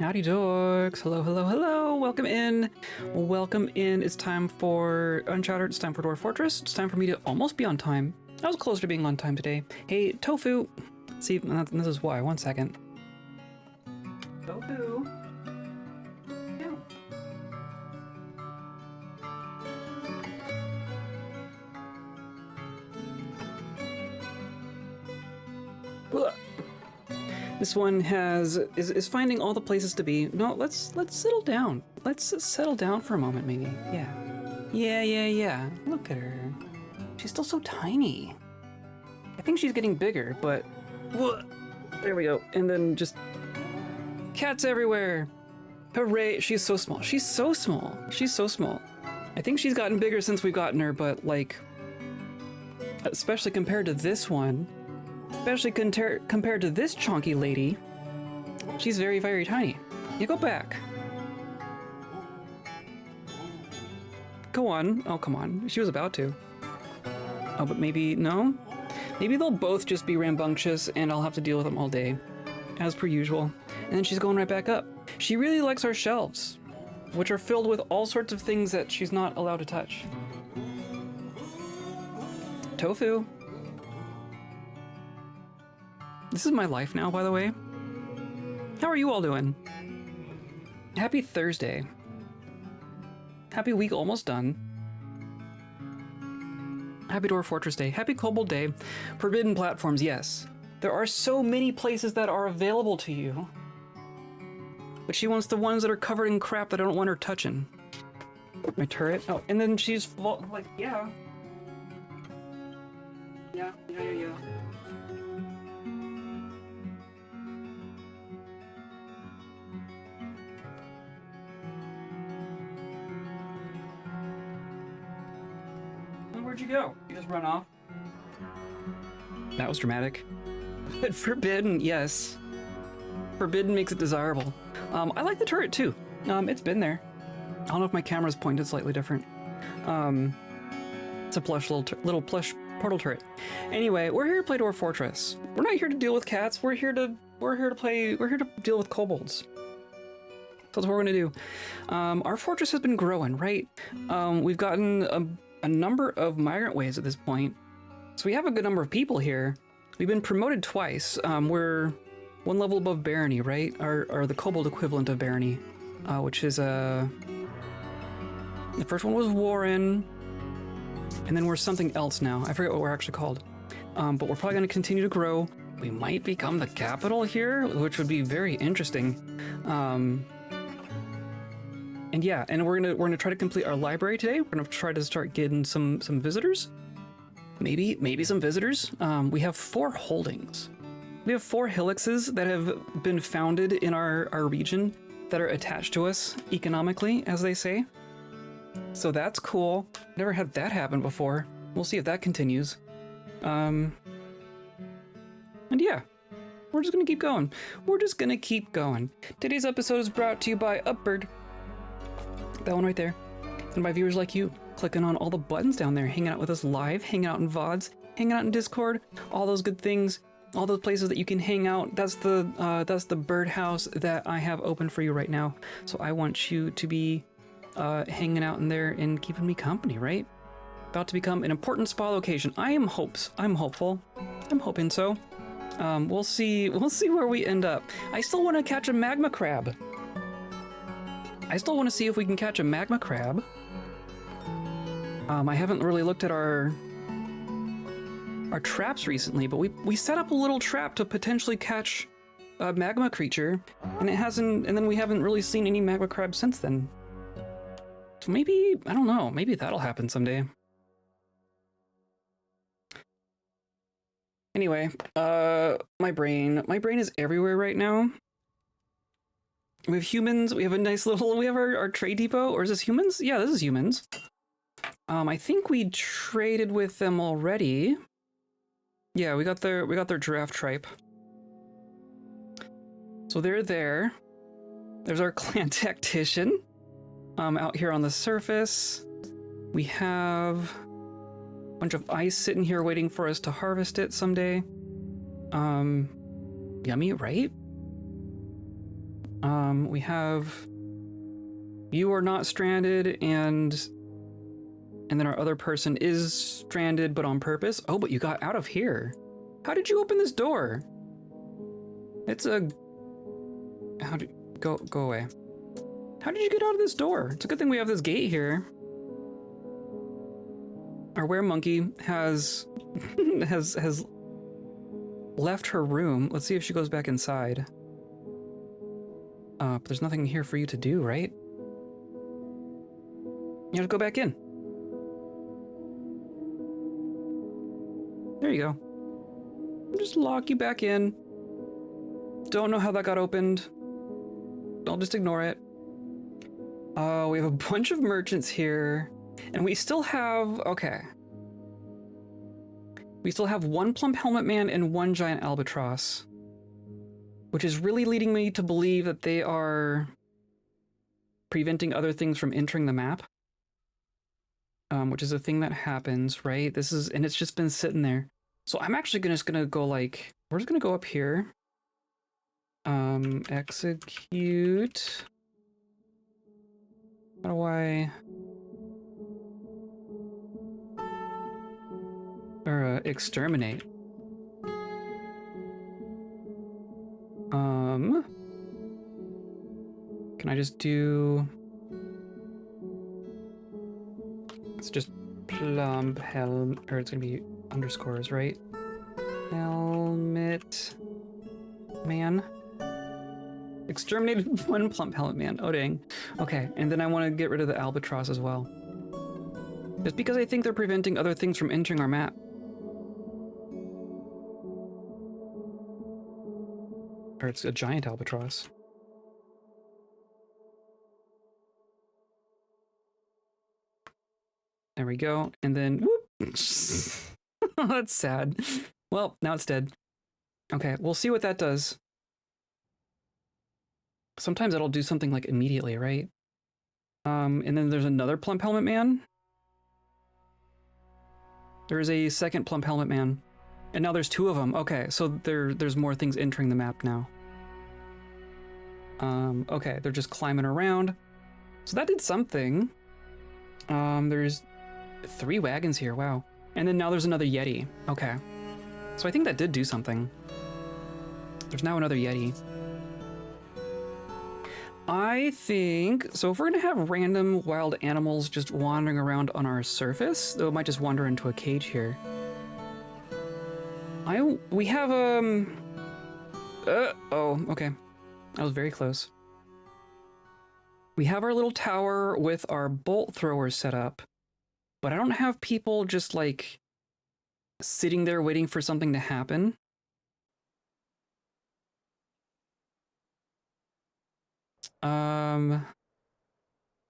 Howdy dorks. Hello, hello, hello. Welcome in. Welcome in. It's time for Uncharted. It's time for Dwarf Fortress. It's time for me to almost be on time. I was close to being on time today. Hey, Tofu. See, this is why. One second. Tofu. Yeah. This one is finding all the places to be. No, let's settle down. Let's settle down for a moment, maybe. Yeah. Look at her. She's still so tiny. I think she's getting bigger, but there we go. And then just cats everywhere. Hooray! She's so small. She's so small. She's so small. I think she's gotten bigger since we've gotten her, but like, especially compared to this one. Especially compared to this chonky lady, she's very, very tiny. You go back. Go on. Oh, come on. She was about to. Oh, but maybe, no? Maybe they'll both just be rambunctious and I'll have to deal with them all day, as per usual. And then she's going right back up. She really likes our shelves, which are filled with all sorts of things that she's not allowed to touch. Tofu. This is my life now, by the way. How are you all doing? Happy Thursday. Happy week almost done. Happy Dwarf Fortress Day. Happy Kobold Day. Forbidden platforms, yes. There are so many places that are available to you. But she wants the ones that are covered in crap that I don't want her touching. My turret. Oh, and then she's like, yeah. Yeah. Where'd you go? You just run off? That was dramatic. But forbidden, yes. Forbidden makes it desirable. I like the turret too. It's been there. I don't know if my camera's pointed slightly different. It's a plush little plush portal turret. Anyway, we're here to play Dwarf Fortress. We're not here to deal with cats. We're here to deal with kobolds. So that's what we're gonna do. Our fortress has been growing, right? We've gotten a number of migrant waves at this point. So we have a good number of people here. We've been promoted twice. We're one level above barony, right? Or the kobold equivalent of barony, which is the first one was Warren, and then we're something else now. I forget what we're actually called. But we're probably gonna continue to grow. We might become the capital here, which would be very interesting. And yeah, and we're gonna try to complete our library today. We're gonna try to start getting some visitors. Maybe some visitors. We have 4 holdings. We have 4 hillixes that have been founded in our region that are attached to us economically, as they say. So that's cool. Never had that happen before. We'll see if that continues. And yeah, we're just gonna keep going. Today's episode is brought to you by Upbird. That one right there. And by viewers like you, clicking on all the buttons down there, hanging out with us live, hanging out in VODs, hanging out in Discord, all those good things, all those places that you can hang out. That's the birdhouse that I have open for you right now. So I want you to be hanging out in there and keeping me company, right? About to become an important spa location. I'm hopeful. I'm hoping so. We'll see where we end up. I still want to catch a magma crab. I still want to see if we can catch a magma crab. I haven't really looked at our traps recently, but we set up a little trap to potentially catch a magma creature, and then we haven't really seen any magma crabs since then. So maybe, I don't know, maybe that'll happen someday. Anyway, my brain is everywhere right now. We have humans, we have our trade depot, or is this humans? Yeah, this is humans. I think we traded with them already. Yeah, we got their giraffe tripe. So they're there. There's our clan tactician. Out here on the surface. We have a bunch of ice sitting here waiting for us to harvest it someday. Yummy, right? We have... You are not stranded, and then our other person is stranded, but on purpose. Oh, but you got out of here. How did you open this door? It's a... How did... Go away. How did you get out of this door? It's a good thing we have this gate here. Our weremonkey has... has left her room. Let's see if she goes back inside. But there's nothing here for you to do, right? You have to go back in. There you go. Just lock you back in. Don't know how that got opened. I'll just ignore it. We have a bunch of merchants here. And we still have... Okay. We still have one plump helmet man and one giant albatross. Which is really leading me to believe that they are preventing other things from entering the map. Which is a thing that happens, right? This is, and it's just been sitting there. So I'm actually just gonna go like, we're just gonna go up here. Execute. How do I? Or exterminate. Can I just do? It's just plump helm, or it's gonna be underscores, right? Helmet man. Exterminated one plump helmet man. Oh dang. Okay, and then I want to get rid of the albatross as well. Just because I think they're preventing other things from entering our map. Or it's a giant albatross. There we go. And then, whoop! That's sad. Well, now it's dead. Okay, we'll see what that does. Sometimes it'll do something like immediately, right? And then there's another plump helmet man. There's a second plump helmet man. And now there's two of them. Okay, so there's more things entering the map now. Okay, they're just climbing around. So that did something. There's 3 wagons here, wow. And then now there's another Yeti. Okay. So I think that did do something. There's now another Yeti. I think, so if we're gonna have random wild animals just wandering around on our surface, though it might just wander into a cage here. We have, oh, okay. That was very close. We have our little tower with our bolt throwers set up, but I don't have people just like sitting there waiting for something to happen.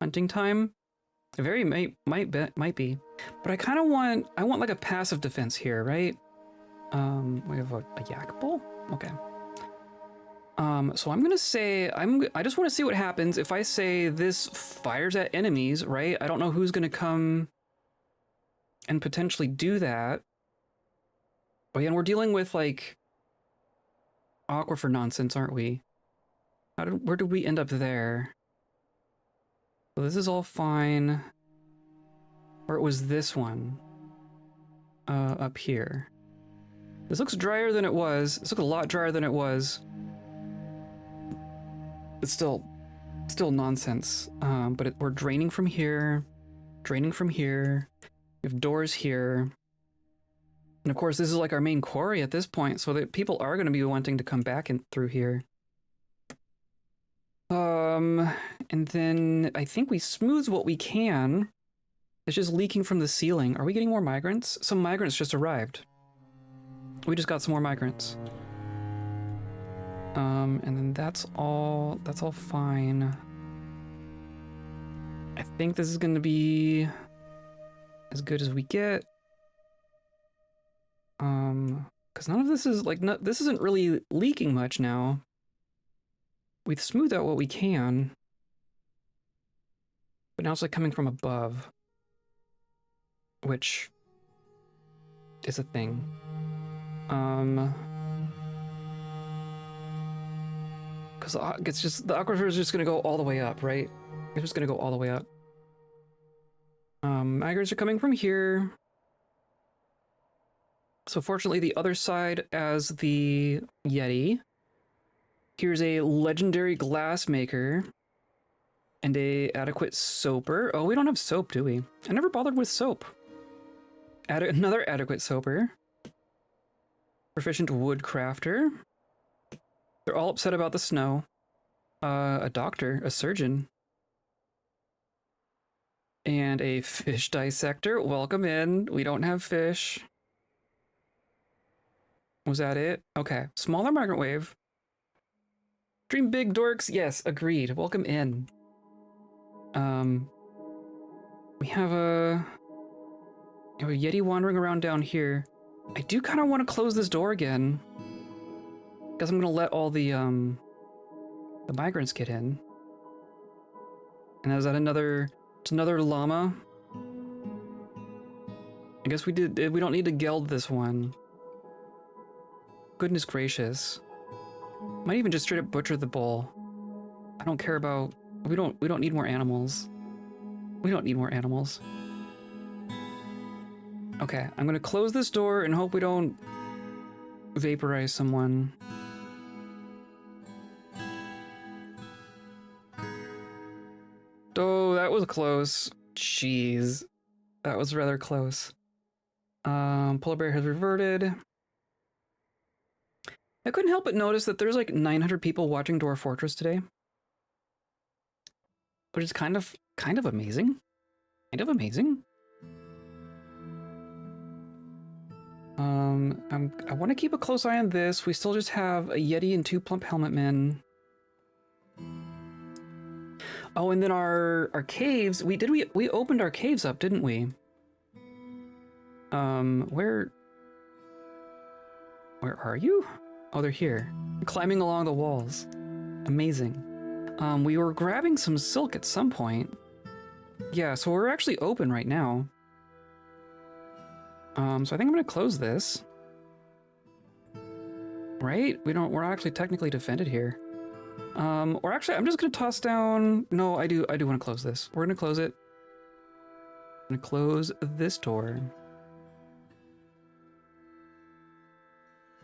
Hunting time? Very might be. But I kind of want, like a passive defense here, right? We have a yak bull? Okay. So I'm gonna say, I just want to see what happens if I say this fires at enemies, right? I don't know who's gonna come and potentially do that. But yeah, and we're dealing with like aquifer nonsense, aren't we? Where did we end up there? So this is all fine. Or it was this one. Up here. This looks drier than it was. This looks a lot drier than it was. It's still nonsense. But we're draining from here. Draining from here. We have doors here. And of course, this is like our main quarry at this point, so that people are going to be wanting to come back in through here. And then I think we smooth what we can. It's just leaking from the ceiling. Are we getting more migrants? Some migrants just arrived. We just got some more migrants. And then that's all fine. I think this is going to be as good as we get. Because none of this is like, this isn't really leaking much now. We've smoothed out what we can. But now it's like coming from above. Which is a thing. Because it's just, the aquifer is just going to go all the way up, right? It's just going to go all the way up. Migrants are coming from here. So fortunately, the other side as the Yeti. Here's a legendary glass maker. And a adequate soaper. Oh, we don't have soap, do we? I never bothered with soap. Another adequate soaper. Proficient wood crafter. They're all upset about the snow. A doctor, a surgeon. And a fish dissector. Welcome in. We don't have fish. Was that it? Okay. Smaller migrant wave. Dream big, dorks. Yes, agreed. Welcome in. We have a Yeti wandering around down here. I do kind of want to close this door again. Because I'm going to let all the migrants get in. And is that another... It's another llama. I guess we don't need to geld this one. Goodness gracious. Might even just straight up butcher the bull. I don't care about... We don't need more animals. We don't need more animals. Okay, I'm gonna close this door and hope we don't vaporize someone. Oh, that was close. Jeez. That was rather close. Polar bear has reverted. I couldn't help but notice that there's like 900 people watching Dwarf Fortress today. Which is kind of amazing. Kind of amazing. I want to keep a close eye on this. We still just have a Yeti and 2 plump helmet men. Oh, and then our caves. We opened our caves up, didn't we? Where are you? Oh, they're here. Climbing along the walls. Amazing. We were grabbing some silk at some point. Yeah, so we're actually open right now. So I think I'm gonna close this. Right? We're actually technically defended here. Or actually, I'm just gonna toss down... No, I do want to close this. We're gonna close it. I'm gonna close this door.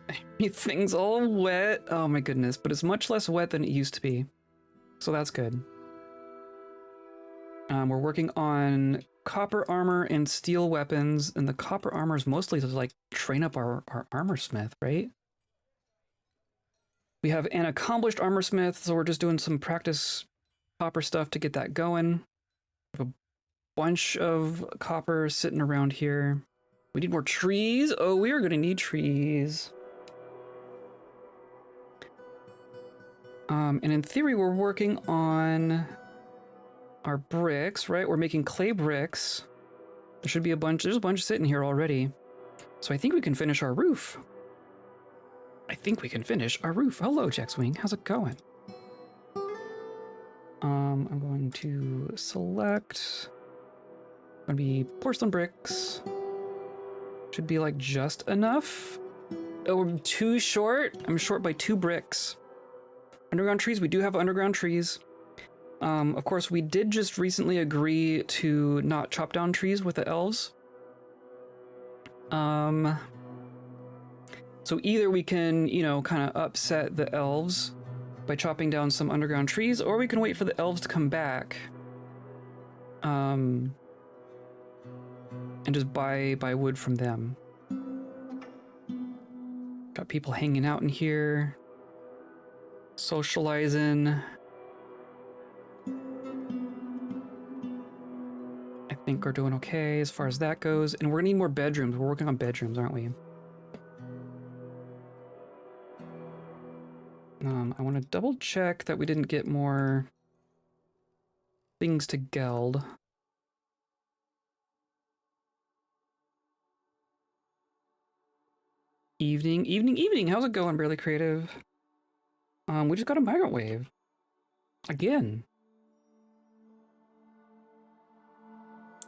Everything's all wet. Oh my goodness, but it's much less wet than it used to be. So that's good. We're working on copper armor and steel weapons, and the copper armor is mostly to like train up our armor smith, right? We have an accomplished armor smith, so we're just doing some practice copper stuff to get that going. We have a bunch of copper sitting around here. We need more trees. Oh, we are going to need trees. And in theory, we're working on our bricks, right? We're making clay bricks. There should be there's a bunch sitting here already. So I think we can finish our roof. Hello, Jackswing. How's it going? I'm going to select... Gonna be porcelain bricks. Should be like just enough. Oh, I'm too short? I'm short by 2 bricks. Underground trees, we do have underground trees. Of course, we did just recently agree to not chop down trees with the elves. So either we can, you know, kind of upset the elves by chopping down some underground trees, or we can wait for the elves to come back. And just buy wood from them. Got people hanging out in here. Socializing. I think we're doing okay as far as that goes. And we're gonna need more bedrooms. We're working on bedrooms, aren't we? I want to double check that we didn't get more things to geld. Evening. How's it going, Barely Creative? We just got a migrant wave. Again.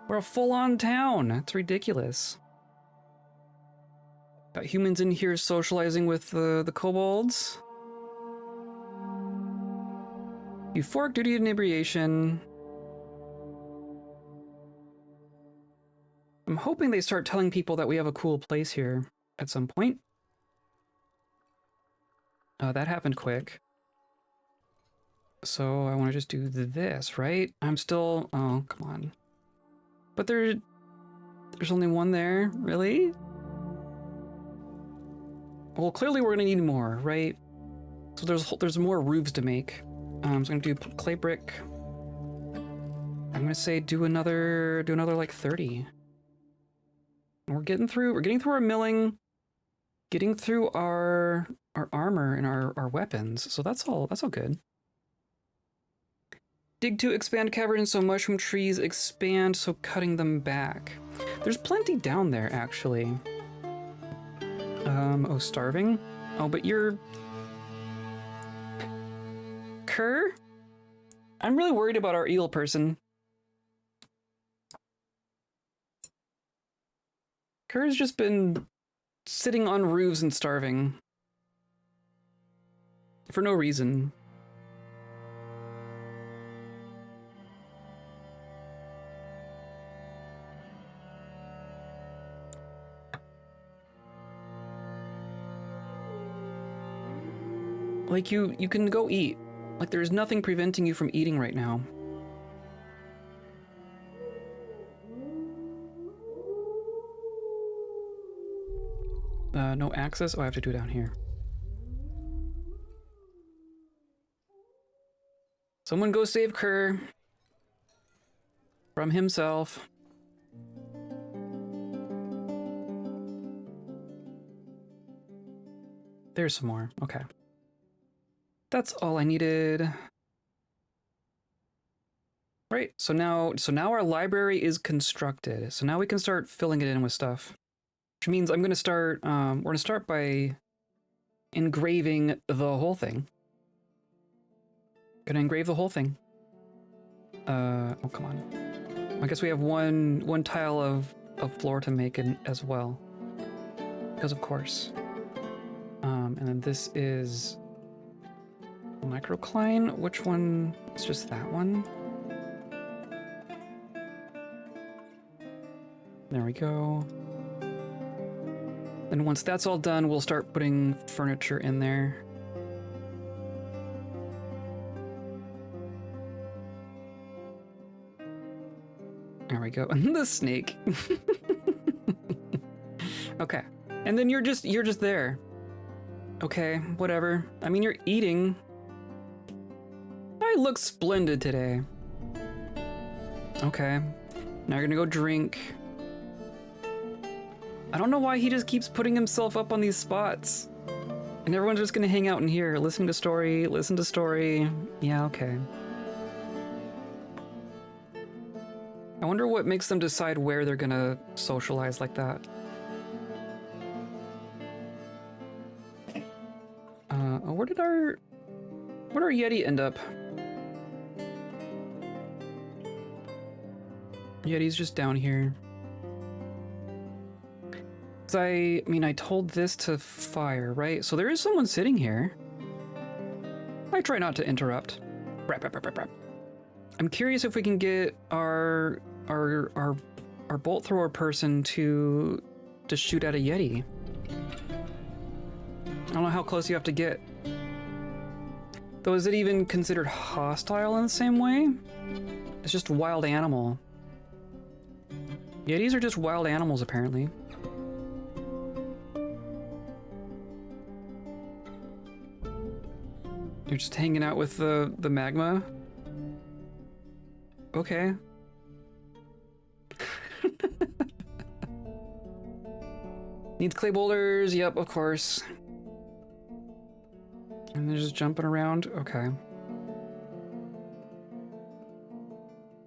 We're a full-on town. That's ridiculous. Got humans in here socializing with the kobolds. Euphoric duty of inebriation. I'm hoping they start telling people that we have a cool place here at some point. That happened quick. So I want to just do this, right? I'm still... Oh, come on. But there's only one there, really? Well, clearly we're gonna need more, right? So there's more roofs to make. So I'm gonna do clay brick. I'm gonna say do another like 30. And we're getting through our milling, getting through our armor and our weapons. So that's all good. Dig to expand caverns so mushroom trees expand, so cutting them back. There's plenty down there, actually. Oh, starving? Oh, but you're... Kerr? I'm really worried about our eel person. Kerr's just been sitting on roofs and starving. For no reason. Like, you can go eat. Like, there's nothing preventing you from eating right now. No access? Oh, I have to do it down here. Someone go save Kerr. From himself. There's some more. Okay. That's all I needed. Right, so now our library is constructed. So now we can start filling it in with stuff. Which means I'm gonna start, we're gonna start by engraving the whole thing. Gonna engrave the whole thing. Oh, come on. I guess we have one tile of floor to make as well. Because of course. And then this is microcline. Which one? It's just that one. There we go. And once that's all done, we'll start putting furniture in there. There we go. The snake. Okay. And then you're just there. Okay, whatever. I mean, you're eating. I look splendid today. Okay. Now you're gonna go drink. I don't know why he just keeps putting himself up on these spots. And everyone's just gonna hang out in here, listen to story. Yeah, okay. I wonder what makes them decide where they're gonna socialize like that. Where'd our Yeti end up? Yeti's just down here. I mean, I told this to fire, right? So there is someone sitting here. I try not to interrupt. I'm curious if we can get our bolt thrower person to shoot at a Yeti. I don't know how close you have to get. Though, is it even considered hostile in the same way? It's just a wild animal. Yetis are just wild animals, apparently. You're just hanging out with the magma? Okay. Needs clay boulders, yep, of course. And they're just jumping around, okay.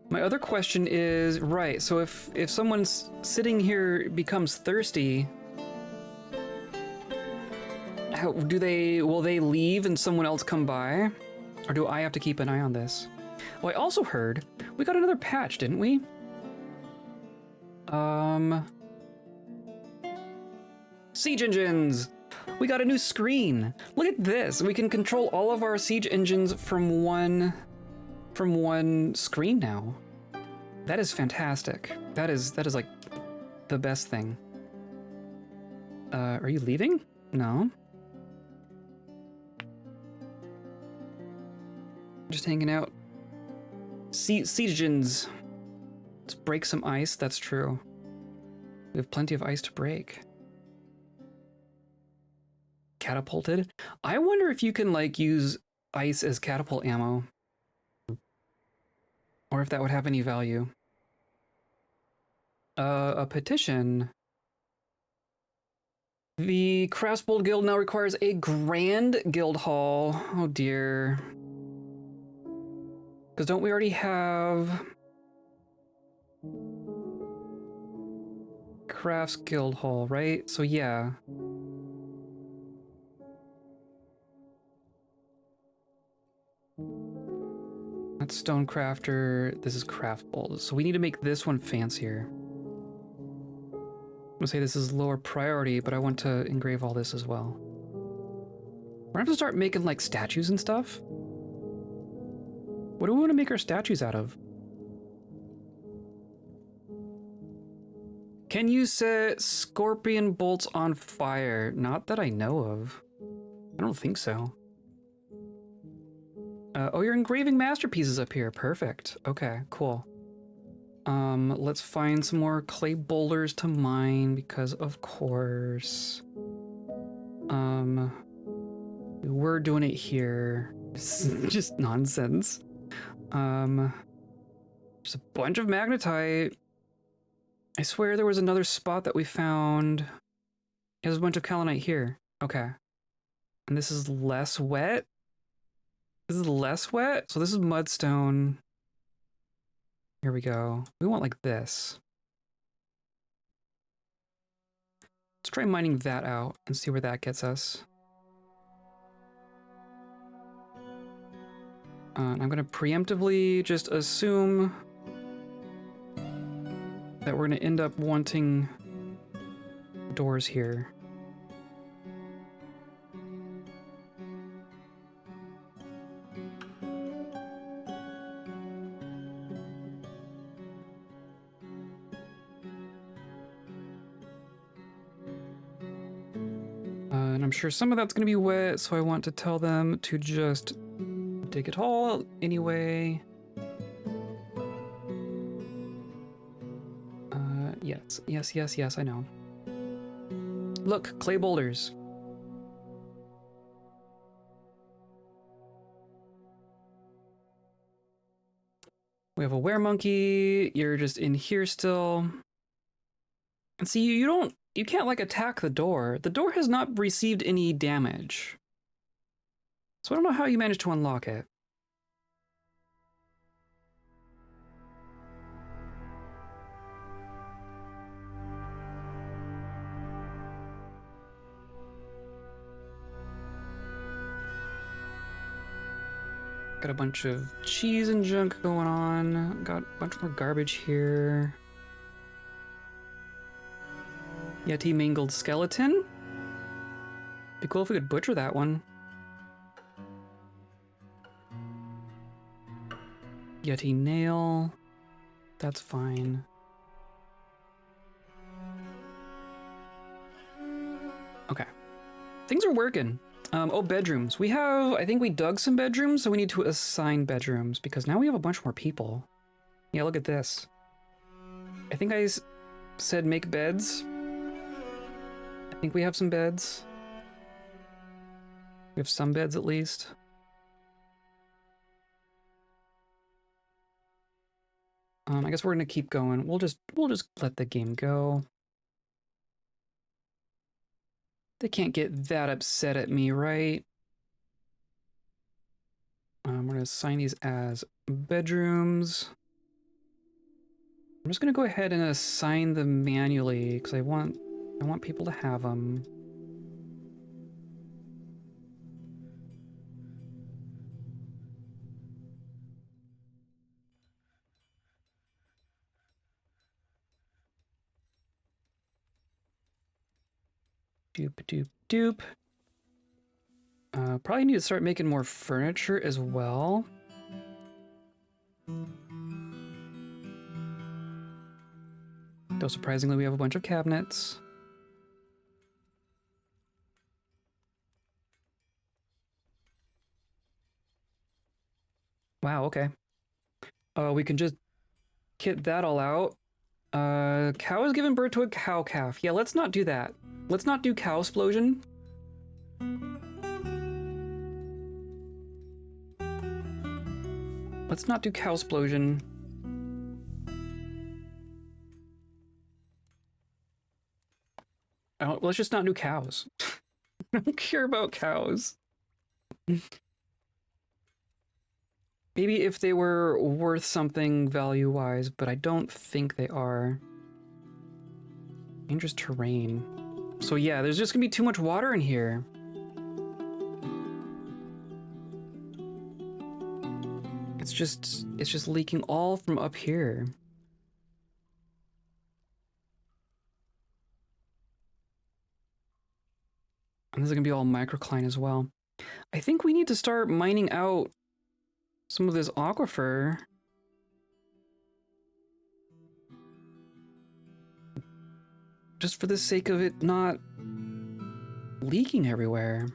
My other question is, right, so if someone's sitting here becomes thirsty, will they leave and someone else come by? Or do I have to keep an eye on this? Well, I also heard we got another patch, didn't we? Siege engines! We got a new screen! Look at this! We can control all of our siege engines from one from one screen now. That is fantastic. That is like the best thing. Are you leaving? No. Just hanging out. Siegens. Let's break some ice. That's true. We have plenty of ice to break. Catapulted. I wonder if you can like use ice as catapult ammo. Or if that would have any value. A petition. The Craftsbold Guild now requires a Grand Guild Hall. Oh dear. Because don't we already have Crafts Guild Hall, right? So yeah. That's Stonecrafter. This is Craftbold. So we need to make this one fancier. I'm gonna say this is lower priority, but I want to engrave all this as well. We're gonna have to start making like statues and stuff. What do we want to make our statues out of? Can you set scorpion bolts on fire? Not that I know of. I don't think so. Oh, you're engraving masterpieces up here. Perfect. Okay, cool. Let's find some more clay boulders to mine because of course. We're doing it here. It's just nonsense. There's a bunch of magnetite. I swear there was another spot that we found. There's a bunch of kaolinite here. Okay. And this is less wet? This is less wet? So this is mudstone. Here we go. We want like this. Let's try mining that out and see where that gets us. And I'm gonna preemptively just assume that we're gonna end up wanting doors here. And I'm sure some of that's gonna be wet, so I want to tell them to just dig it all anyway. Yes, I know. Look, clay boulders. We have a weremonkey. You're just in here still. And see, you can't like attack the door. The door has not received any damage. So I don't know how you managed to unlock it. Got a bunch of cheese and junk going on. Got a bunch more garbage here. Yeti mangled skeleton. Be cool if we could butcher that one. Yeti nail. That's fine. Okay. Things are working. Oh, bedrooms. I think we dug some bedrooms, so we need to assign bedrooms because now we have a bunch more people. Yeah, look at this. I think I said make beds. I think we have some beds. We have some beds at least. I guess we're gonna keep going. We'll just let the game go. They can't get that upset at me, right? We're gonna assign these as bedrooms. I'm just gonna go ahead and assign them manually because I want people to have them. Doop. Probably need to start making more furniture as well. Though surprisingly, we have a bunch of cabinets. Wow, okay. We can just kit that all out. Cow has given birth to a cow calf. Yeah, let's not do that. Let's not do cow explosion. Let's not do cow explosion. Let's just not do cows. I don't care about cows. Maybe if they were worth something value-wise, but I don't think they are. Dangerous terrain. So yeah, there's just gonna be too much water in here. It's just leaking all from up here. And this is gonna be all microcline as well. I think we need to start mining out some of this aquifer. Just for the sake of it not leaking everywhere.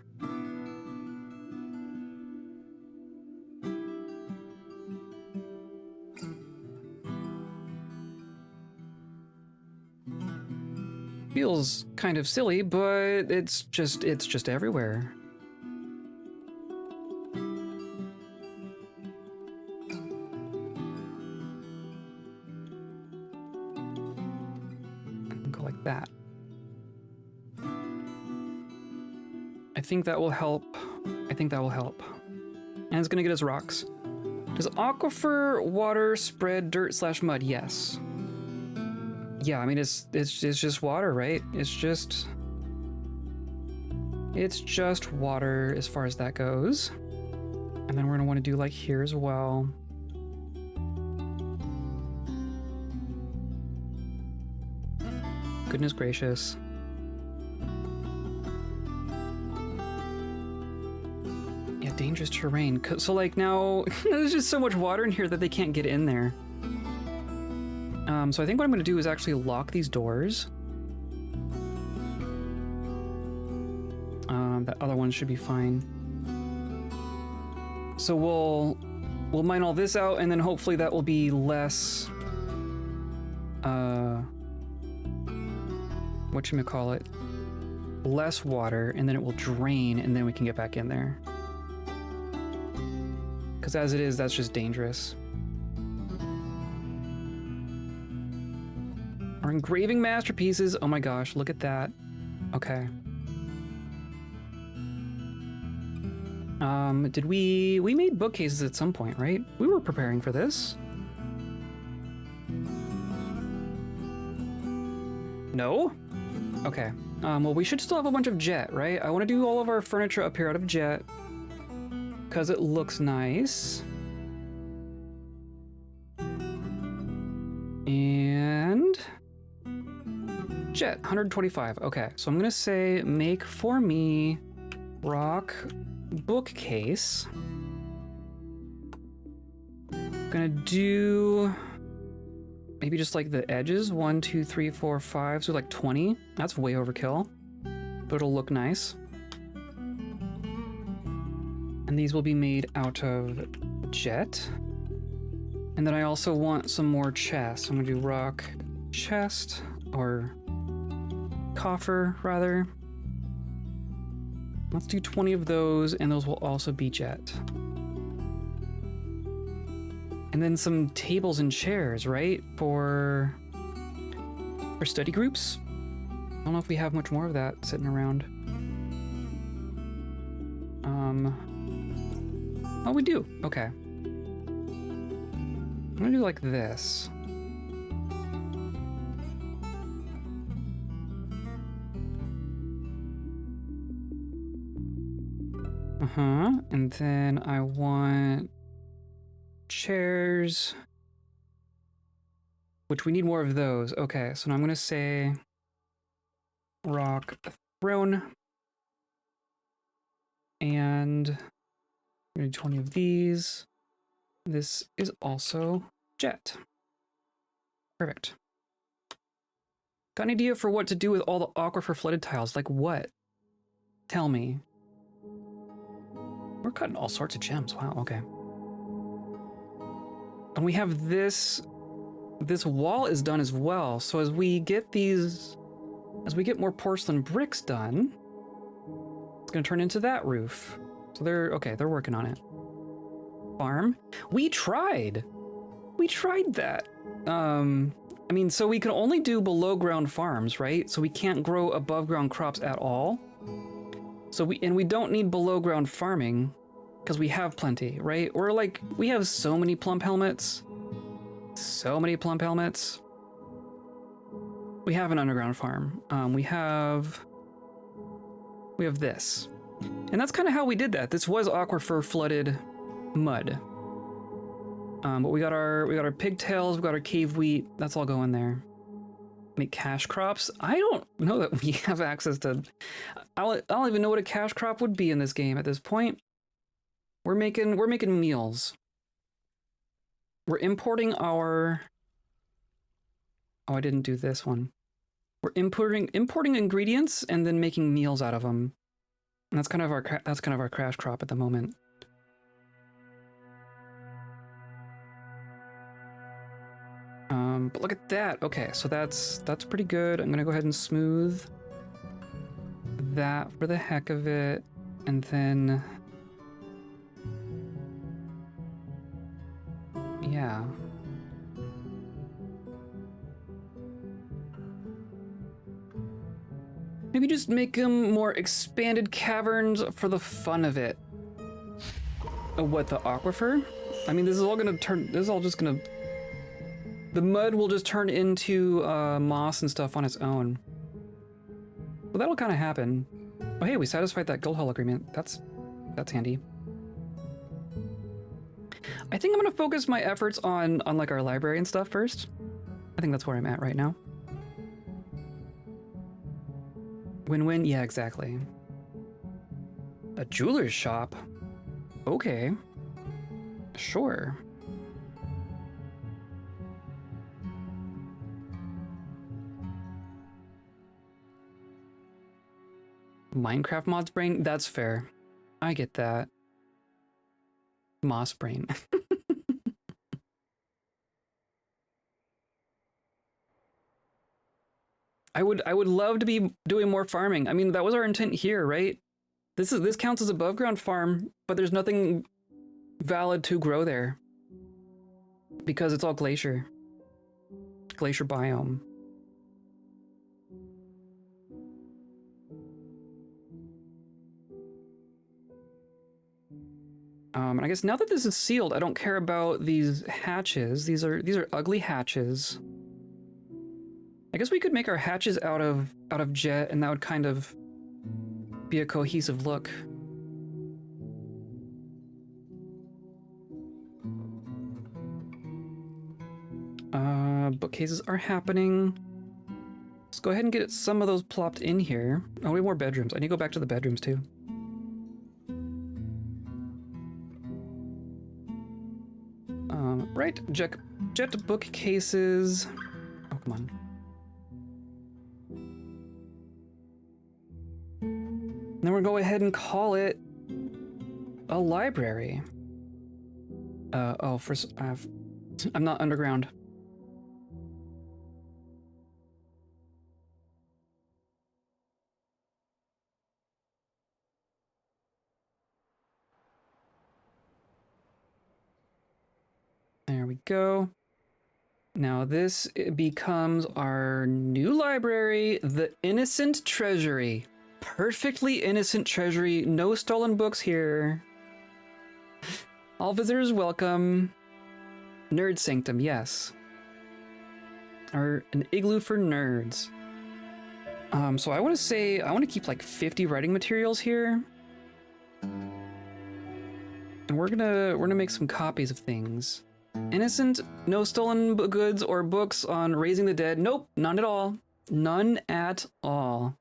Feels kind of silly, but it's just everywhere. Go like that. I think that will help. I think that will help. And it's gonna get us rocks. Does aquifer water spread dirt/mud? Yes. Yeah, I mean it's just water, right? It's just water as far as that goes. And then we're gonna want to do like here as well. Goodness gracious. Yeah, dangerous terrain. So like now there's just so much water in here that they can't get in there. So I think what I'm going to do is actually lock these doors. That other one should be fine. So we'll mine all this out, and then hopefully that will be less, whatchamacallit, less water, and then it will drain, and then we can get back in there. Because as it is, that's just dangerous. Our engraving masterpieces. Oh my gosh, look at that. Okay. Did we made bookcases at some point, right? We were preparing for this. No? Okay. Well, we should still have a bunch of jet, right? I want to do all of our furniture up here out of jet because it looks nice. And jet, 125. Okay, so I'm gonna say make for me rock bookcase. Gonna do maybe just like the edges, 1, 2, 3, 4, 5, so like 20. That's way overkill, but it'll look nice. And these will be made out of jet. And then I also want some more chests. I'm gonna do rock chest, or coffer rather. Let's do 20 of those, and those will also be jet. And then some tables and chairs, right? For study groups? I don't know if we have much more of that sitting around. Oh, we do. Okay. I'm gonna do like this. And then I want chairs, which we need more of those. Okay, so now I'm gonna say rock throne, and I'm gonna do 20 of these, this is also jet. Perfect. Got an idea for what to do with all the aquifer flooded tiles? Like what? Tell me. We're cutting all sorts of gems. Wow, okay. And we have this wall is done as well. So as we get more porcelain bricks done, it's gonna turn into that roof. So they're working on it. Farm. We tried that. I mean, so we can only do below ground farms, right? So we can't grow above ground crops at all. So we don't need below ground farming because we have plenty, right? We have so many plump helmets. So many plump helmets. We have an underground farm. We have this. And that's kind of how we did that. This was aquifer flooded mud. But we got our pigtails, we got our cave wheat. That's all going there. Make cash crops. I don't know that we have access to. I don't even know what a cash crop would be in this game at this point. We're making meals. We're importing our. Oh, I didn't do this one. We're importing ingredients and then making meals out of them. And that's kind of our cash crop at the moment. But look at that. Okay, so that's pretty good. I'm gonna go ahead and smooth that for the heck of it, and then yeah. Maybe just make them more expanded caverns for the fun of it. What, the aquifer? I mean, this is all just gonna. The mud will just turn into moss and stuff on its own. Well, that'll kind of happen. Oh, hey, we satisfied that guild hall agreement. That's handy. I think I'm gonna focus my efforts on like our library and stuff first. I think that's where I'm at right now. Win-win? Yeah, exactly. A jeweler's shop? Okay. Sure. Minecraft mods brain? That's fair. I get that. Moss brain. I would love to be doing more farming. I mean, that was our intent here, right? This counts as above ground farm, but there's nothing valid to grow there because it's all glacier. Glacier biome. And I guess now that this is sealed, I don't care about these hatches. These are ugly hatches. I guess we could make our hatches out of jet, and that would kind of be a cohesive look. Bookcases are happening. Let's go ahead and get some of those plopped in here. Oh, we have more bedrooms. I need to go back to the bedrooms too. Right, jet bookcases. Oh, come on. Then we'll go ahead and call it a library. I'm not underground. There we go. Now this becomes our new library, the Innocent Treasury. Perfectly innocent treasury, no stolen books here. All visitors welcome. Nerd Sanctum, yes. Or an igloo for nerds. So I want to keep like 50 writing materials here. And we're gonna make some copies of things. Innocent, no stolen goods or books on raising the dead. Nope, none at all. None at all.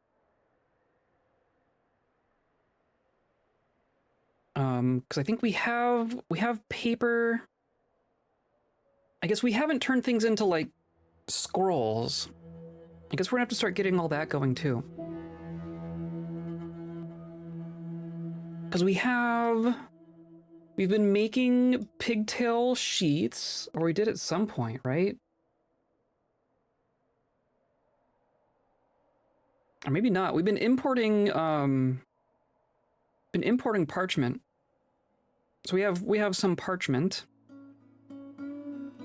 Because I think we have paper. I guess we haven't turned things into, like, scrolls. I guess we're gonna have to start getting all that going, too. Because we've been making pigtail sheets, or we did at some point, right? Or maybe not. We've been importing parchment. So we have some parchment.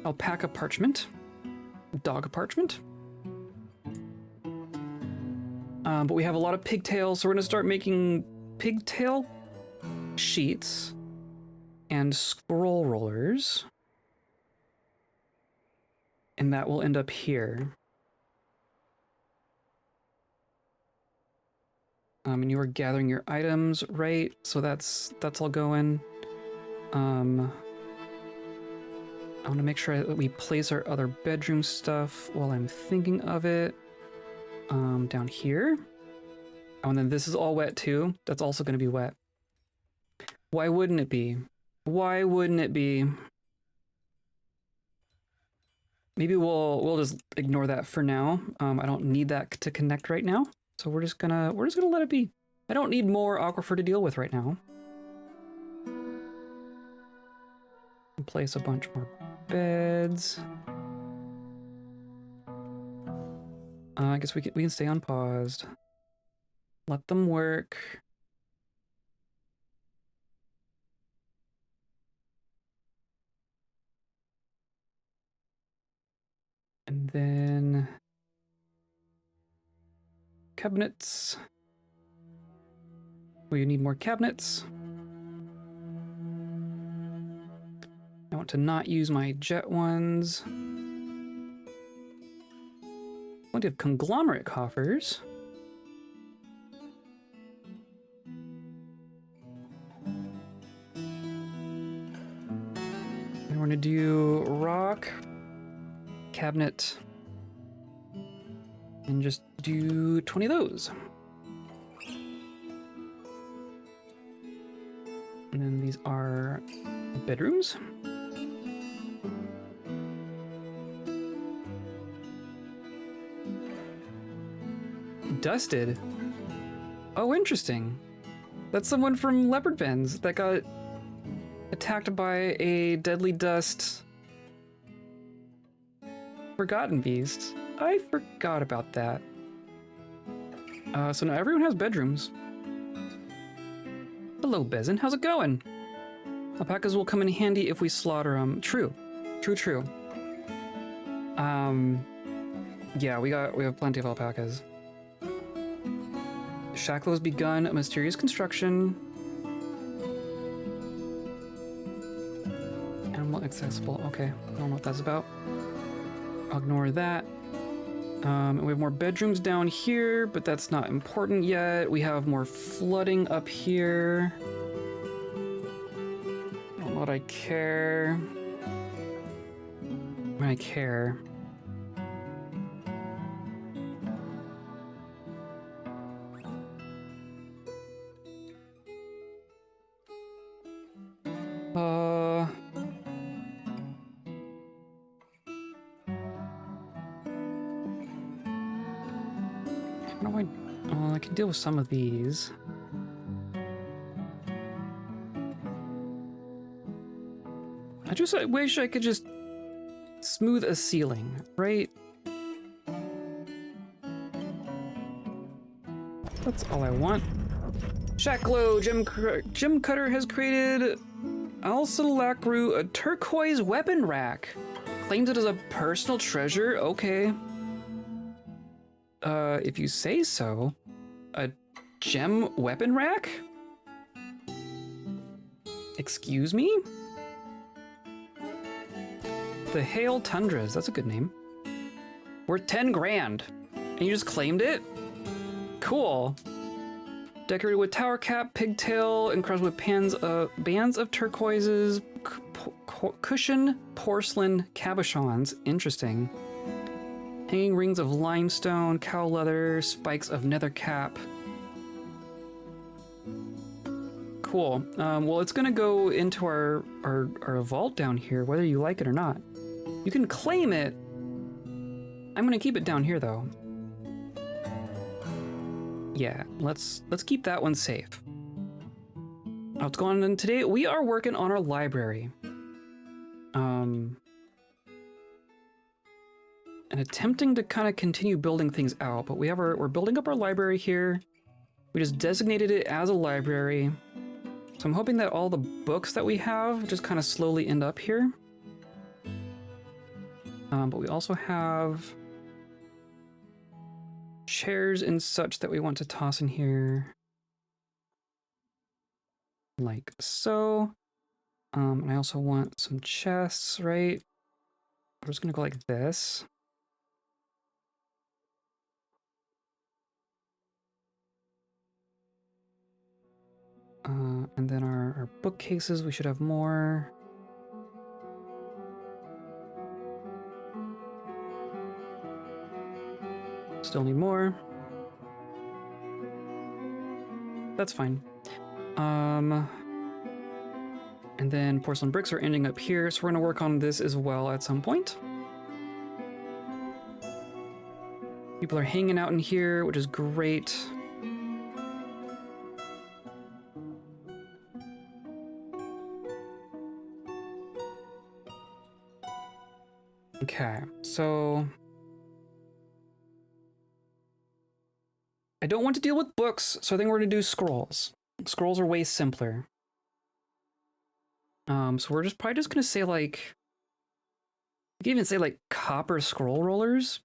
Alpaca parchment. Dog parchment. But we have a lot of pigtails, so we're gonna start making pigtail sheets and scroll rollers. And that will end up here. And you are gathering your items, right? So that's all going. I want to make sure that we place our other bedroom stuff while I'm thinking of it. Down here. Oh, and then this is all wet too. That's also going to be wet. Why wouldn't it be? Why wouldn't it be? Maybe we'll just ignore that for now. I don't need that to connect right now. So we're just gonna let it be. I don't need more aquifer to deal with right now. Place a bunch more beds. I guess we can stay unpaused. Let them work. And then cabinets. We need more cabinets. I want to not use my jet ones. Plenty of conglomerate coffers. And we're gonna do rock, cabinet, and just do 20 of those. And then these are bedrooms. Dusted. Oh, interesting. That's someone from Leopard Bends that got attacked by a deadly dust forgotten beast. I forgot about that. So now everyone has bedrooms. Hello, Bezin. How's it going? Alpacas will come in handy if we slaughter them. True. True, true. Yeah, we have plenty of alpacas. Shackle has begun a mysterious construction. Animal accessible. Okay, I don't know what that's about. I'll ignore that. And we have more bedrooms down here, but that's not important yet. We have more flooding up here. I don't know what I care. I care. I can deal with some of these. I wish I could just smooth a ceiling, right? That's all I want. Shacklow Gem Cutter has created Al-Salakru, a turquoise weapon rack. Claims it as a personal treasure. Okay. If you say so. A gem weapon rack? Excuse me? The Hail Tundras, that's a good name. Worth 10 grand. And you just claimed it? Cool. Decorated with tower cap, pigtail, and crushed with bands of turquoises, cushion porcelain cabochons. Interesting. Hanging rings of limestone, cow leather, spikes of nether cap. Cool. Well, it's gonna go into our vault down here, whether you like it or not. You can claim it. I'm gonna keep it down here though. Yeah, let's keep that one safe. What's going on today? We are working on our library. And attempting to kind of continue building things out, but we're building up our library here. We just designated it as a library. So I'm hoping that all the books that we have just kind of slowly end up here. But we also have chairs and such that we want to toss in here. Like so. And I also want some chests, right? We're just gonna go like this. And then our bookcases, we should have more. Still need more. That's fine. And then porcelain bricks are ending up here, so we're gonna work on this as well at some point. People are hanging out in here, which is great. Okay, so I don't want to deal with books, so I think we're gonna do scrolls. Scrolls are way simpler. So we're probably just gonna say like, we can even say like copper scroll rollers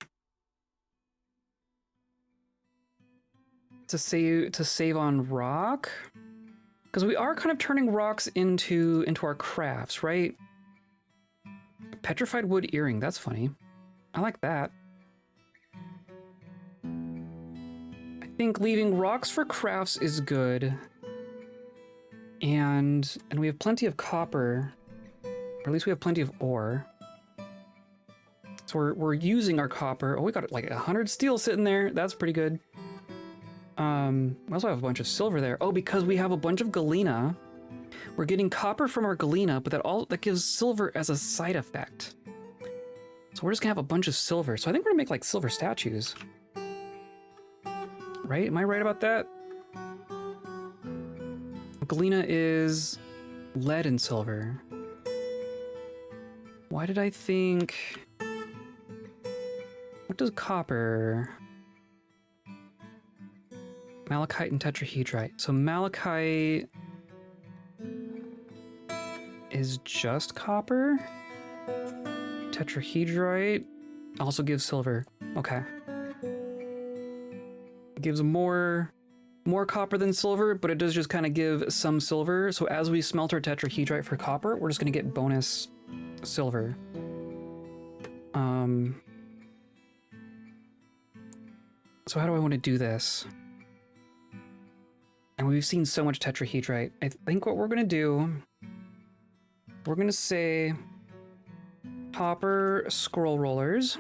to save on rock, because we are kind of turning rocks into our crafts, right? Petrified wood earring, that's funny. I like that. I think leaving rocks for crafts is good. And we have plenty of copper, or at least we have plenty of ore. So we're using our copper. Oh, we got like 100 steel sitting there. That's pretty good. We also have a bunch of silver there. Oh, because we have a bunch of galena. We're getting copper from our galena, but that gives silver as a side effect. So we're just gonna have a bunch of silver. So I think we're gonna make like silver statues. Right? Am I right about that? Galena is lead and silver. Why did I think... What does copper... Malachite and tetrahedrite. So malachite is just copper. Tetrahedrite also gives silver. Okay. It gives more copper than silver, but it does just kind of give some silver. So as we smelt our tetrahedrite for copper, we're just going to get bonus silver. So how do I want to do this? And we've seen so much tetrahedrite. I think what we're going to do, we're going to say copper scroll rollers.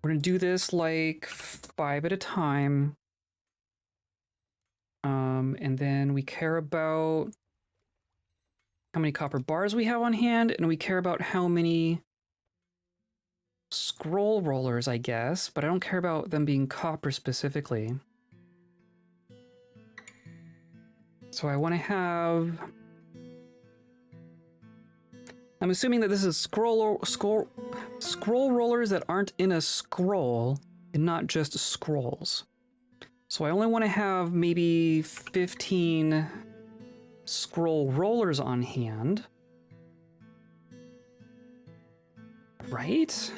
We're going to do this like 5 at a time. And then we care about how many copper bars we have on hand, and we care about how many scroll rollers, I guess, but I don't care about them being copper specifically. So I want to have... I'm assuming that this is scroll rollers that aren't in a scroll and not just scrolls. So I only want to have maybe 15 scroll rollers on hand. Right?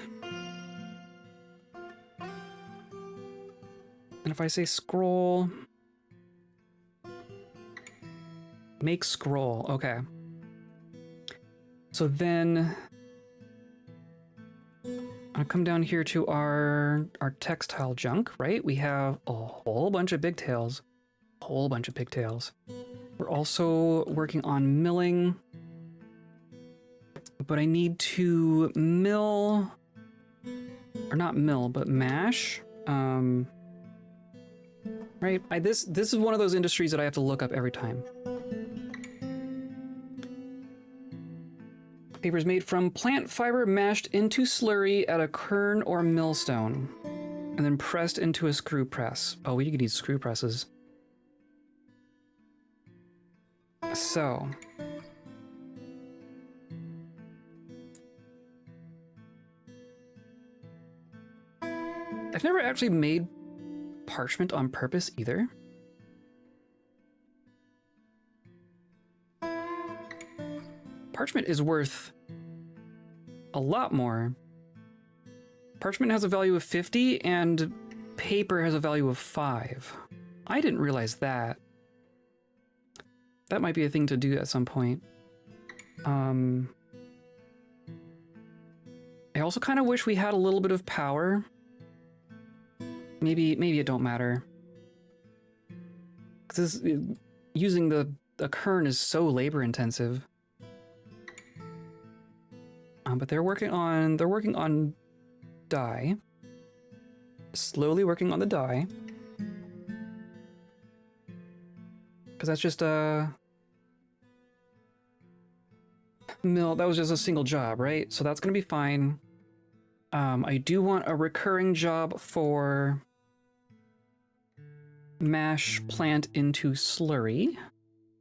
And if I say scroll... Make scroll, okay. So then... I'll come down here to our textile junk, right? We have a whole bunch of pigtails. We're also working on milling. But I need to mill... Or not mill, but mash. Right? This is one of those industries that I have to look up every time. Paper is made from plant fiber mashed into slurry at a quern or millstone, and then pressed into a screw press. Oh, we could use screw presses. So, I've never actually made parchment on purpose either. Parchment is worth a lot more. Parchment has a value of 50 and paper has a value of 5. I didn't realize that. That might be a thing to do at some point. I also kind of wish we had a little bit of power. Maybe it don't matter. Because using the quern is so labor intensive. But they're working on dye. Slowly working on the dye. Because that's just a mill. That was just a single job, right? So that's gonna be fine. I do want a recurring job for mash plant into slurry.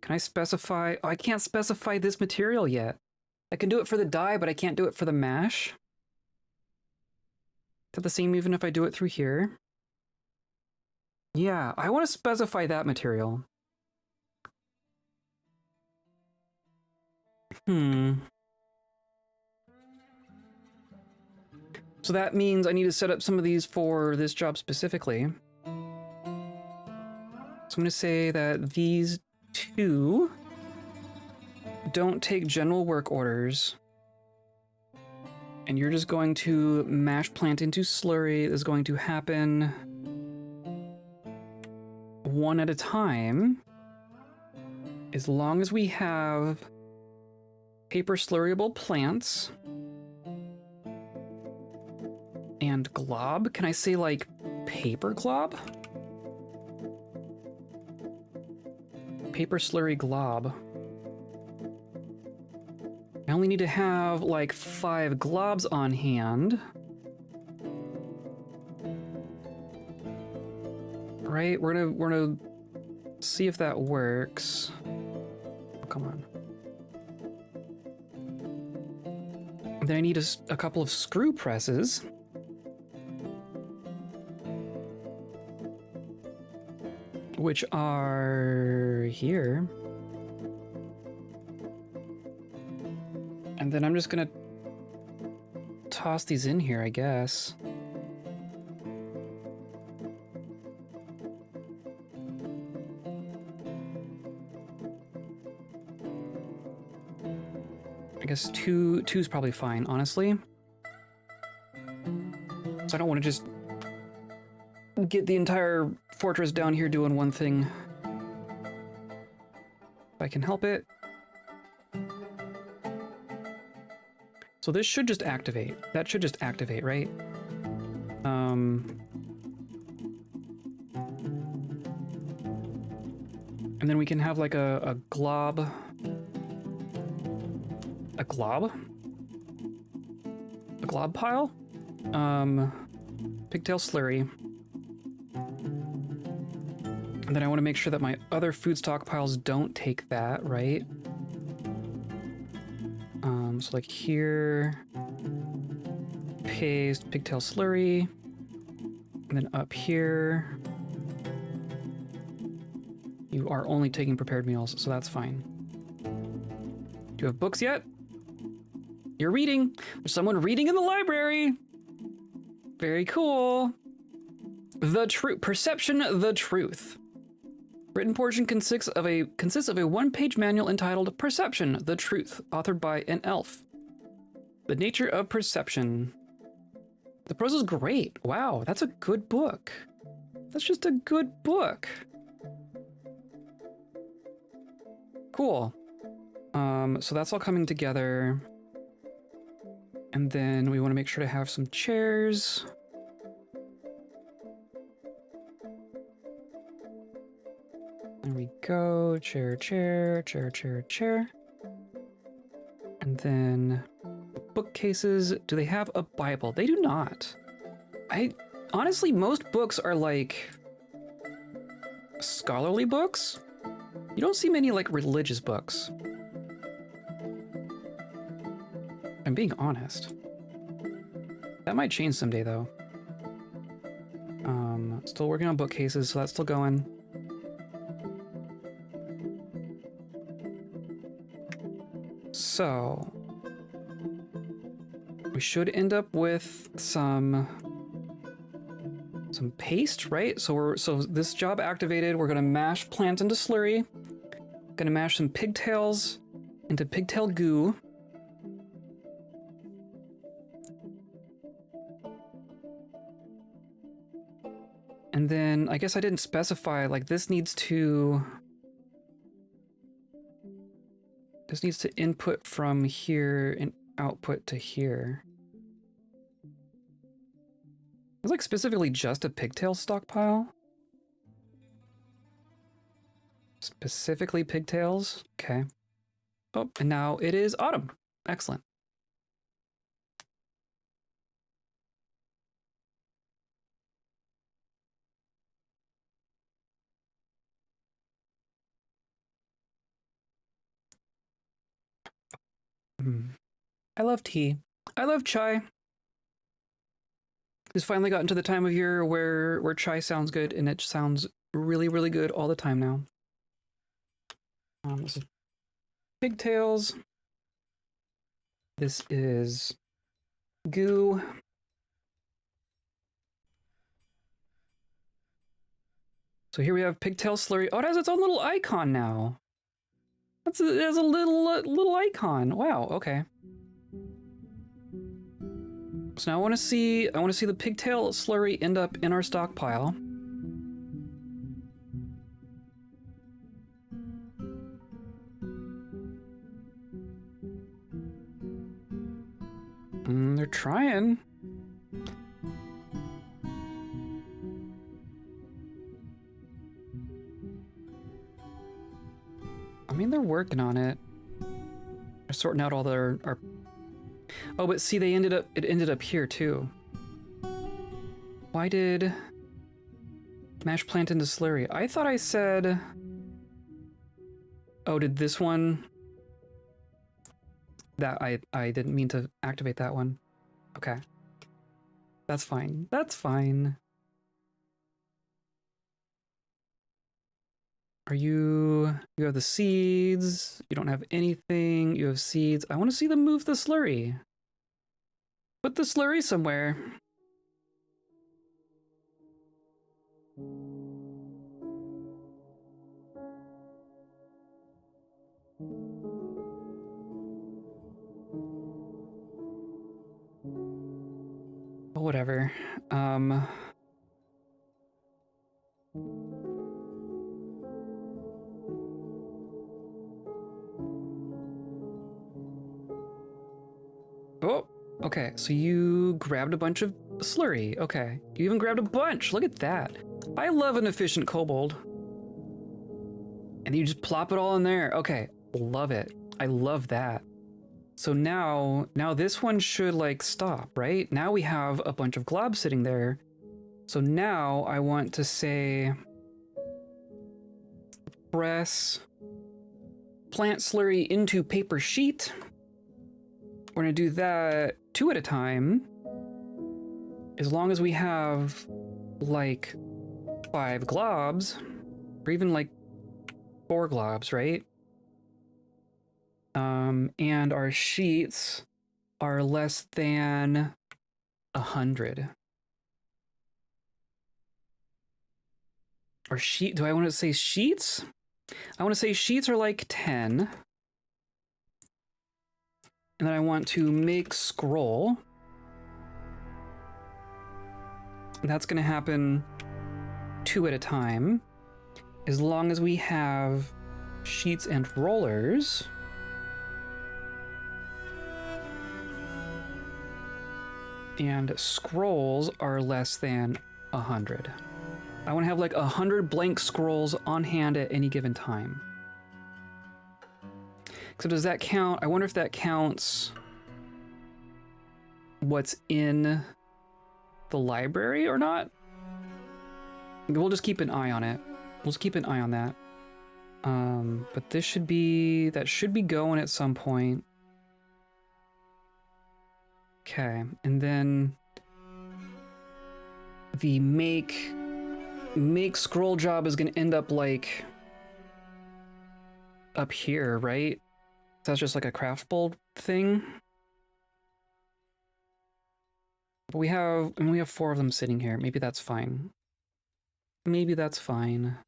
Can I specify? Oh, I can't specify this material yet. I can do it for the dye, but I can't do it for the mash. Is that the same even if I do it through here? Yeah, I want to specify that material. So that means I need to set up some of these for this job specifically. So I'm going to say that these two don't take general work orders. And you're just going to mash plant into slurry. This is going to happen one at a time. As long as we have paper slurryable plants. And glob? Can I say like paper glob? Paper slurry glob. I only need to have like 5 globs on hand. Right? We're gonna see if that works. Oh, come on. Then I need a couple of screw presses. Which are here. And then I'm just gonna toss these in here, I guess. I guess two's probably fine, honestly. So I don't want to just get the entire fortress down here doing one thing. If I can help it. So this should just activate. That should just activate, right? And then we can have like a glob. A glob? A glob pile? Pigtail slurry. And then I want to make sure that my other food stockpiles don't take that, right? So like here, paste, pigtail slurry, and then up here, you are only taking prepared meals, so that's fine. Do you have books yet? You're reading. There's someone reading in the library. Very cool. The truth. Perception, the truth. Written portion consists of a one-page manual entitled Perception, the Truth, authored by an elf. The nature of perception. The prose is great. Wow, that's a good book. That's just a good book. Cool. So that's all coming together. And then we want to make sure to have some chairs. There we go. Chair, chair, chair, chair, chair. And And then bookcases. Do they have a Bible? They do not. Honestly, most books are like scholarly books. You don't see many like religious books. I'm being honest. That might change someday though. Still working on bookcases, so that's still going. So we should end up with some paste, right? So this job activated. We're gonna mash plant into slurry. Gonna mash some pigtails into pigtail goo. And then I guess I didn't specify, like this needs to input from here and output to here. It's like specifically just a pigtail stockpile. Specifically pigtails. Okay. Oh, and now it is autumn. Excellent. I love tea. I love chai. It's finally gotten to the time of year where chai sounds good, and it sounds really, really good all the time now. This is pigtails. This is goo. So here we have pigtail slurry. Oh, it has its own little icon now. It has a little icon. Wow. Okay. So now I want to see the pigtail slurry end up in our stockpile. They're trying. I mean, they're working on it. They're sorting out all their... Oh, but see, it ended up here too. Why did mash plant into slurry? I thought I said... Oh, did this one... That I didn't mean to activate that one. Okay. That's fine. That's fine. You have the seeds. You don't have anything. You have seeds. I want to see them move the slurry. Put the slurry somewhere. Whatever. Oh, okay. So you grabbed a bunch of slurry. Okay. You even grabbed a bunch. Look at that. I love an efficient kobold. And you just plop it all in there. Okay. Love it. I love that. So now this one should like stop, right? Now we have a bunch of globs sitting there. So now I want to say press plant slurry into paper sheet. We're gonna do that 2 at a time. As long as we have like 5 globs, or even like 4 globs, right? And our sheets are less than 100. Or do I want to say sheets? I want to say sheets are like 10. And then I want to make scroll. That's going to happen 2 at a time. As long as we have sheets and rollers. And scrolls are less than 100. I want to have like 100 blank scrolls on hand at any given time. So does that count? I wonder if that counts what's in the library or not. We'll just keep an eye on it. We'll just keep an eye on that. But this should be, that should be going at some point. Okay, and then the make scroll job is gonna end up like up here, right? That's just like a craft bowl thing. But we have 4 of them sitting here. Maybe that's fine. Maybe that's fine.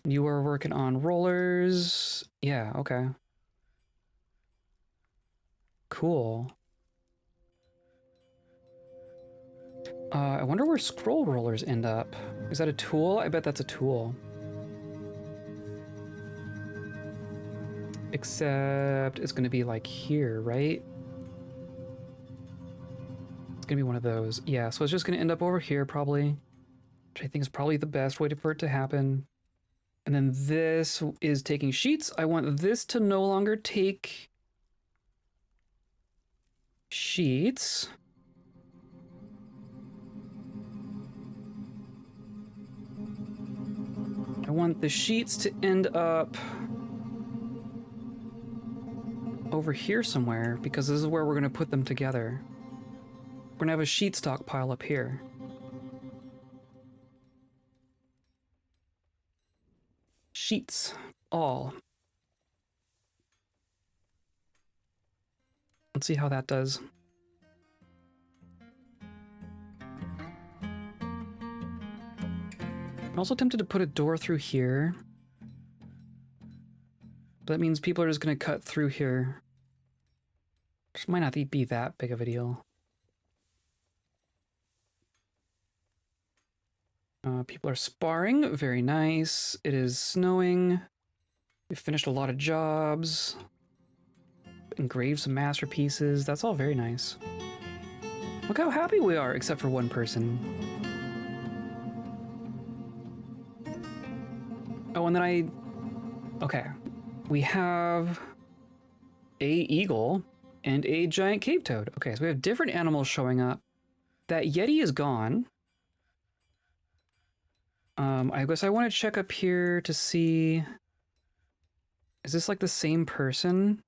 You are working on rollers. Yeah, okay. Cool. I wonder where scroll rollers end up. Is that a tool? I bet that's a tool. Except it's gonna be like here, right? It's gonna be one of those. Yeah, so it's just gonna end up over here probably, which I think is probably the best way for it to happen. And then this is taking sheets. I want this to no longer take sheets. I want the sheets to end up over here somewhere, because this is where we're going to put them together. We're going to have a sheet stockpile up here. Sheets, all. Let's see how that does. I'm also tempted to put a door through here. But that means people are just going to cut through here. Which might not be that big of a deal. People are sparring. Very nice. It is snowing. We've finished a lot of jobs. Engraved some masterpieces. That's all very nice. Look how happy we are, except for one person. Oh, and then okay. We have a eagle and a giant cave toad. Okay, so we have different animals showing up. That yeti is gone. I guess I want to check up here to see... Is this like the same person?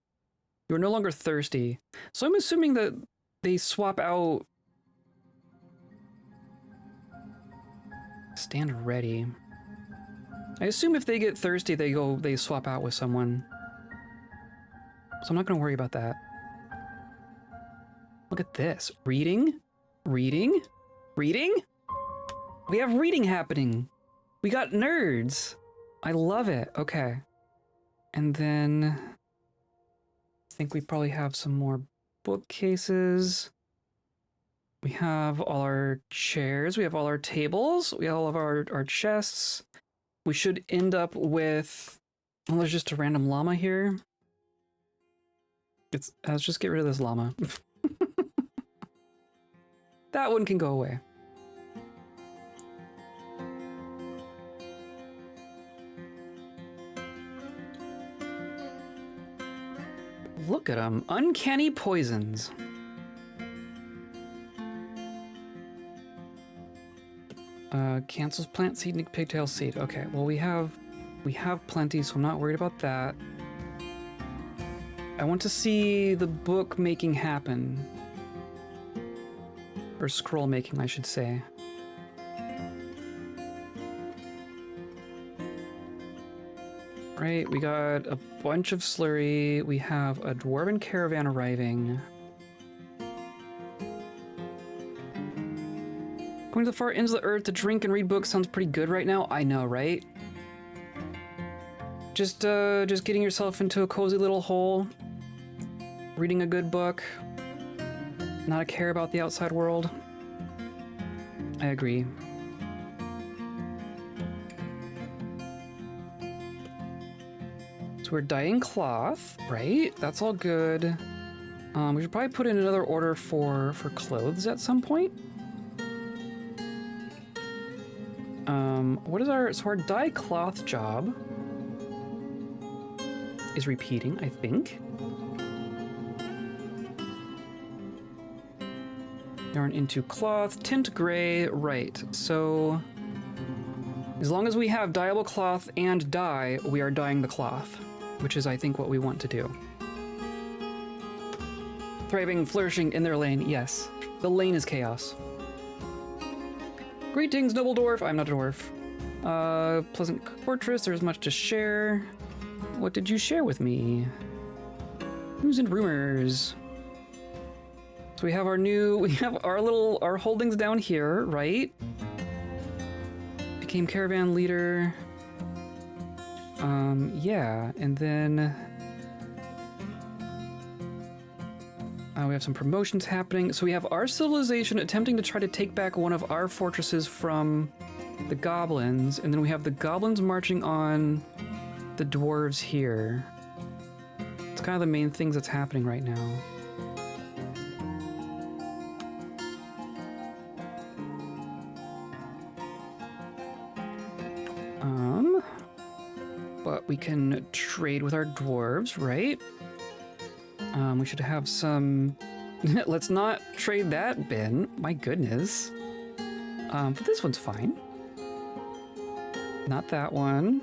You're no longer thirsty. So I'm assuming that they swap out... Stand ready. I assume if they get thirsty, they swap out with someone. So I'm not gonna worry about that. Look at this. Reading? Reading? Reading? We have reading happening. We got nerds. I love it. Okay. And then I think we probably have some more bookcases. We have all our chairs. We have all our tables. We have all of our chests. We should end up with... Well, there's just a random llama here. Let's just get rid of this llama. That one can go away. Look at them. Uncanny poisons. Cancels plant seed and pigtail seed. Okay, well we have plenty, so I'm not worried about that. I want to see the book making happen. Or scroll making, I should say. Right, we got a bunch of slurry. We have a dwarven caravan arriving. Going to the far ends of the earth to drink and read books sounds pretty good right now. I know, right? Just getting yourself into a cozy little hole. Reading a good book. Not a care about the outside world. I agree. So we're dyeing cloth, right? That's all good. We should probably put in another order for clothes at some point. What is our dye cloth job is repeating, I think. Yarn into cloth, tint gray, right. So as long as we have dyeable cloth and dye, we are dyeing the cloth, which is, I think, what we want to do. Thriving, flourishing in their lane, yes. The lane is chaos. Greetings, noble dwarf. I'm not a dwarf. Pleasant fortress, there's much to share. What did you share with me? News and rumors. So we have our holdings down here, right? Became caravan leader. Yeah, and then we have some promotions happening. So we have our civilization attempting to try to take back one of our fortresses from the goblins, and then we have the goblins marching on the dwarves here. It's kind of the main things that's happening right now. But we can trade with our dwarves, right? We should have some... Let's not trade that bin. My goodness. But this one's fine. Not that one.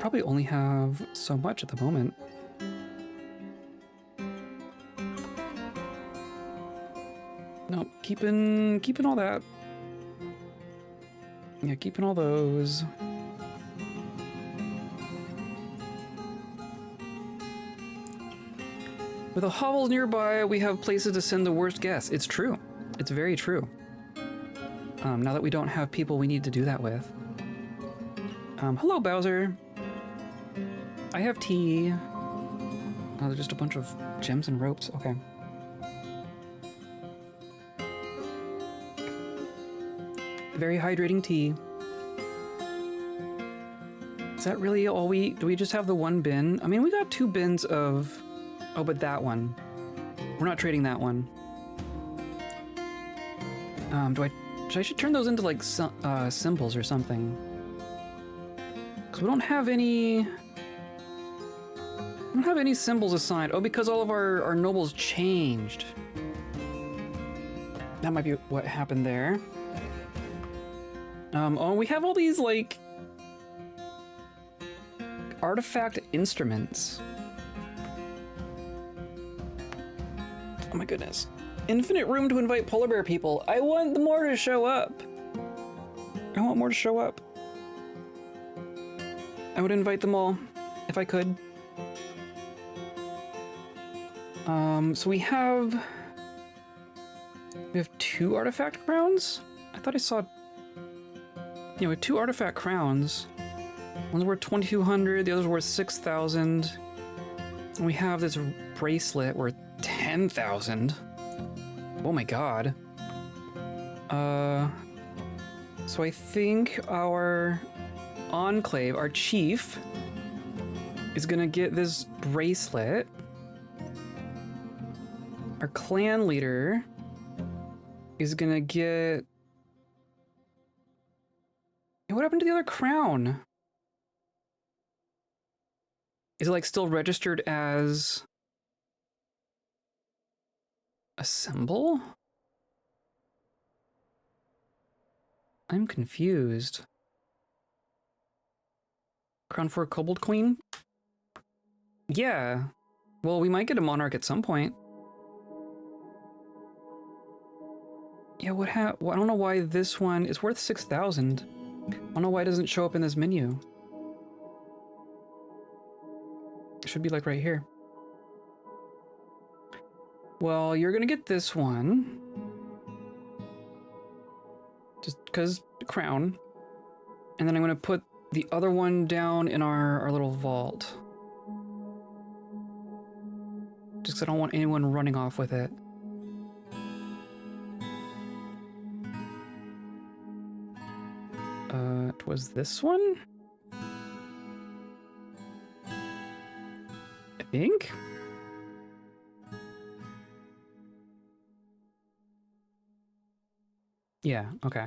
Probably only have so much at the moment. Nope, keeping all that. Yeah, keeping all those. With the hovels nearby, we have places to send the worst guests. It's true. It's very true. Now that we don't have people we need to do that with. Hello, Bowser. I have tea. Oh, there's just a bunch of gems and ropes. Okay. Very hydrating tea. Is that really all do we just have the one bin? I mean, we got 2 bins of... Oh, but that one. We're not trading that one. I should turn those into like symbols or something. Because we don't have any symbols assigned. Oh, because all of our nobles changed. That might be what happened there. Oh, we have all these like artifact instruments. Oh my goodness. Infinite room to invite polar bear people. I want more to show up. I want more to show up. I would invite them all if I could. So we have 2 artifact crowns? I thought I saw... Yeah, we have 2 artifact crowns. One's worth 2,200, the other's worth 6,000. And we have this bracelet worth 10,000. Oh my god. So I think our enclave, our chief, is gonna get this bracelet. Our clan leader is gonna get... What happened to the other crown? Is it like still registered as a symbol? I'm confused. Crown for a kobold queen? Yeah. Well, we might get a monarch at some point. Yeah, I don't know why this one is worth 6,000. I don't know why it doesn't show up in this menu. It should be like right here. Well, you're gonna get this one. Just because the crown. And then I'm gonna put the other one down in our little vault. Just 'cause I don't want anyone running off with it. It was this one? I think? Yeah, okay.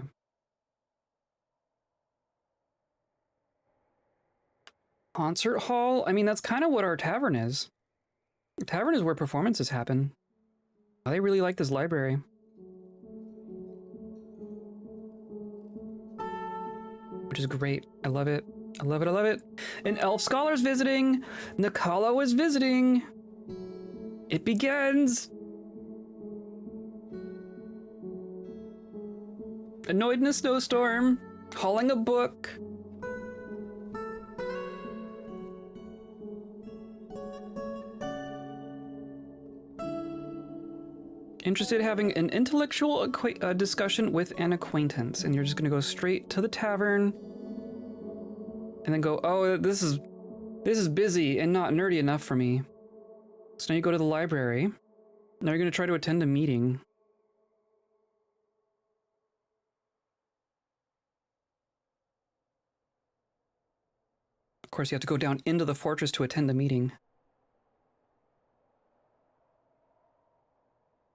concert hall? I mean, that's kind of what our tavern is. The tavern is where performances happen. I really like this library. Which is great. I love it. I love it. I love it. An elf scholar's visiting. Nikalo is visiting. It begins. Annoyed in a snowstorm. Hauling a book. Interested in having an intellectual discussion with an acquaintance, and you're just gonna go straight to the tavern and then go, oh, this is busy and not nerdy enough for me. So now you go to the library. Now you're gonna try to attend a meeting. Of course, you have to go down into the fortress to attend a meeting.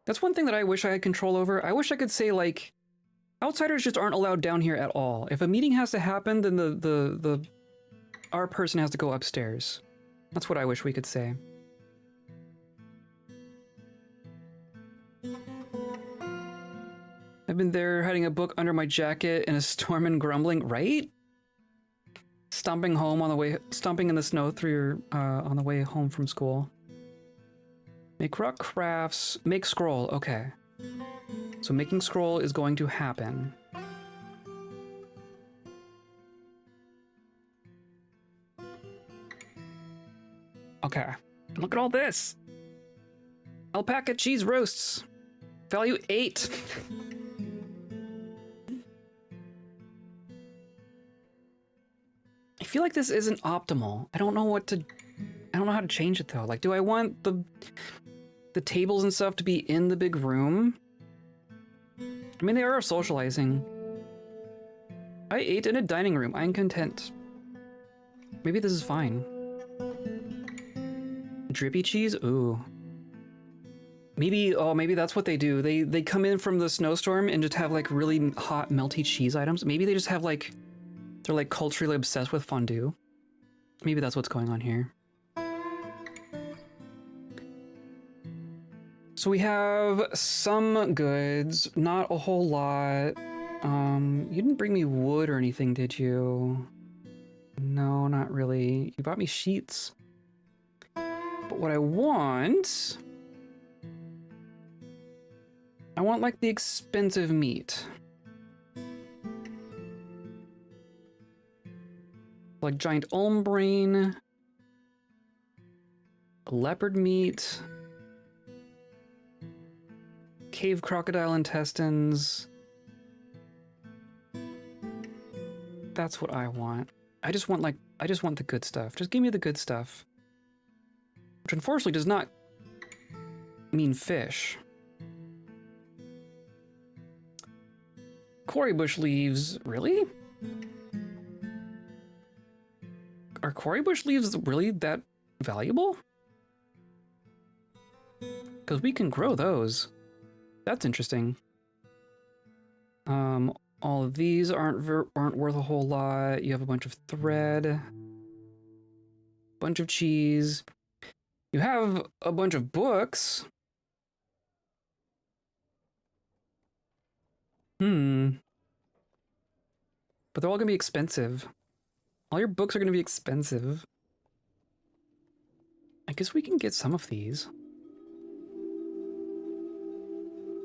That's one thing that I wish I had control over. I wish I could say, like, outsiders just aren't allowed down here at all. If a meeting has to happen, then our person has to go upstairs. That's what I wish we could say. I've been there hiding a book under my jacket in a storm and grumbling, right? Stomping in the snow through your, on the way home from school. Make rock crafts, make scroll, okay. So making scroll is going to happen. Okay, look at all this. Alpaca cheese roasts, value 8. I feel like this isn't optimal. I don't know how to change it though. Like, do I want the tables and stuff to be in the big room? I mean, they are socializing. I ate in a dining room. I'm content. Maybe this is fine. Drippy cheese? Ooh. Maybe, oh, maybe that's what they do. They come in from the snowstorm and just have like really hot, melty cheese items. Maybe they just have like, they're like culturally obsessed with fondue. Maybe that's what's going on here. So we have some goods, not a whole lot. You didn't bring me wood or anything, did you? No, not really. You bought me sheets. But what I want like the expensive meat. Like giant ulm brain, leopard meat, cave crocodile intestines. That's what I want. I just want the good stuff. Just give me the good stuff. Which unfortunately does not mean fish. Quarry bush leaves, really? Are quarry bush leaves really that valuable? Because we can grow those. That's interesting. All of these aren't worth a whole lot. You have a bunch of thread, bunch of cheese. You have a bunch of books. But they're all gonna be expensive. All your books are gonna be expensive. I guess we can get some of these.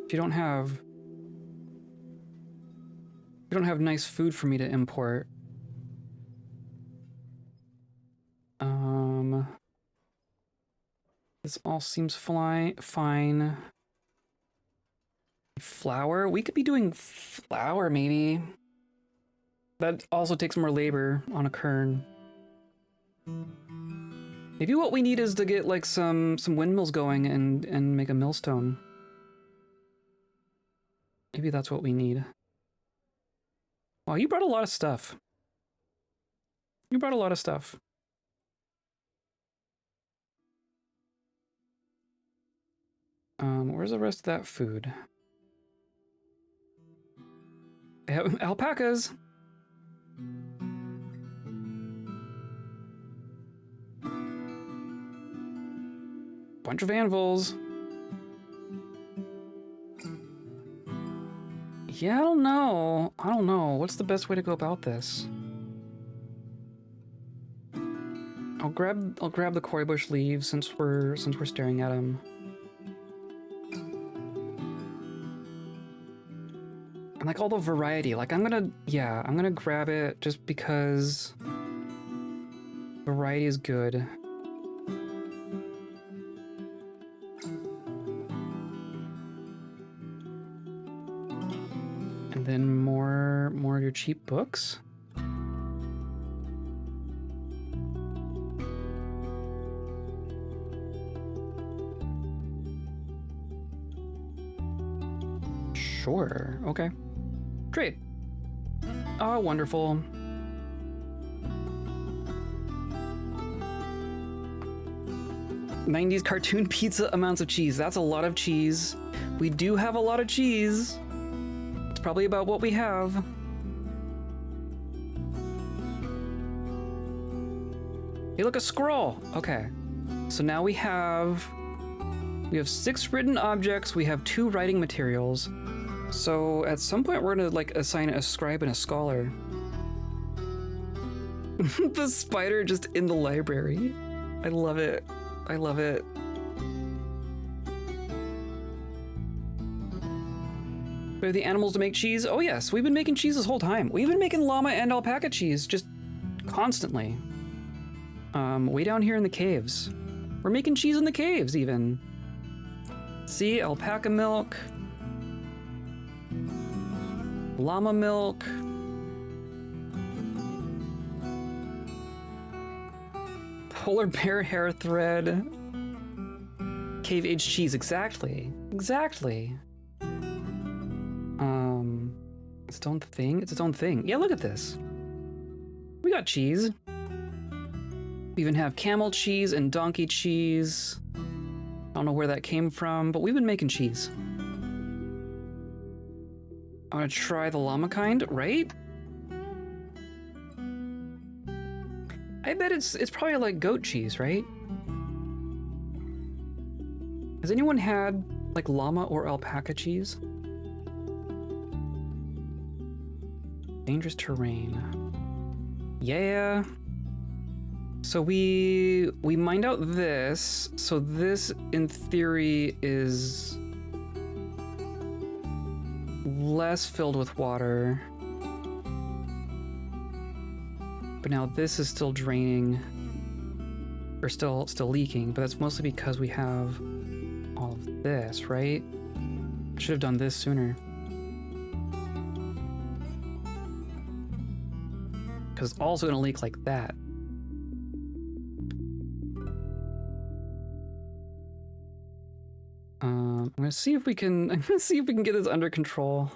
If you don't have nice food for me to import. This all seems fine. Flour? We could be doing flour, maybe. That also takes more labor on a kern. Maybe what we need is to get like some windmills going and make a millstone. Maybe that's what we need. Wow, you brought a lot of stuff. You brought a lot of stuff. Where's the rest of that food? They have alpacas. Bunch of anvils. Yeah, I don't know. I don't know. What's the best way to go about this? I'll grab the koi bush leaves since we're staring at them. And like all the variety, like I'm gonna grab it just because variety is good. And then more of your cheap books. Sure, okay. Great. Oh, wonderful. '90s cartoon pizza amounts of cheese. That's a lot of cheese. We do have a lot of cheese. It's probably about what we have. Hey, look, a scroll. Okay. So now we have 6 written objects. We have 2 writing materials. So at some point we're gonna like assign a scribe and a scholar. The spider just in the library. I love it. I love it. We have the animals to make cheese. Oh yes, we've been making cheese this whole time. We've been making llama and alpaca cheese just constantly. Way down here in the caves. We're making cheese in the caves even. See, alpaca milk. Llama milk. Polar bear hair thread. Cave aged cheese, exactly. Exactly. It's its own thing. It's its own thing. Yeah, look at this. We got cheese. We even have camel cheese and donkey cheese. I don't know where that came from, but we've been making cheese. I'm gonna try the llama kind, right? I bet it's probably like goat cheese, right? Has anyone had like llama or alpaca cheese? Dangerous terrain. Yeah. So we mined out this. So this in theory is less filled with water. But now this is still draining, or still leaking, but that's mostly because we have all of this, right? I should have done this sooner. Because it's also gonna leak like that. I'm gonna see if we can get this under control.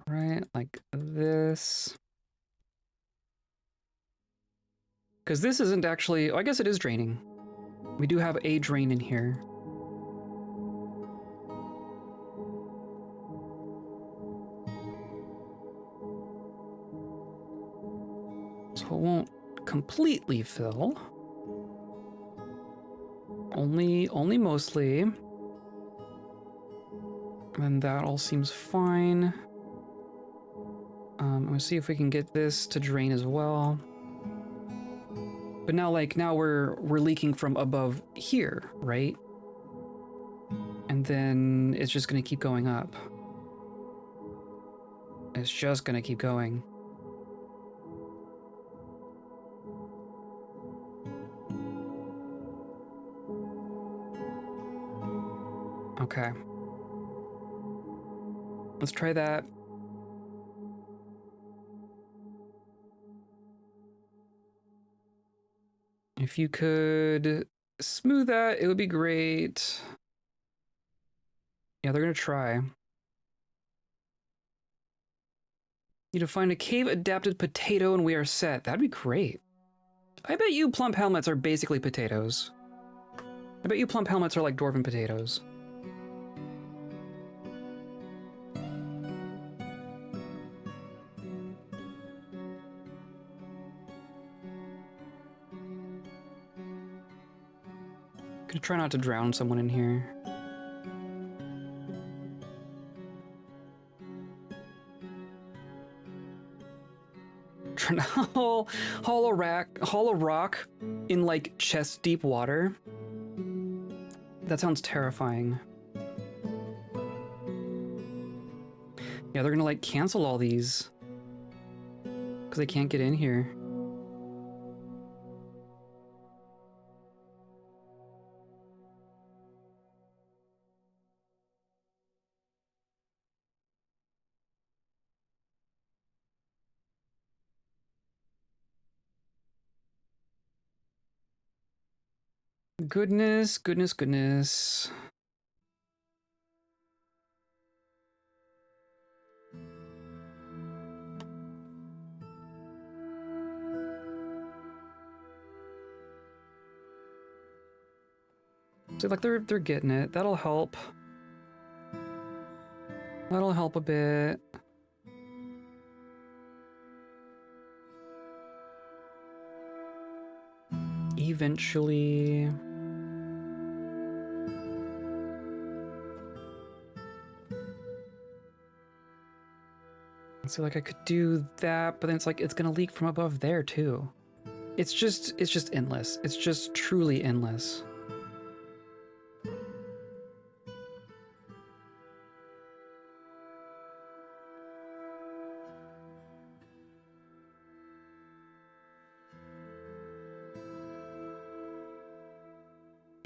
Right, like this. Because this isn't actually, oh, I guess it is draining. We do have a drain in here. So it won't completely fill. Only mostly. And that all seems fine. I'm gonna see if we can get this to drain as well. But now, now we're leaking from above here, right? And then it's just gonna keep going up. It's just gonna keep going. Okay. Let's try that. If you could smooth that, it would be great. Yeah, they're gonna try. Need to find a cave-adapted potato and we are set. That'd be great. I bet you plump helmets are basically potatoes. I bet you plump helmets are like dwarven potatoes. Try not to drown someone in here. Hollow rock in like chest deep water. That sounds terrifying. Yeah, they're gonna like cancel all these because they can't get in here. Goodness, goodness, goodness. So like they're getting it. That'll help. That'll help a bit. Eventually. So like I could do that, but then it's like it's gonna leak from above there too. It's just endless. It's just truly endless.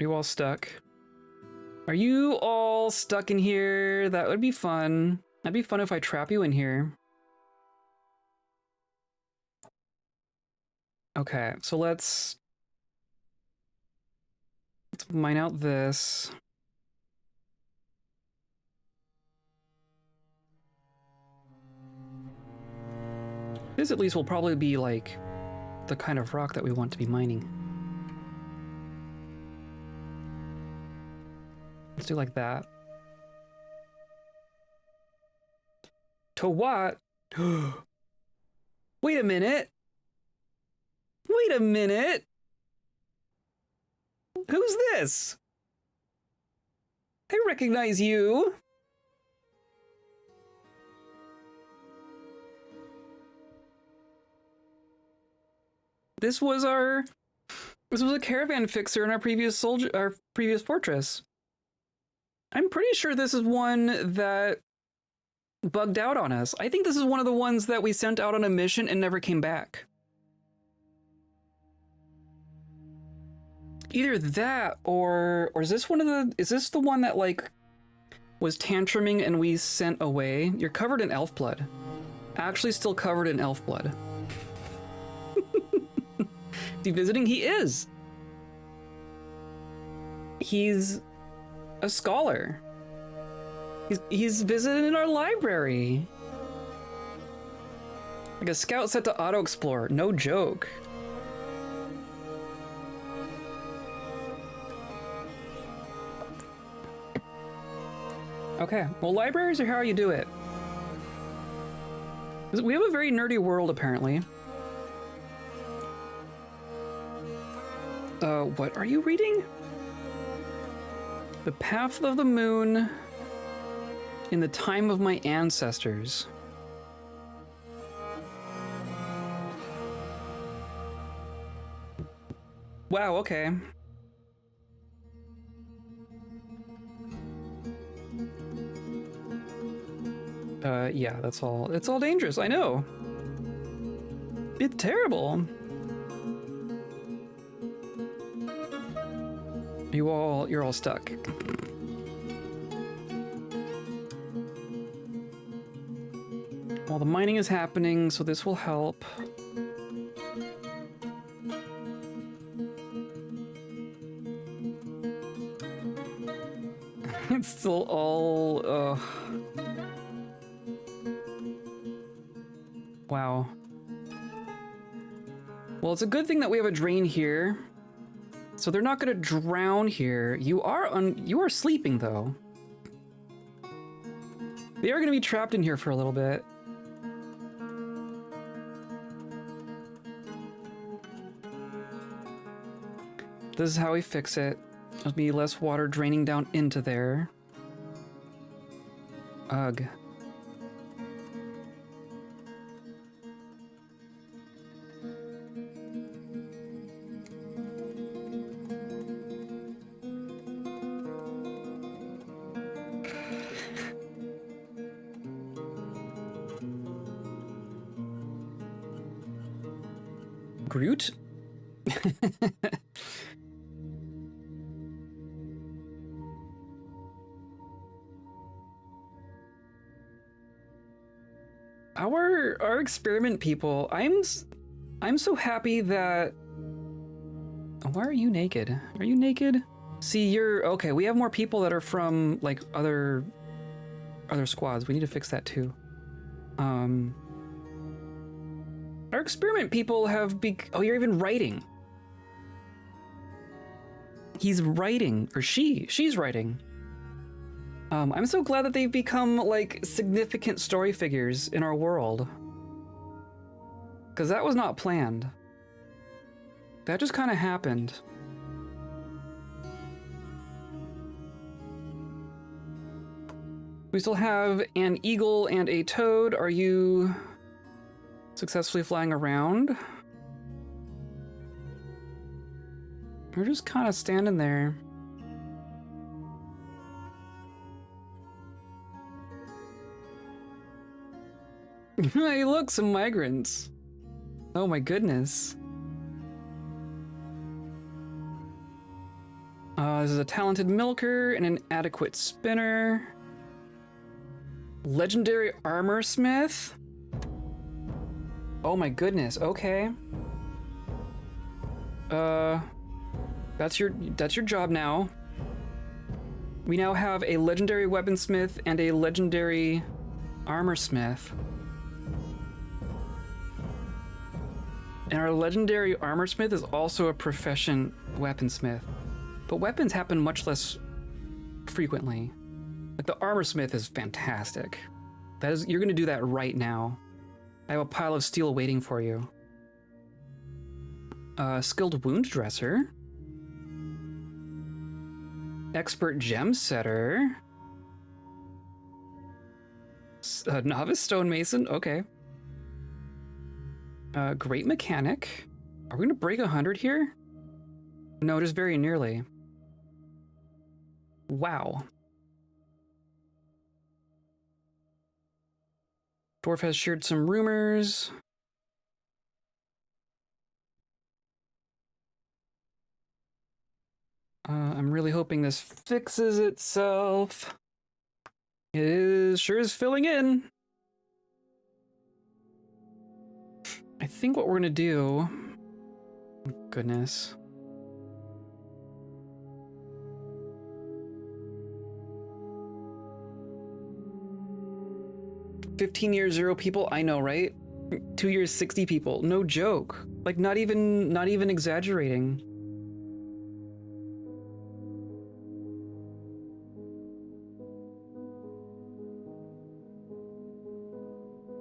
Are you all stuck? Are you all stuck in here? That would be fun. That'd be fun if I trap you in here. Okay, so let's mine out this. This at least will probably be like the kind of rock that we want to be mining. Let's do like that. To what? Wait a minute. Wait a minute. Who's this? I recognize you. This was a caravan fixer in our previous fortress. I'm pretty sure this is one that bugged out on us. I think this is one of the ones that we sent out on a mission and never came back. Either that or is this the one that like was tantruming and we sent away? You're covered in elf blood. Actually still covered in elf blood. Is he visiting? He is. He's a scholar. He's visited in our library. Like a scout set to auto-explore. No joke. Okay, well, libraries are how you do it. We have a very nerdy world, apparently. What are you reading? The Path of the Moon in the Time of My Ancestors. Wow, okay. Yeah, that's all. It's all dangerous, I know. It's terrible. You're all stuck. Well, the mining is happening, so this will help. It's still all, wow. Well, it's a good thing that we have a drain here. So they're not gonna drown here. You are sleeping though. They are gonna be trapped in here for a little bit. This is how we fix it. There'll be less water draining down into there. Ugh. Groot? Our experiment people, I'm so happy that... Oh, why are you naked? Are you naked? See, you're okay. We have more people that are from like other squads. We need to fix that too. Our experiment people have oh, you're even writing. He's writing, or she's writing. I'm so glad that they've become like significant story figures in our world. Because that was not planned. That just kind of happened. We still have an eagle and a toad. Are you successfully flying around? We're just kind of standing there. Hey, look, some migrants. Oh my goodness. This is a talented milker and an adequate spinner. Legendary armor smith? Oh my goodness, okay. That's your job now. We now have a legendary weaponsmith and a legendary armor smith. And our legendary armor smith is also a proficient weaponsmith. But weapons happen much less frequently. Like the armor smith is fantastic. You're gonna do that right now. I have a pile of steel waiting for you. Skilled wound dresser. Expert gem setter. Novice stonemason, okay. Great mechanic. Are we gonna break 100 here? No, just very nearly. Wow. Dwarf has shared some rumors. I'm really hoping this fixes itself. It sure is filling in. I think what we're gonna do... Goodness. "15 years, 0 people." I know, right? 2 years, 60 people. No joke. Like, not even exaggerating.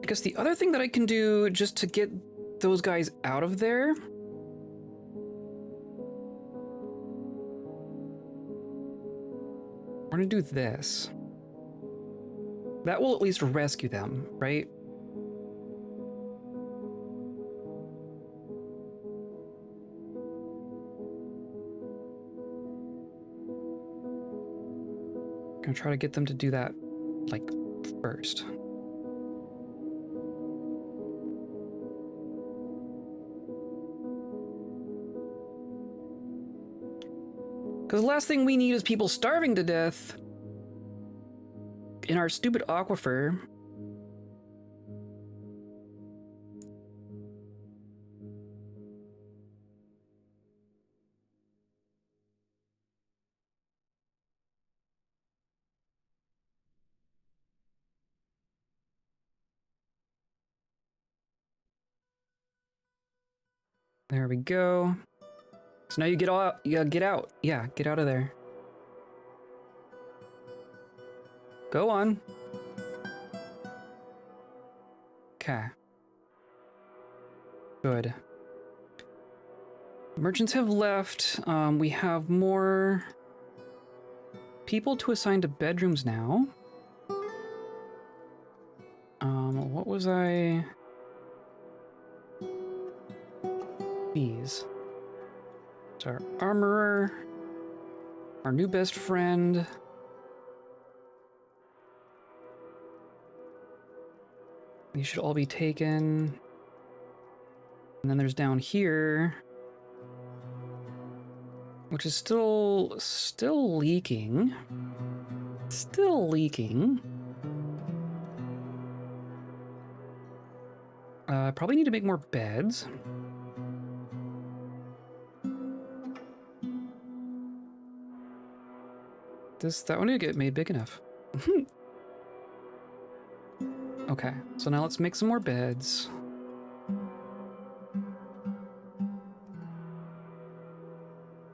I guess the other thing that I can do just to get those guys out of there... We're gonna do this. That will at least rescue them, right? Gonna try to get them to do that, like, first. Because the last thing we need is people starving to death in our stupid aquifer. There we go. So now you get out. Yeah, get out. Yeah, get out of there. Go on. Okay. Good. Merchants have left. We have more people to assign to bedrooms now. What was I? These. It's our armorer, our new best friend. These should all be taken. And then there's down here, which is still leaking. Still leaking. I probably need to make more beds. That one didn't get made big enough. Okay, so now let's make some more beds.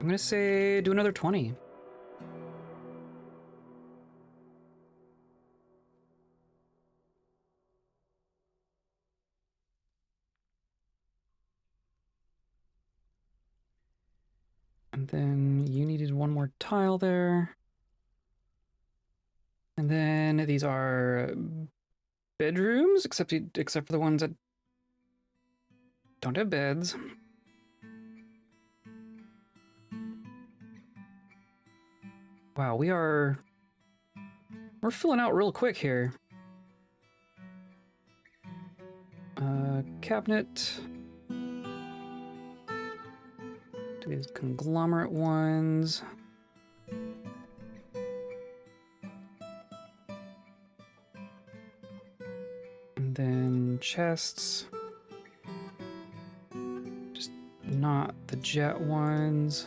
I'm gonna say do another 20. And then you needed one more tile there. And then these are bedrooms, except for the ones that don't have beds. Wow, we're filling out real quick here. Cabinet. Do these conglomerate ones. And then chests. Just not the jet ones.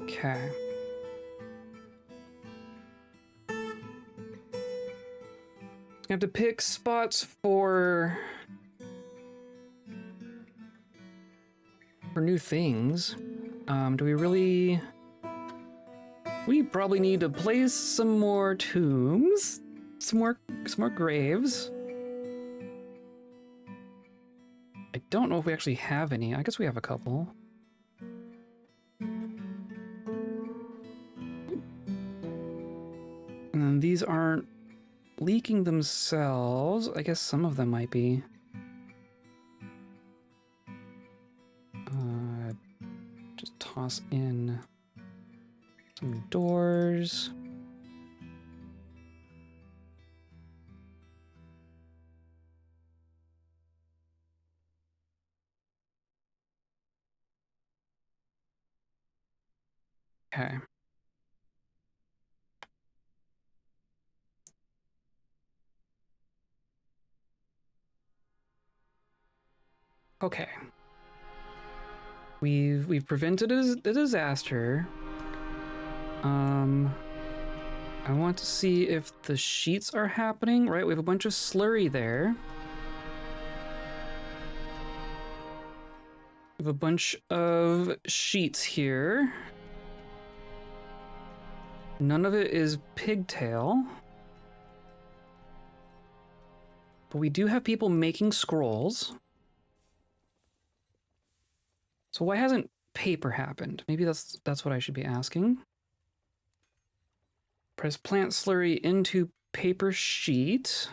Okay. I have to pick spots for new things. Do we really? We probably need to place some more tombs, some more graves. I don't know if we actually have any. I guess we have a couple. And then these aren't leaking themselves. I guess some of them might be. Just toss in some doors. Okay. Okay. We've prevented a disaster. I want to see if the sheets are happening, right? We have a bunch of slurry there. We have a bunch of sheets here. None of it is pigtail. But we do have people making scrolls. So why hasn't paper happened? Maybe that's what I should be asking. Press plant slurry into paper sheet.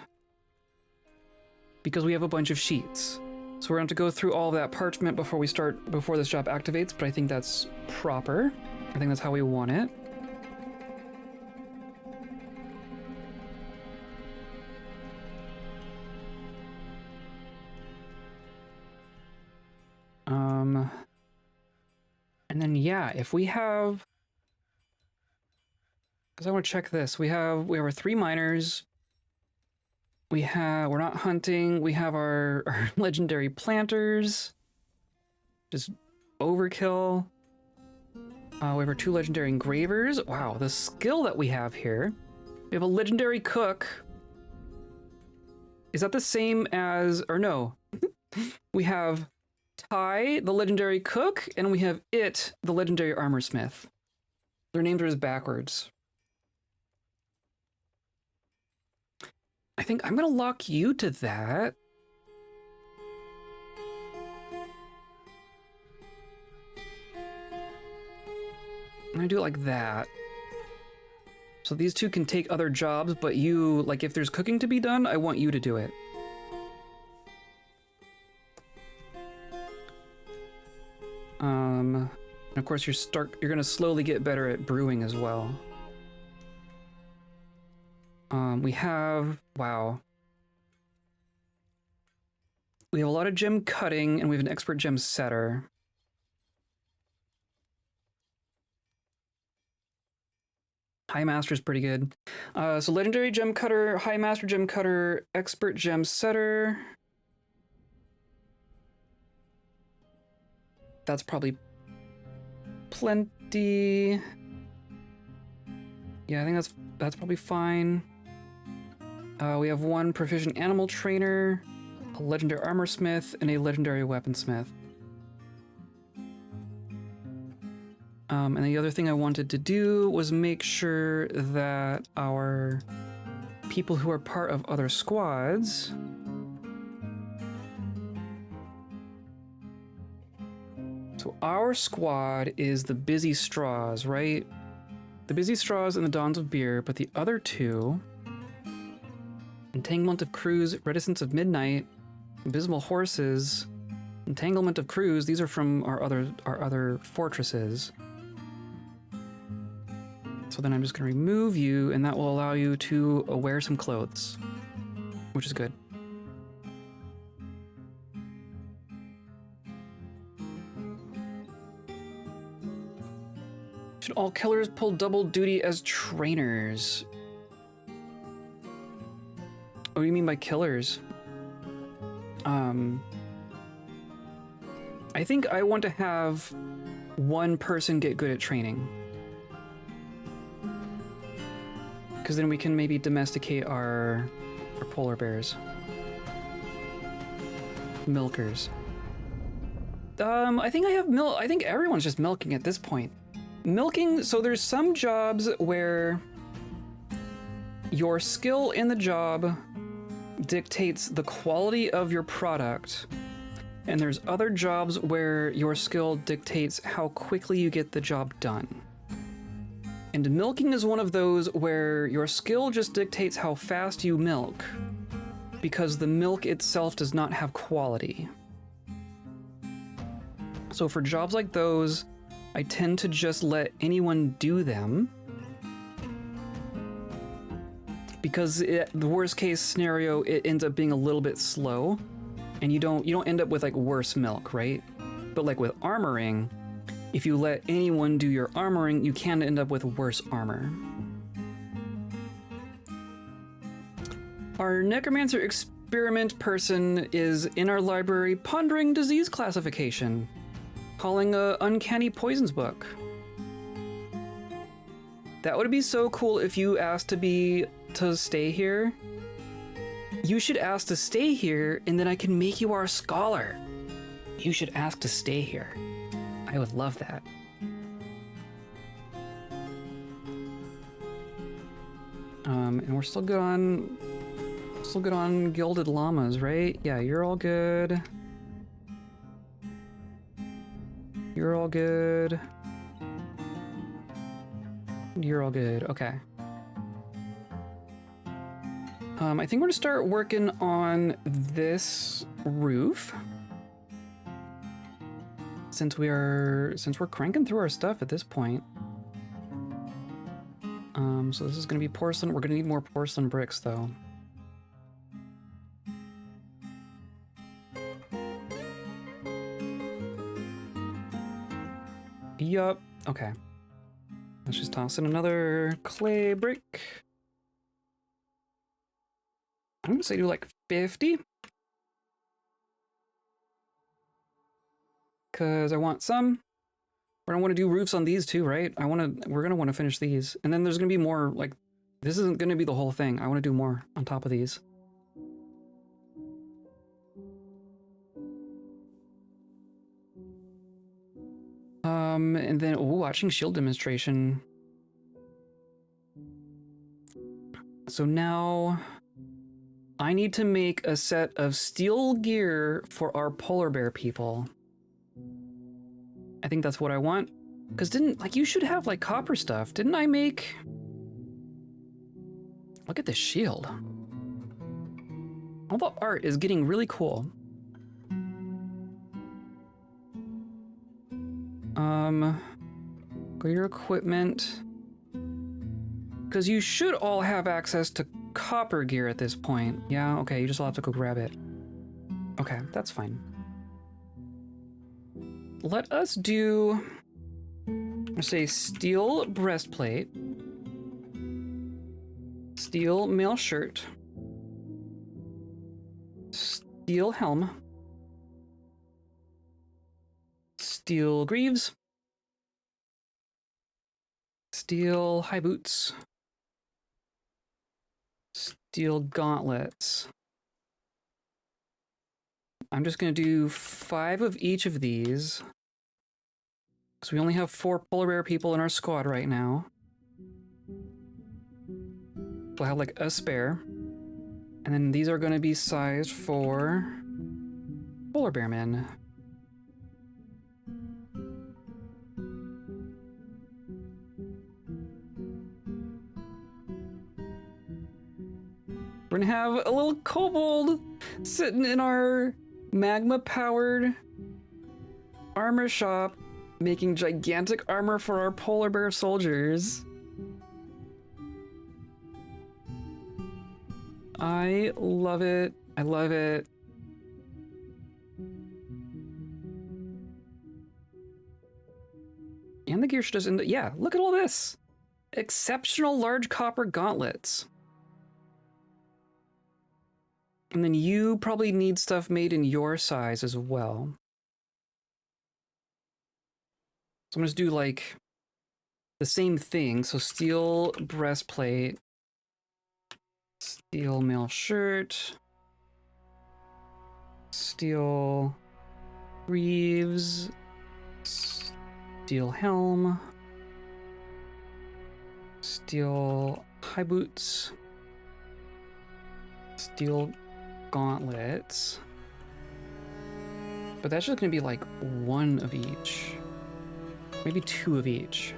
Because we have a bunch of sheets. So we're going to go through all of that parchment before this job activates, but I think that's proper. I think that's how we want it. And then yeah, if we have, because I want to check this, we have our 3 miners. We're not hunting. We have our legendary planters. Just overkill. We have our 2 legendary engravers. Wow, the skill that we have here. We have a legendary cook. Is that the same as, or no? We have Ty, the legendary cook, and we have the legendary armorsmith. Their names are just backwards. I think I'm gonna lock you to that. I'm gonna do it like that. So these two can take other jobs, but you, like, if there's cooking to be done, I want you to do it. And of course you're gonna slowly get better at brewing as well. We have, wow. We have a lot of gem cutting, and we have an expert gem setter. High Master is pretty good. So legendary gem cutter, high master gem cutter, expert gem setter. That's probably plenty. Yeah, I think that's probably fine. We have one proficient animal trainer, a legendary armor smith, and a legendary weaponsmith. And the other thing I wanted to do was make sure that our people who are part of other squads so our squad is the Busy Straws, right? The Busy Straws and the Dawns of Beer, but the other two, Entanglement of Crews, Reticence of Midnight, Abysmal Horses, Entanglement of Crews, these are from our other fortresses. So then I'm just going to remove you, and that will allow you to wear some clothes, which is good. Should all killers pull double duty as trainers? What do you mean by killers? I think I want to have one person get good at training. Because then we can maybe domesticate our polar bears. Milkers. I think I think everyone's just milking at this point. Milking, so there's some jobs where your skill in the job dictates the quality of your product, and there's other jobs where your skill dictates how quickly you get the job done. And milking is one of those where your skill just dictates how fast you milk, because the milk itself does not have quality. So for jobs like those, I tend to just let anyone do them, because the worst case scenario, it ends up being a little bit slow, and you don't end up with like worse milk, right? But like with armoring, if you let anyone do your armoring, you can end up with worse armor. Our necromancer experiment person is in our library pondering disease classification, calling a uncanny poisons book. That would be so cool if you asked to stay here. You should ask to stay here, and then I can make you our scholar. You should ask to stay here. I would love that. And we're still good on gilded llamas, right? Yeah, you're all good. You're all good. You're all good. Okay. I think we're gonna start working on this roof. Since we're cranking through our stuff at this point. So this is gonna be porcelain. We're gonna need more porcelain bricks though. Yup. Okay. Let's just toss in another clay brick. I'm gonna say do like 50. Cause I want some. We're gonna want to do roofs on these too, right? We're gonna want to finish these. And then there's gonna be more, like, this isn't gonna be the whole thing. I want to do more on top of these. And then, watching shield demonstration. So now I need to make a set of steel gear for our polar bear people. I think that's what I want. Because you should have like copper stuff. Didn't I make... Look at this shield. All the art is getting really cool. Go to your equipment. Because you should all have access to copper gear at this point. Yeah, okay, you just all have to go grab it. Okay, that's fine. Let us do, let's say, steel breastplate, steel mail shirt, steel helm, steel greaves, steel high boots, steel gauntlets. I'm just going to do 5 of each of these. Because we only have 4 polar bear people in our squad right now. We'll have like a spare. And then these are going to be sized for polar bear men. We're going to have a little kobold sitting in our magma-powered armor shop, making gigantic armor for our polar bear soldiers. I love it. I love it. And the gear should just end up, yeah, look at all this. Exceptional large copper gauntlets. And then you probably need stuff made in your size as well. So I'm gonna just do like the same thing. So steel breastplate, steel mail shirt, steel greaves, steel helm, steel high boots, steel gauntlets. But that's just gonna be like 1 of each. Maybe 2 of each.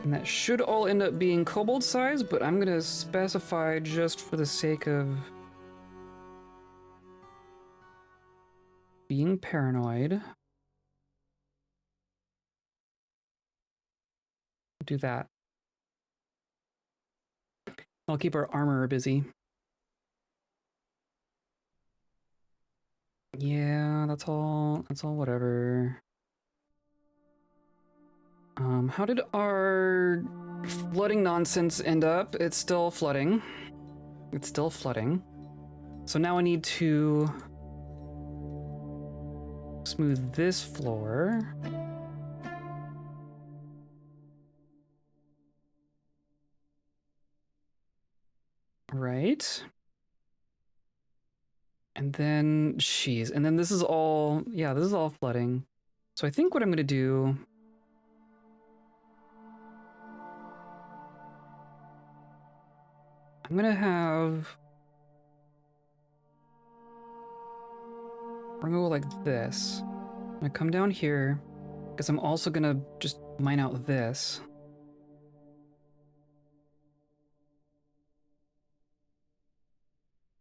And that should all end up being kobold size, but I'm gonna specify just for the sake of being paranoid. Do that. I'll keep our armorer busy. Yeah, that's all whatever. How did our flooding nonsense end up? It's still flooding. It's still flooding. So now I need to smooth this floor. Right. And then, jeez, and then this is all, yeah, this is all flooding. So I think what I'm gonna do, I'm gonna have, we're gonna go like this. I'm gonna come down here, because I'm also gonna just mine out this.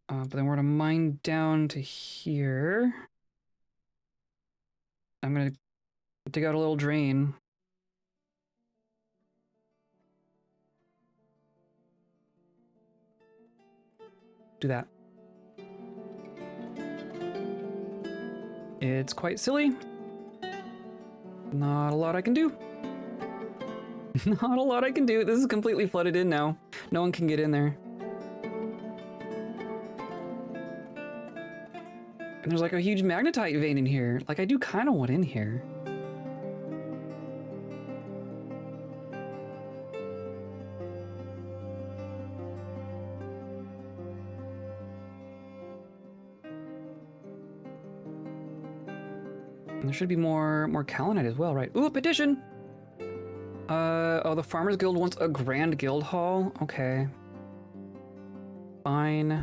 But then we're gonna mine down to here. I'm gonna dig out a little drain. Do that. It's quite silly. Not a lot I can do. Not a lot I can do. This is completely flooded in now. No one can get in there. And there's like a huge magnetite vein in here. Like I do kind of want in here. And there should be more kaolinite as well, right? Ooh, petition! Oh, the Farmers Guild wants a Grand Guild Hall? Okay. Fine.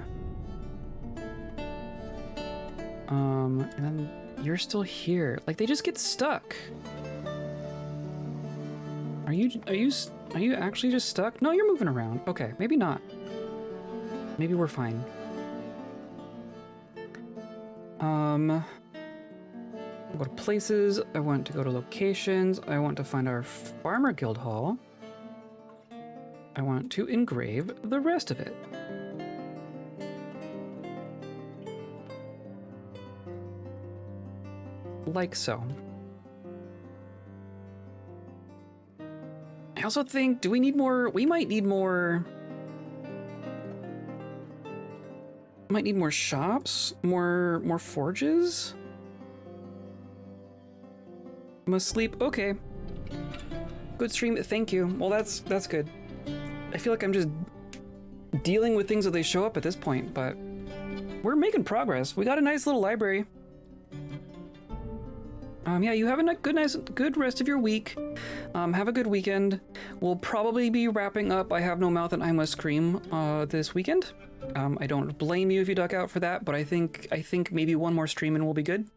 And then you're still here. Like, they just get stuck. Are you actually just stuck? No, you're moving around. Okay, maybe not. Maybe we're fine. Go to places. I want to go to locations. I want to find our Farmer Guild Hall. I want to engrave the rest of it. Like so. I also think, do we need more? We might need more. Might need more shops, more forges. Must sleep. Okay. Good stream. Thank you. Well, that's good. I feel like I'm just dealing with things as they show up at this point, but we're making progress. We got a nice little library. Yeah, you have a good rest of your week. Have a good weekend. We'll probably be wrapping up I Have No Mouth and I Must Scream this weekend. I don't blame you if you duck out for that, but I think maybe one more stream and we'll be good.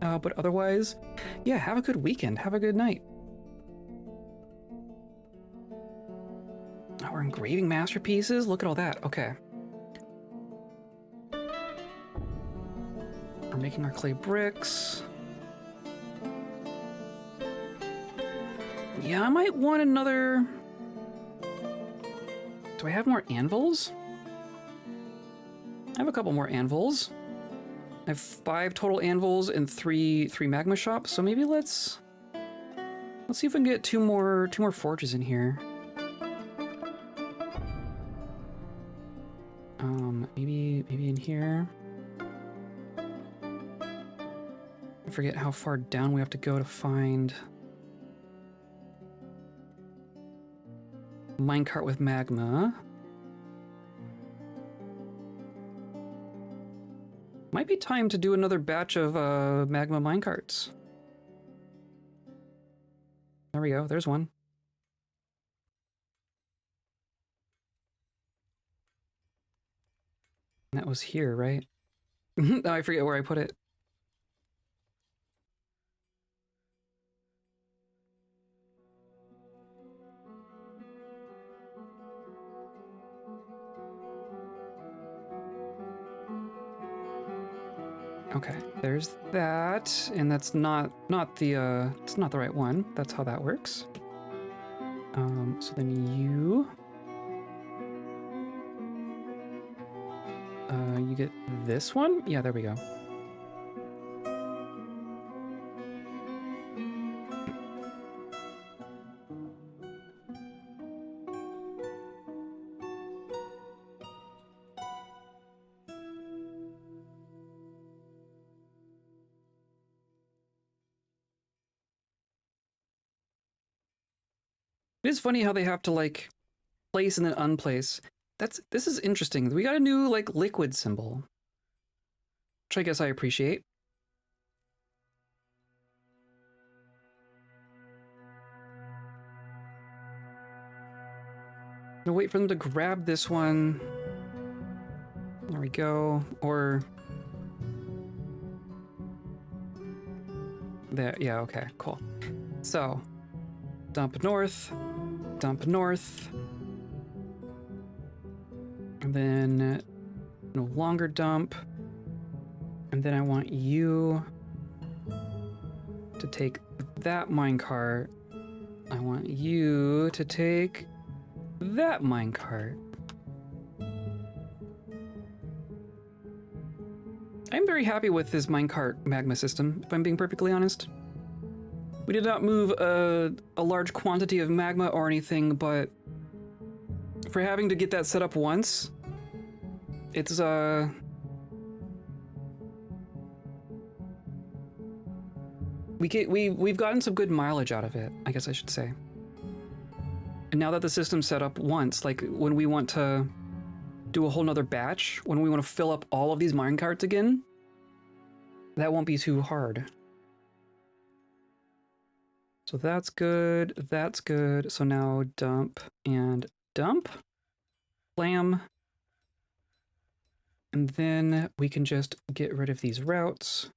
But otherwise, yeah, have a good weekend. Have a good night. Oh, we're engraving masterpieces. Look at all that. Okay. We're making our clay bricks. Yeah, I might want another... Do I have more anvils? I have a couple more anvils. I have 5 total anvils and three magma shops, so maybe let's see if we can get two more forges in here. Maybe in here. I forget how far down we have to go to find minecart with magma. Might be time to do another batch of magma minecarts. There we go. There's one. That was here, right? Oh, I forget where I put it. Okay, there's that, and that's not the it's not the right one. That's how that works. So then you get this one. Yeah, there we go. It is funny how they have to like place and then unplace. This is interesting. We got a new like liquid symbol, which I guess I appreciate. I'll wait for them to grab this one. There we go. Or there. Yeah. Okay. Cool. So dump north. Dump north. And then no longer dump. And then I want you to take that minecart. I want you to take that minecart. I'm very happy with this minecart magma system, if I'm being perfectly honest. We did not move a large quantity of magma or anything, but for having to get that set up once, it's we've gotten some good mileage out of it, I guess I should say. And now that the system's set up once, like when we want to do a whole nother batch, when we want to fill up all of these minecarts again, that won't be too hard. So that's good. That's good. So now dump and dump. Blam. And then we can just get rid of these routes.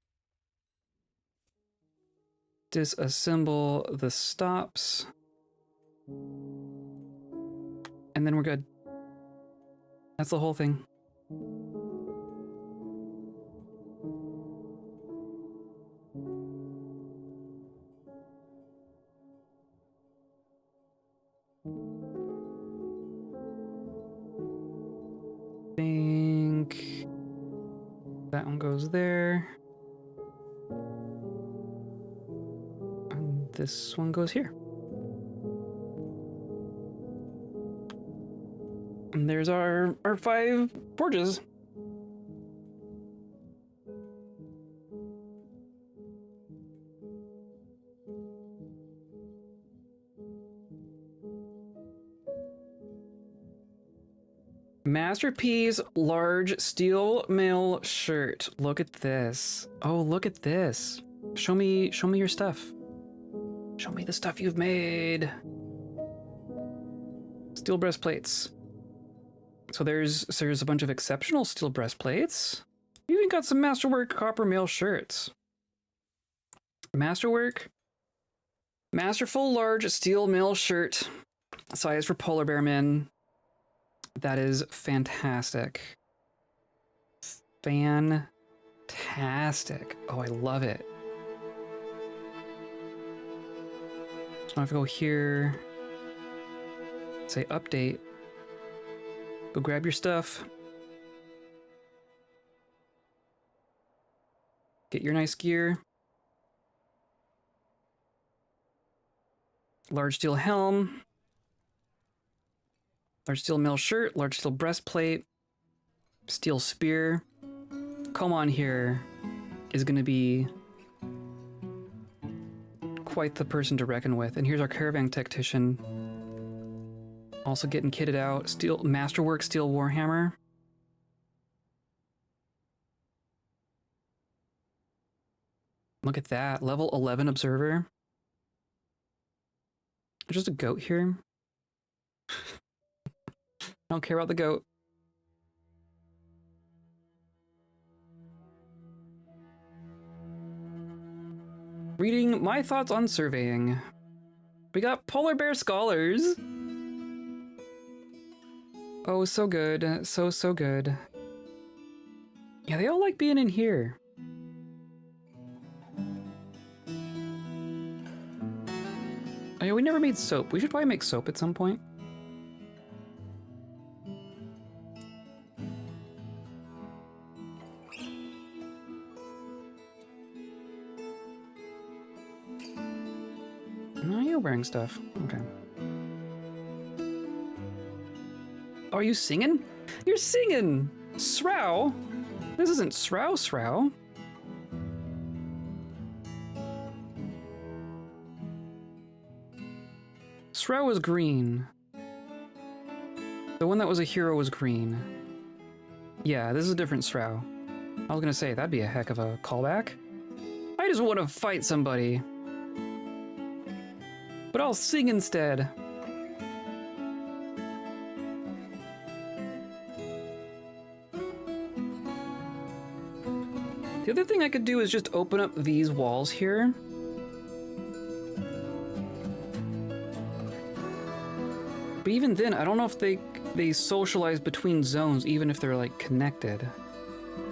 Disassemble the stops. And then we're good. That's the whole thing. Think that one goes there. And this one goes here. And there's our 5 forges. Masterpiece large steel mail shirt. Look at this. Oh, look at this. Show me your stuff. Show me the stuff you've made. Steel breastplates. So there's a bunch of exceptional steel breastplates. You even got some masterwork copper mail shirts. Masterwork. Masterful large steel mail shirt. Size for polar bear men. That is fantastic. Fantastic. Oh, I love it. So now I have to go here. Say update. Go grab your stuff. Get your nice gear. Large steel helm. Large steel mail shirt. Large steel breastplate. Steel spear. Komon here is going to be quite the person to reckon with. And here's our caravan tactician. Also getting kitted out. Steel masterwork steel warhammer. Look at that. Level 11 observer. There's just a goat here. I don't care about the goat. Reading my thoughts on surveying. We got polar bear scholars. Oh, so good. So good. Yeah, they all like being in here. Oh, yeah, we never made soap. We should probably make soap at some point. No, you're wearing stuff. Okay. Oh, are you singing? You're singing! Srow? This isn't Srow. Srow was green. The one that was a hero was green. Yeah, this is a different Srow. I was gonna say, that'd be a heck of a callback. I just want to fight somebody. But I'll sing instead. The other thing I could do is just open up these walls here. But even then, I don't know if they socialize between zones, even if they're like connected.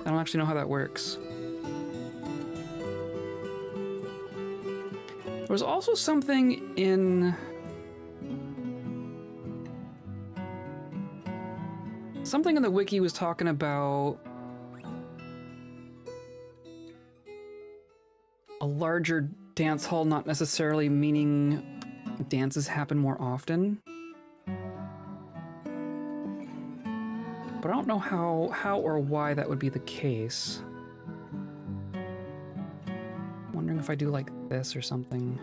I don't actually know how that works. There was also something in... Something in the wiki was talking about a larger dance hall, not necessarily meaning dances happen more often. But I don't know how or why that would be the case. I'm wondering if I do like this or something.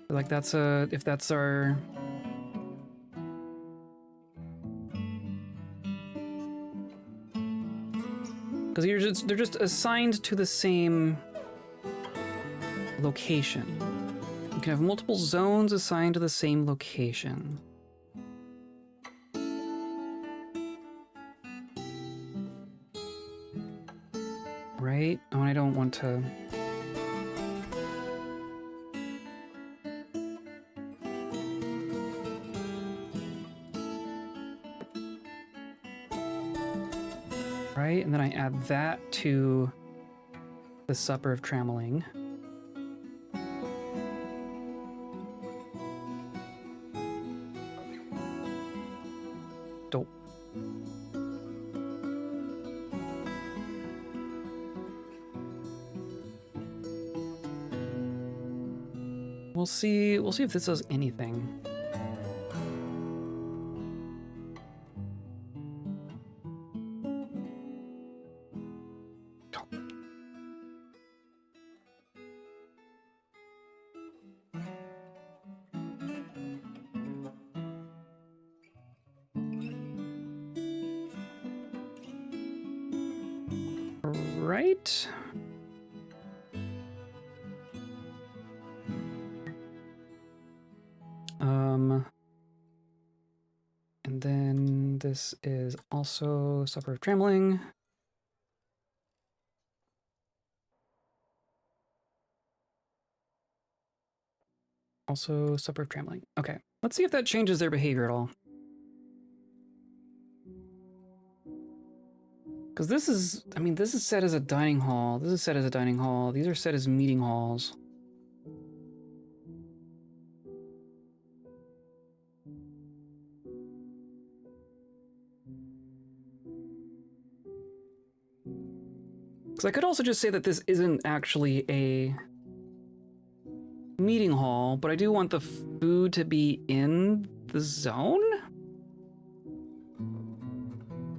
Like that's if that's our... Because they're just assigned to the same location. You can have multiple zones assigned to the same location. Right? Oh, I don't want to... Right? And then I add that to the supper of trammeling. Dope. We'll see if this does anything. Right? And then this is also supper of trammeling. Also supper of trammeling. Okay, let's see if that changes their behavior at all. Because this is, I mean, this is set as a dining hall. This is set as a dining hall. These are set as meeting halls. Because I could also just say that this isn't actually a meeting hall, but I do want the food to be in the zone?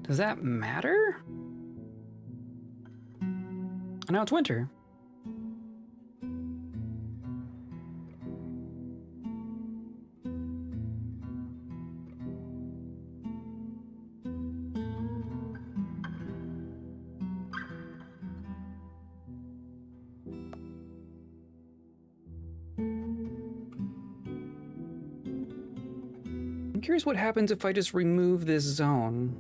Does that matter? Now it's winter. I'm curious what happens if I just remove this zone.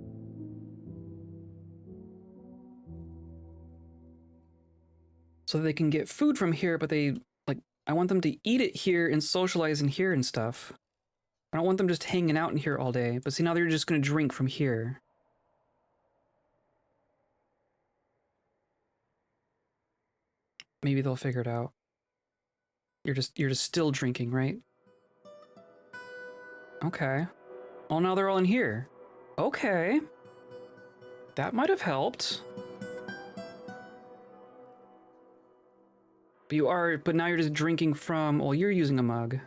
So that they can get food from here, but they, like, I want them to eat it here and socialize in here and stuff. I don't want them just hanging out in here all day. But see, now they're just gonna drink from here. Maybe they'll figure it out. You're just still drinking, right? Okay. Oh, now they're all in here. Okay. That might have helped. But now you're just drinking from, well, you're using a mug.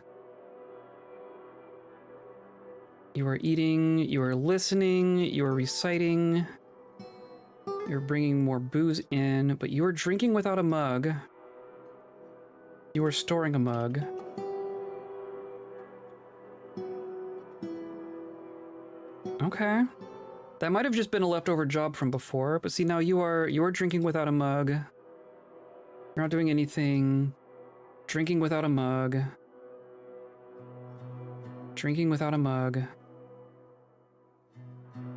You are eating, you are listening, you are reciting. You're bringing more booze in, but you are drinking without a mug. You are storing a mug. Okay. That might have just been a leftover job from before, but see, now you are drinking without a mug. You're not doing anything. Drinking without a mug. Drinking without a mug.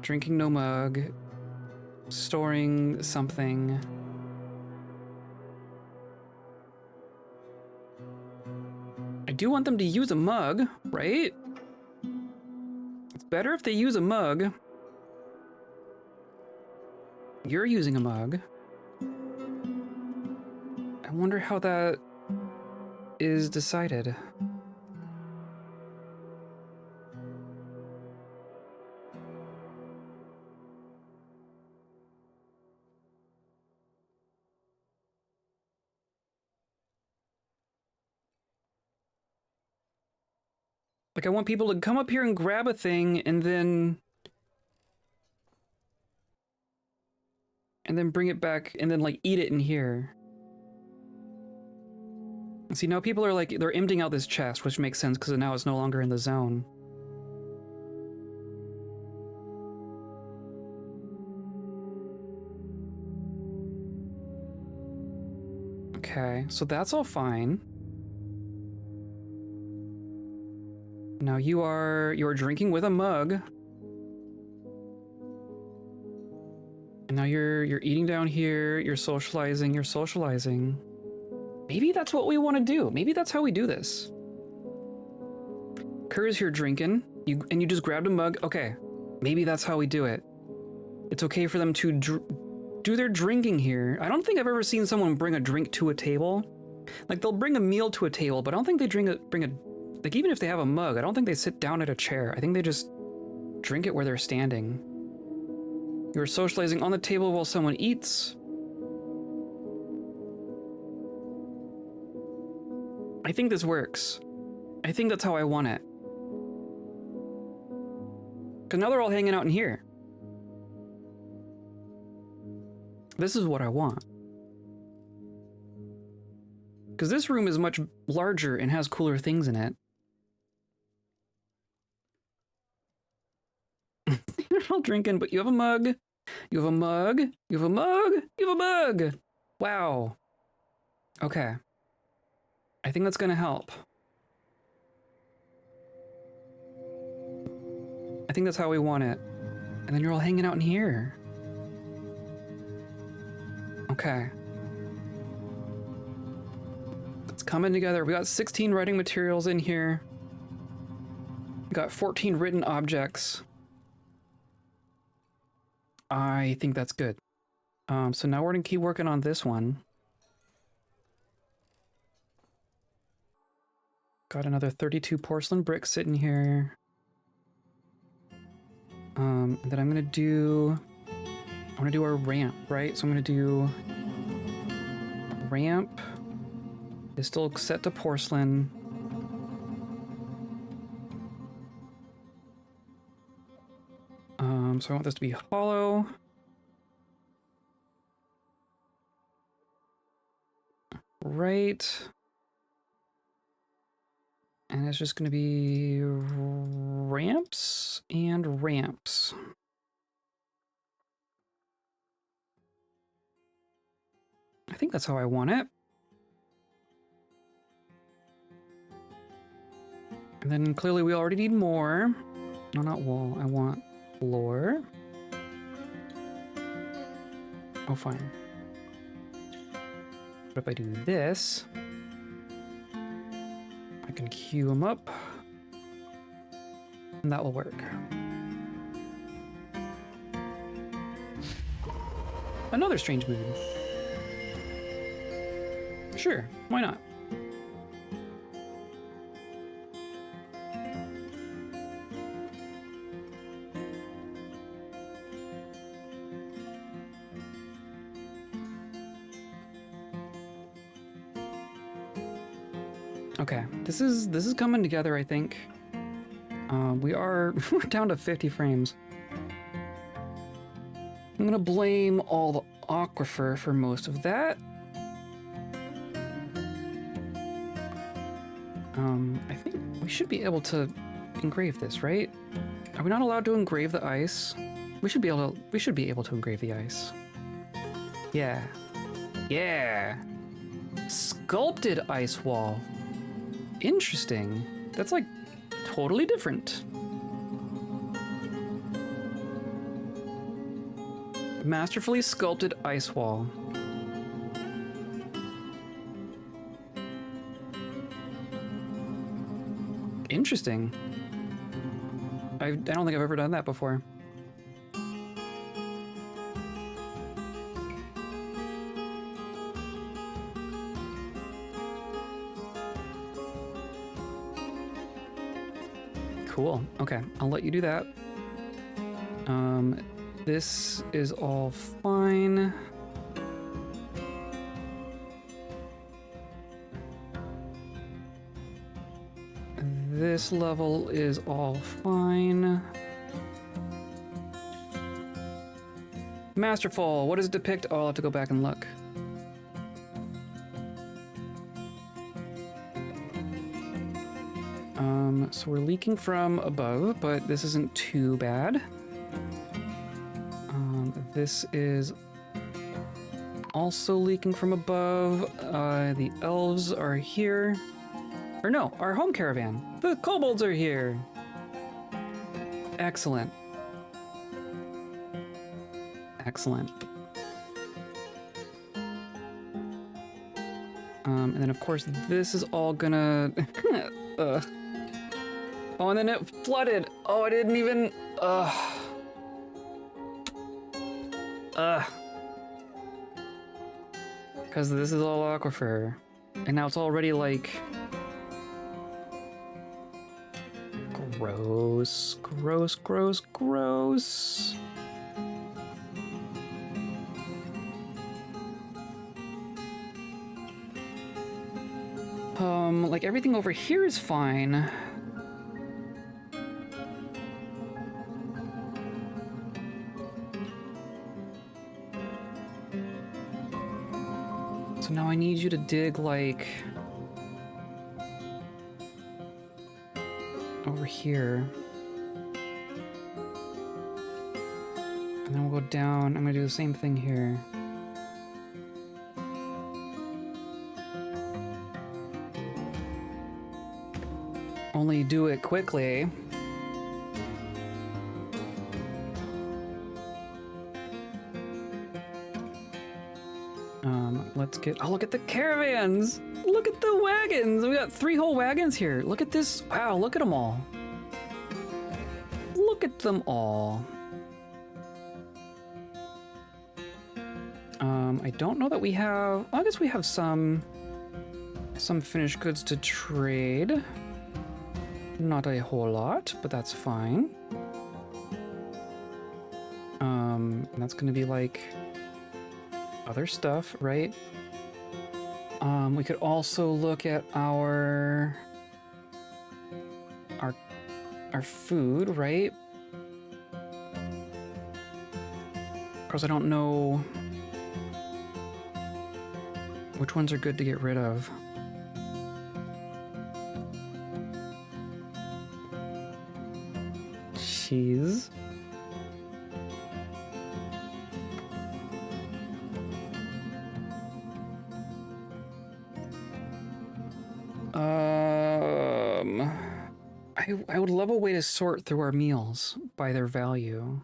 Drinking no mug. Storing something. I do want them to use a mug, right? It's better if they use a mug. You're using a mug. I wonder how that is decided. Like, I want people to come up here and grab a thing and then bring it back and then, like, eat it in here. See, now people are like, they're emptying out this chest, which makes sense because now it's no longer in the zone. Okay, so that's all fine. Now you're drinking with a mug. And now you're eating down here, you're socializing. Maybe that's what we want to do. Maybe that's how we do this. Kerr's here drinking, and you just grabbed a mug. Okay, maybe that's how we do it. It's okay for them to do their drinking here. I don't think I've ever seen someone bring a drink to a table. Like, they'll bring a meal to a table, but I don't think they bring a like, even if they have a mug, I don't think they sit down at a chair. I think they just drink it where they're standing. You're socializing on the table while someone eats. I think this works. I think that's how I want it. Because now they're all hanging out in here. This is what I want. Because this room is much larger and has cooler things in it. You're all drinking, but you have a mug. You have a mug. You have a mug. You have a mug. Wow. Okay. I think that's gonna help. I think that's how we want it. And then you're all hanging out in here. Okay. It's coming together. We got 16 writing materials in here. We got 14 written objects. I think that's good. So now we're gonna keep working on this one. Got another 32 porcelain bricks sitting here. And then I'm gonna do our ramp, right? So I'm gonna do a ramp. It's still set to porcelain. So I want this to be hollow. Right. And it's just going to be ramps and ramps. I think that's how I want it. And then clearly we already need more. No, not wall. I want floor. Oh, fine. What if I do this? I can queue them up. And that will work. Another strange mood. Sure, why not? Okay, this is coming together, I think. We're down to 50 frames. I'm gonna blame all the aquifer for most of that. I think we should be able to engrave this, right? Are we not allowed to engrave the ice? We should be able to engrave the ice. Yeah. Yeah. Sculpted ice wall. Interesting. That's like totally different. Masterfully sculpted ice wall. Interesting. I don't think I've ever done that before. Cool. Okay, I'll let you do that. This is all fine. This level is all fine. Masterful. What does it depict? Oh, I'll have to go back and look. So we're leaking from above, but this isn't too bad. This is also leaking from above. The elves are here. Or no, our home caravan. The kobolds are here. Excellent. Excellent. And then of course this is all gonna... Oh, and then it flooded. Oh, I didn't even... Because this is all aquifer. And now it's already like... Gross, gross, gross, gross. Like everything over here is fine. So now I need you to dig like over here. And then we'll go down. I'm gonna do the same thing here. Only do it quickly. Let's get... Oh, look at the caravans! Look at the wagons! We got 3 whole wagons here. Look at this. Wow, look at them all. Look at them all. I don't know that we have... I guess we have some finished goods to trade. Not a whole lot, but that's fine. And that's gonna be like other stuff, right? We could also look at our food, right? Of course, I don't know which ones are good to get rid of. Cheese. I would love a way to sort through our meals by their value.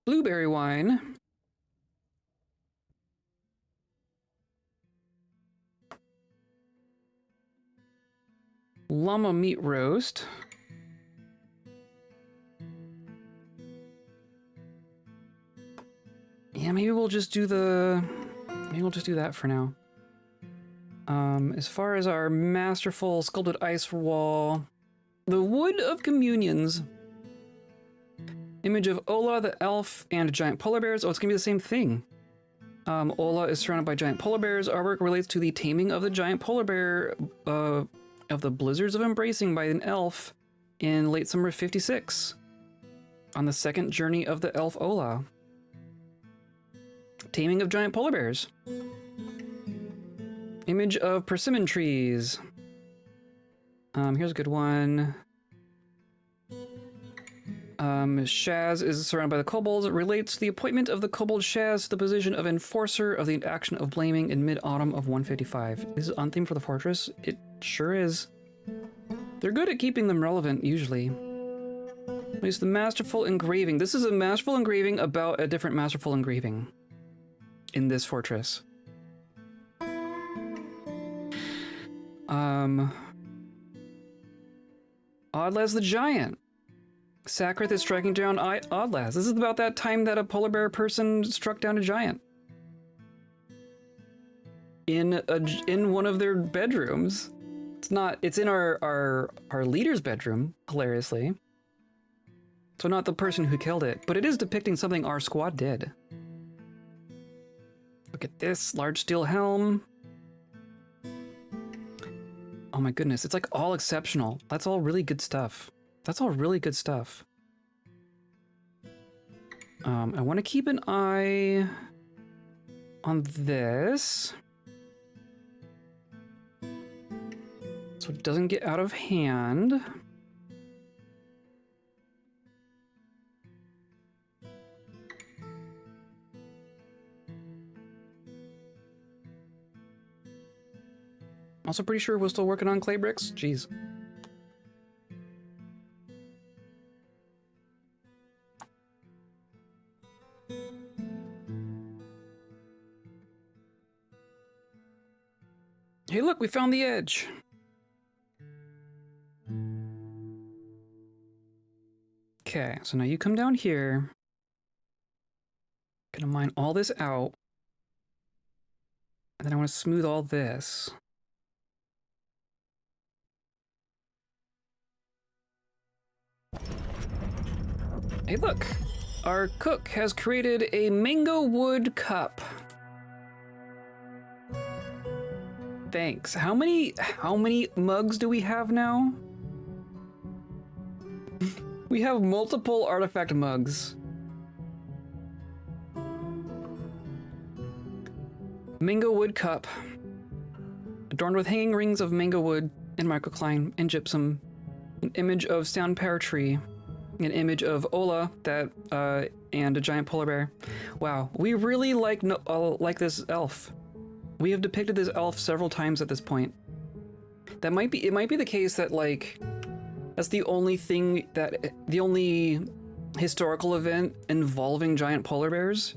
Blueberry wine. Llama meat roast. Yeah, maybe we'll just do the... Maybe we'll just do that for now. As far as our masterful sculpted ice wall, the Wood of Communions. Image of Ola, the elf, and giant polar bears. Oh, it's gonna be the same thing. Ola is surrounded by giant polar bears. Artwork relates to the taming of the giant polar bear of the blizzards of embracing by an elf in late summer 56 on the second journey of the elf Ola. Taming of giant polar bears. Image of persimmon trees. Here's a good one. Shaz is surrounded by the kobolds. It relates the appointment of the kobold Shaz to the position of enforcer of the action of blaming in mid-autumn of 155. Is it on theme for the fortress? It sure is. They're good at keeping them relevant, usually. At least the masterful engraving. This is a masterful engraving about a different masterful engraving in this fortress. Odlaz the Giant. Sakrith is striking down Odlaz. This is about that time that a polar bear person struck down a giant. In one of their bedrooms. It's in our leader's bedroom, hilariously. So not the person who killed it, but it is depicting something our squad did. Look at this, large steel helm. Oh my goodness, it's like all exceptional. That's all really good stuff. That's all really good stuff. I want to keep an eye on this. so it doesn't get out of hand. Also pretty sure we're still working on clay bricks. Jeez. Hey, look, we found the edge. Okay, so now you come down here. Gonna mine all this out. And then I want to smooth all this. Hey, look. Our cook has created a mango wood cup. Thanks. How many mugs do we have now? We have multiple artifact mugs. Mango wood cup. Adorned with hanging rings of mango wood and microcline and gypsum. An image of sound pear tree. An image of Ola and a giant polar bear. Wow, we really like this elf. We have depicted this elf several times at this point. It might be the case that like that's the only historical event involving giant polar bears.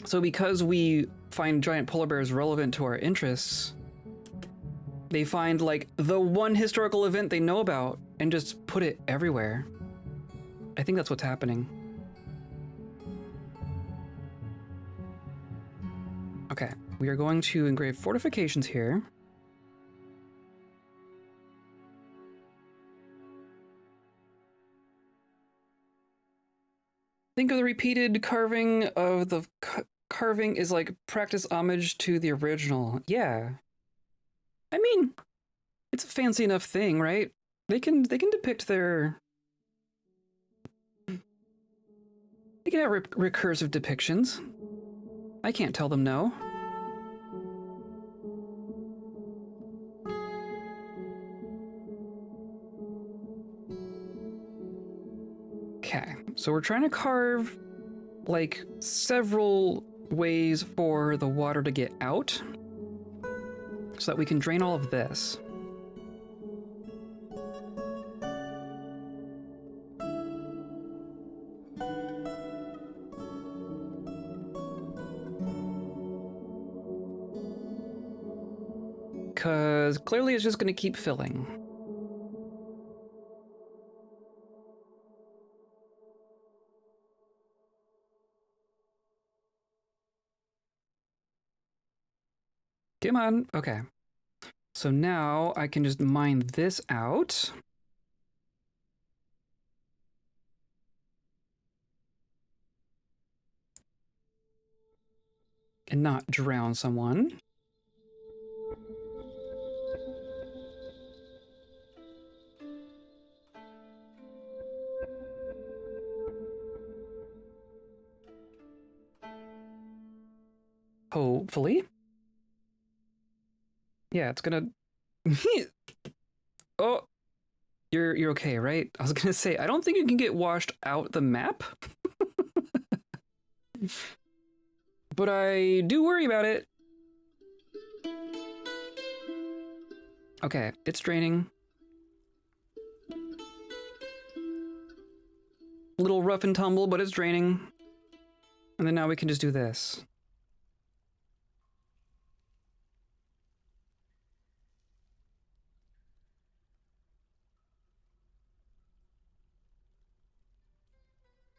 So because we find giant polar bears relevant to our interests, they find like the one historical event they know about and just put it everywhere. I think that's what's happening. Okay, we are going to engrave fortifications here. Think of the repeated carving of the carving is like practice homage to the original. Yeah. I mean, it's a fancy enough thing, right? They can depict their... They can have recursive depictions. I can't tell them no. Okay, so we're trying to carve like several ways for the water to get out so that we can drain all of this. Because clearly it's just going to keep filling. Come on. Okay. So now I can just mine this out. And not drown someone. Hopefully. Yeah, it's gonna... Oh, you're okay, right? I was gonna say, I don't think you can get washed out the map. But I do worry about it. Okay, it's draining. A little rough and tumble, but it's draining. And then now we can just do this.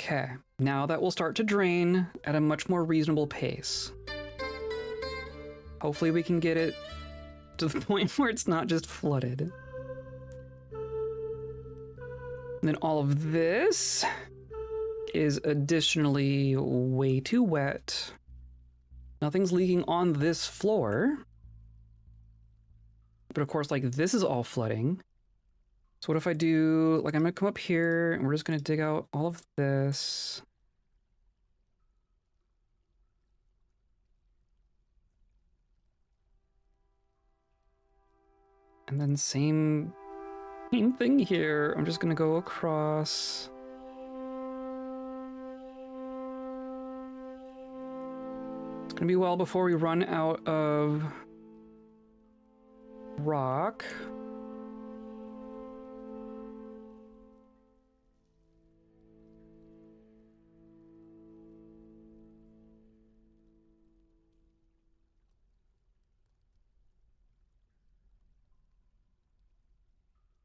Okay, now that will start to drain at a much more reasonable pace. Hopefully we can get it to the point where it's not just flooded. And then all of this is additionally way too wet. Nothing's leaking on this floor. But of course, like, this is all flooding. So what if I do, like, I'm gonna come up here and we're just gonna dig out all of this. And then same thing here. I'm just gonna go across. It's gonna be well before we run out of rock.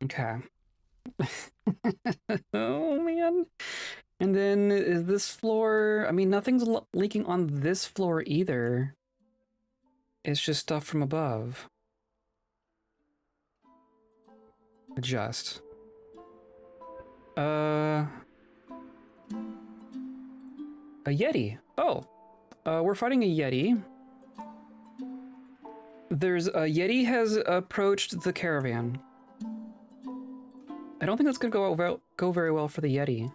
Okay. Oh man. And then is this floor, I mean, nothing's leaking on this floor either. It's just stuff from above. Adjust. A Yeti. Oh, we're fighting a Yeti. There's a Yeti has approached the caravan. I don't think that's gonna go very well for the Yeti.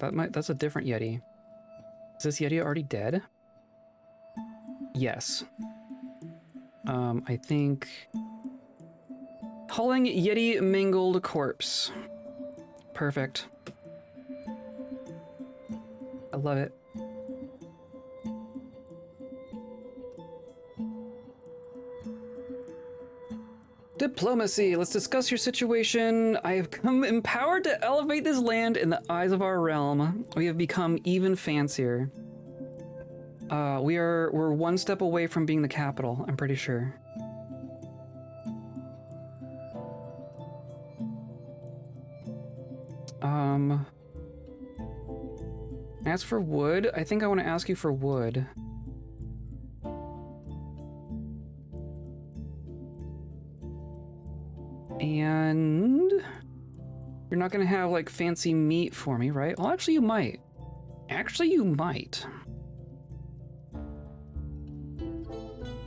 That's a different Yeti. Is this Yeti already dead? Yes. I think hauling Yeti mangled corpse. Perfect. I love it. Diplomacy. Let's discuss your situation. I have come empowered to elevate this land in the eyes of our realm. We have become even fancier. We're one step away from being the capital, I'm pretty sure. Ask for wood? I think I want to ask you for wood. And you're not gonna have like fancy meat for me, right? Well, actually you might. Actually you might.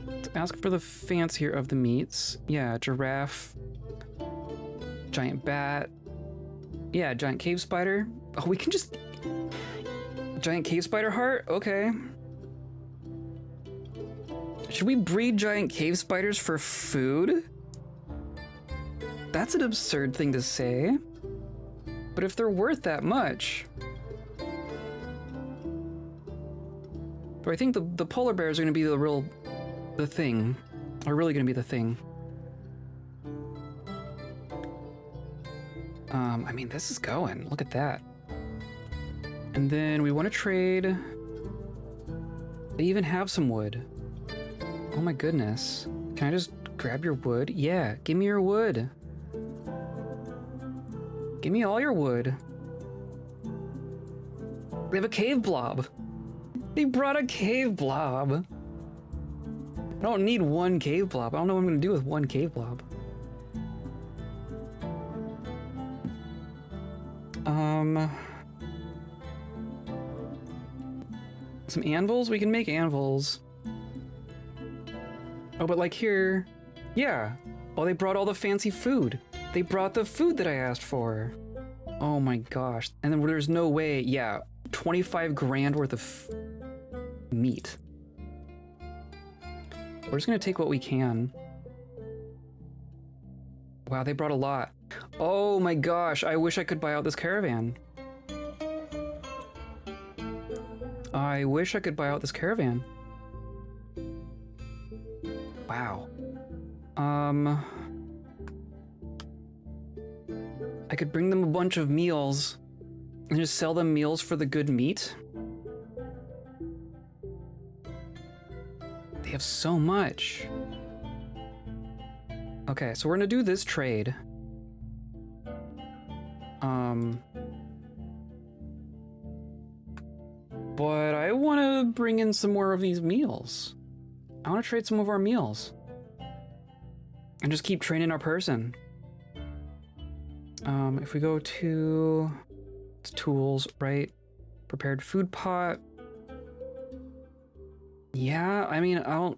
Let's ask for the fancier of the meats. Yeah, giraffe, giant bat. Yeah, giant cave spider. Oh, we can just... Giant cave spider heart? Okay. Should we breed giant cave spiders for food? That's an absurd thing to say. But if they're worth that much... But I think the polar bears are gonna be the thing. Are really gonna be the thing. I mean, this is going. Look at that. And then we want to trade. They even have some wood. Oh my goodness. Can I just grab your wood? Yeah, give me your wood. Give me all your wood. We have a cave blob. They brought a cave blob. I don't need one cave blob. I don't know what I'm going to do with one cave blob. Some anvils? We can make anvils. Oh, but like here, yeah. Oh, they brought all the fancy food. They brought the food that I asked for. Oh my gosh. And then there's no way, yeah, 25 grand worth of meat. We're just gonna take what we can. Wow, they brought a lot. Oh my gosh, I wish I could buy out this caravan. I wish I could buy out this caravan. Wow. I could bring them a bunch of meals and just sell them meals for the good meat. They have so much. Okay, so we're gonna do this trade. But I want to bring in some more of these meals. I want to trade some of our meals. And just keep training our person. If we go to tools, right? Prepared food pot. Yeah, I mean, I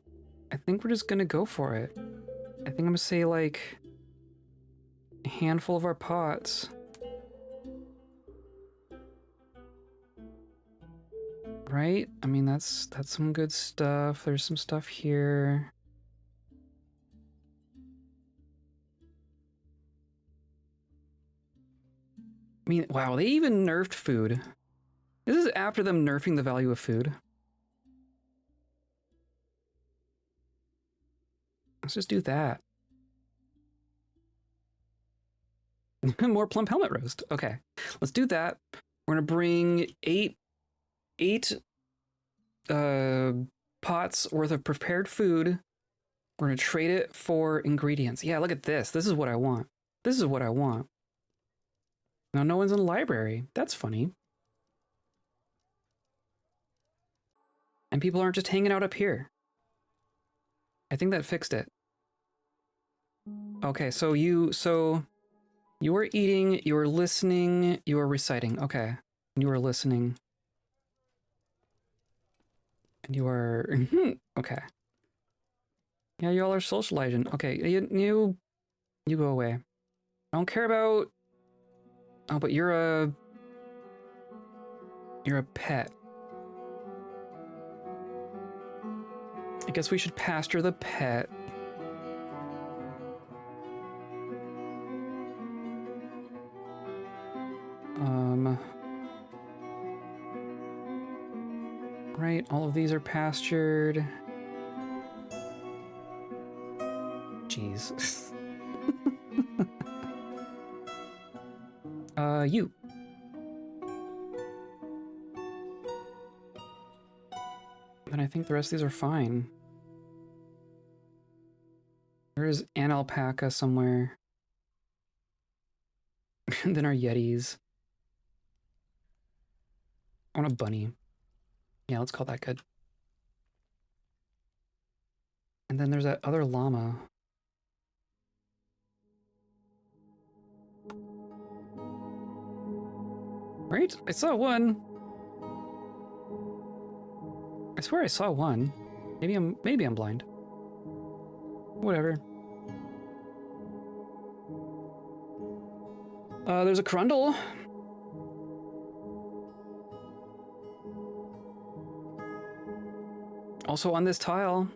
think we're just gonna go for it. I think I'm gonna say like a handful of our pots. Right? I mean, that's some good stuff. There's some stuff here. I mean, wow, they even nerfed food. This is after them nerfing the value of food. Let's just do that. More plump helmet roast. Okay, let's do that. We're gonna bring eight pots worth of prepared food. We're gonna trade it for ingredients. Yeah, look at this. This is what I want. This is what I want. Now no one's in the library. That's funny. And people aren't just hanging out up here. I think that fixed it. Okay, so you are eating, you are listening, you are reciting. Okay. You are listening. And you are okay. Yeah, y'all are socializing. Okay, you go away. I don't care about. Oh, but you're a pet. I guess we should pasture the pet. Right, all of these are pastured. Jeez. You. And I think the rest of these are fine. There is an alpaca somewhere. And then our yetis. I want a bunny. Yeah, let's call that good. And then there's that other llama. Right? I saw one. I swear I saw one. Maybe I'm blind. Whatever. There's a crundle. Also on this tile.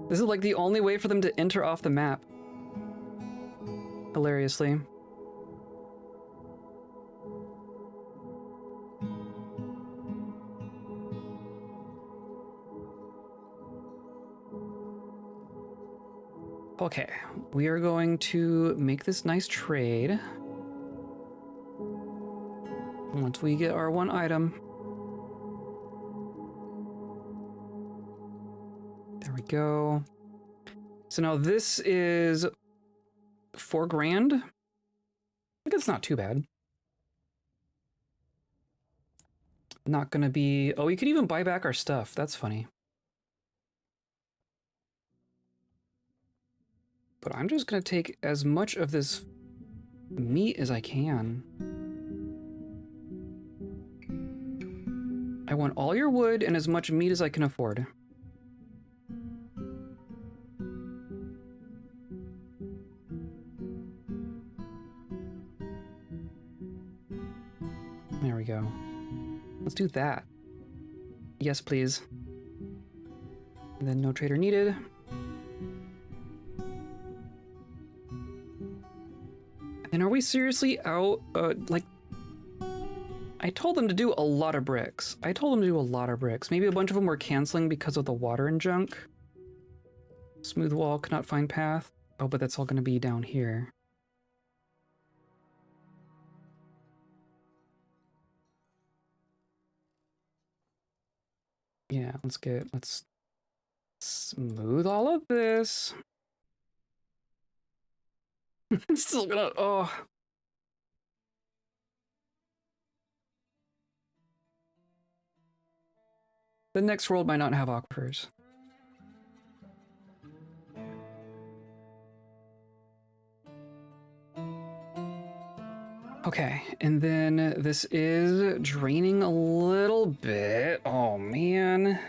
This is like the only way for them to enter off the map. Hilariously. Okay, we are going to make this nice trade. Once we get our one item. There we go. So now this is 4 grand. I think it's not too bad. Not gonna be... Oh, we could even buy back our stuff. That's funny. But I'm just gonna take as much of this meat as I can. I want all your wood and as much meat as I can afford. There we go. Let's do that. Yes, please. And then no trader needed. And are we seriously out? Like, I told them to do a lot of bricks. Maybe a bunch of them were canceling because of the water and junk. Smooth wall, cannot find path. Oh, but that's all going to be down here. Yeah, let's smooth all of this. It's still gonna, oh. The next world might not have aquifers. Okay, and then this is draining a little bit. Oh, man.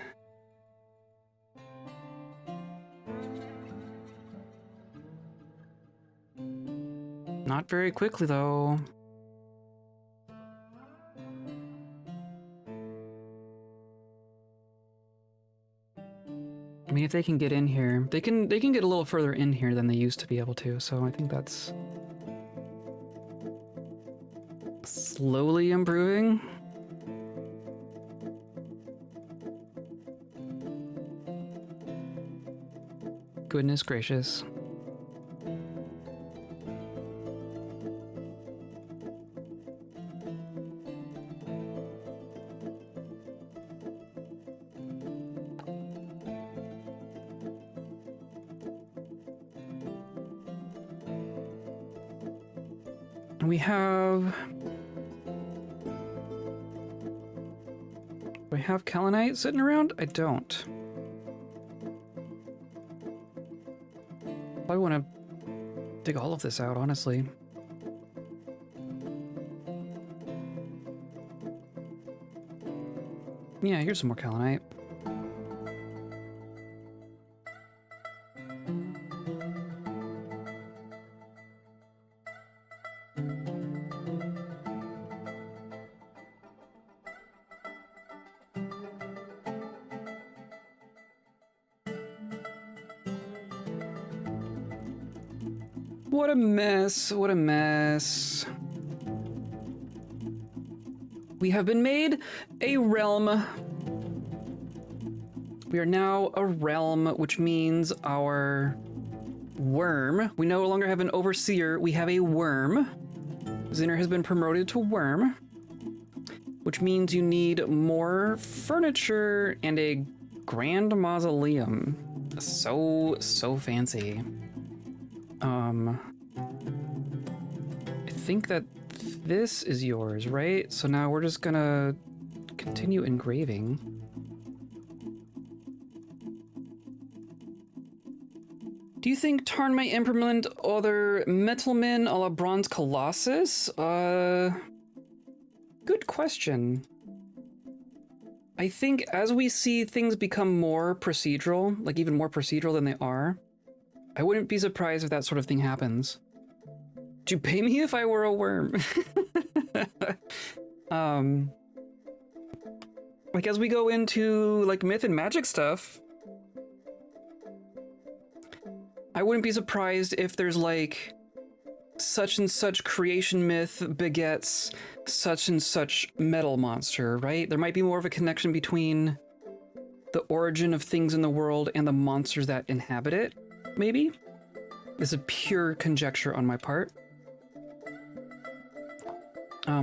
Not very quickly, though. I mean, if they can get in here, they can get a little further in here than they used to be able to. So I think that's slowly improving. Goodness gracious. We have... Do I have Kalinite sitting around? I don't. I want to dig all of this out, honestly. Yeah, here's some more Kalinite. What a mess, what a mess. We have been made a realm. We are now a realm, which means our worm. We no longer have an overseer, we have a worm. Zinner has been promoted to worm, which means you need more furniture and a grand mausoleum. So fancy. I think that this is yours, right? So now we're just gonna continue engraving. Do you think Tarn may implement other metalmen a la Bronze Colossus? Good question. I think as we see things become more procedural, like even more procedural than they are, I wouldn't be surprised if that sort of thing happens. Would you pay me if I were a worm? Like as we go into like myth and magic stuff, I wouldn't be surprised if there's like such and such creation myth begets such and such metal monster, right? There might be more of a connection between the origin of things in the world and the monsters that inhabit it, maybe? This is pure conjecture on my part.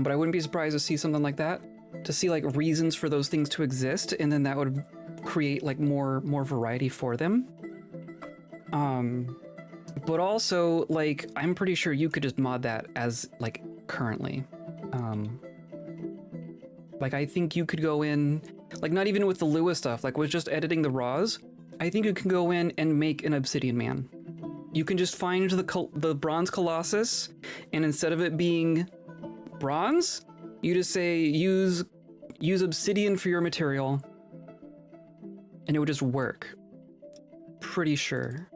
But I wouldn't be surprised to see something like that, to see like reasons for those things to exist, and then that would create like more variety for them. But also like I'm pretty sure you could just mod that as like currently. Like I think you could go in, like not even with the Lua stuff, like with just editing the raws, I think you can go in and make an obsidian man. You can just find the bronze colossus, and instead of it being bronze, you just say use obsidian for your material, and it would just work. Pretty sure.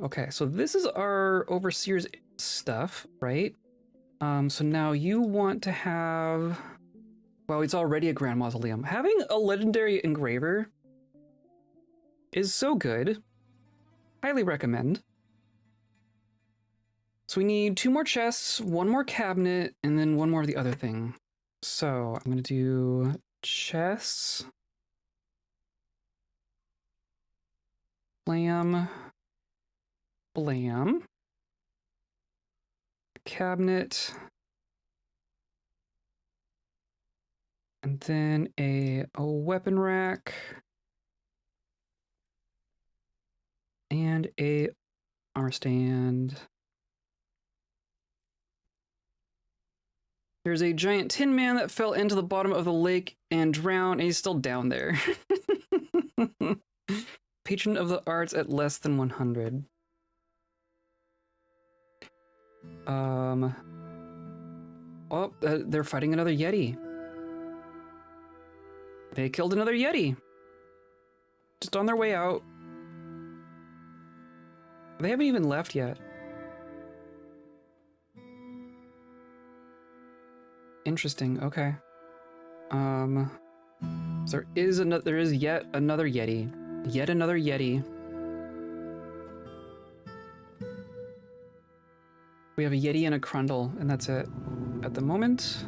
Okay, so this is our overseer's stuff, right? So now you want to have... Well, it's already a grand mausoleum. Having a legendary engraver is so good. Highly recommend. So we need 2 more chests, 1 more cabinet, and then 1 more of the other thing. So I'm gonna do chests. Blam. Blam. Cabinet. And then a weapon rack. And a armor stand. There's a giant tin man that fell into the bottom of the lake and drowned, and he's still down there. Patron of the arts at less than 100. Oh, they're fighting another Yeti. They killed another Yeti. Just on their way out. They haven't even left yet. Interesting. Okay. So there is yet another Yeti. Yet another Yeti. We have a Yeti and a Crundle, and that's it at the moment.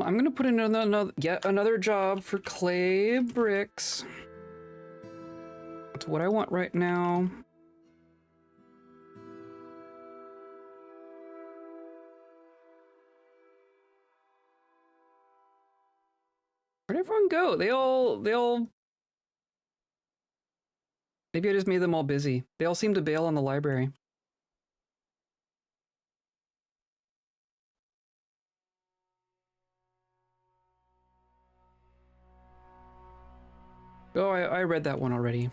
I'm gonna put in yet another job for clay bricks. That's what I want right now. Where'd everyone go? They all... Maybe I just made them all busy. They all seem to bail on the library. Oh, I read that one already.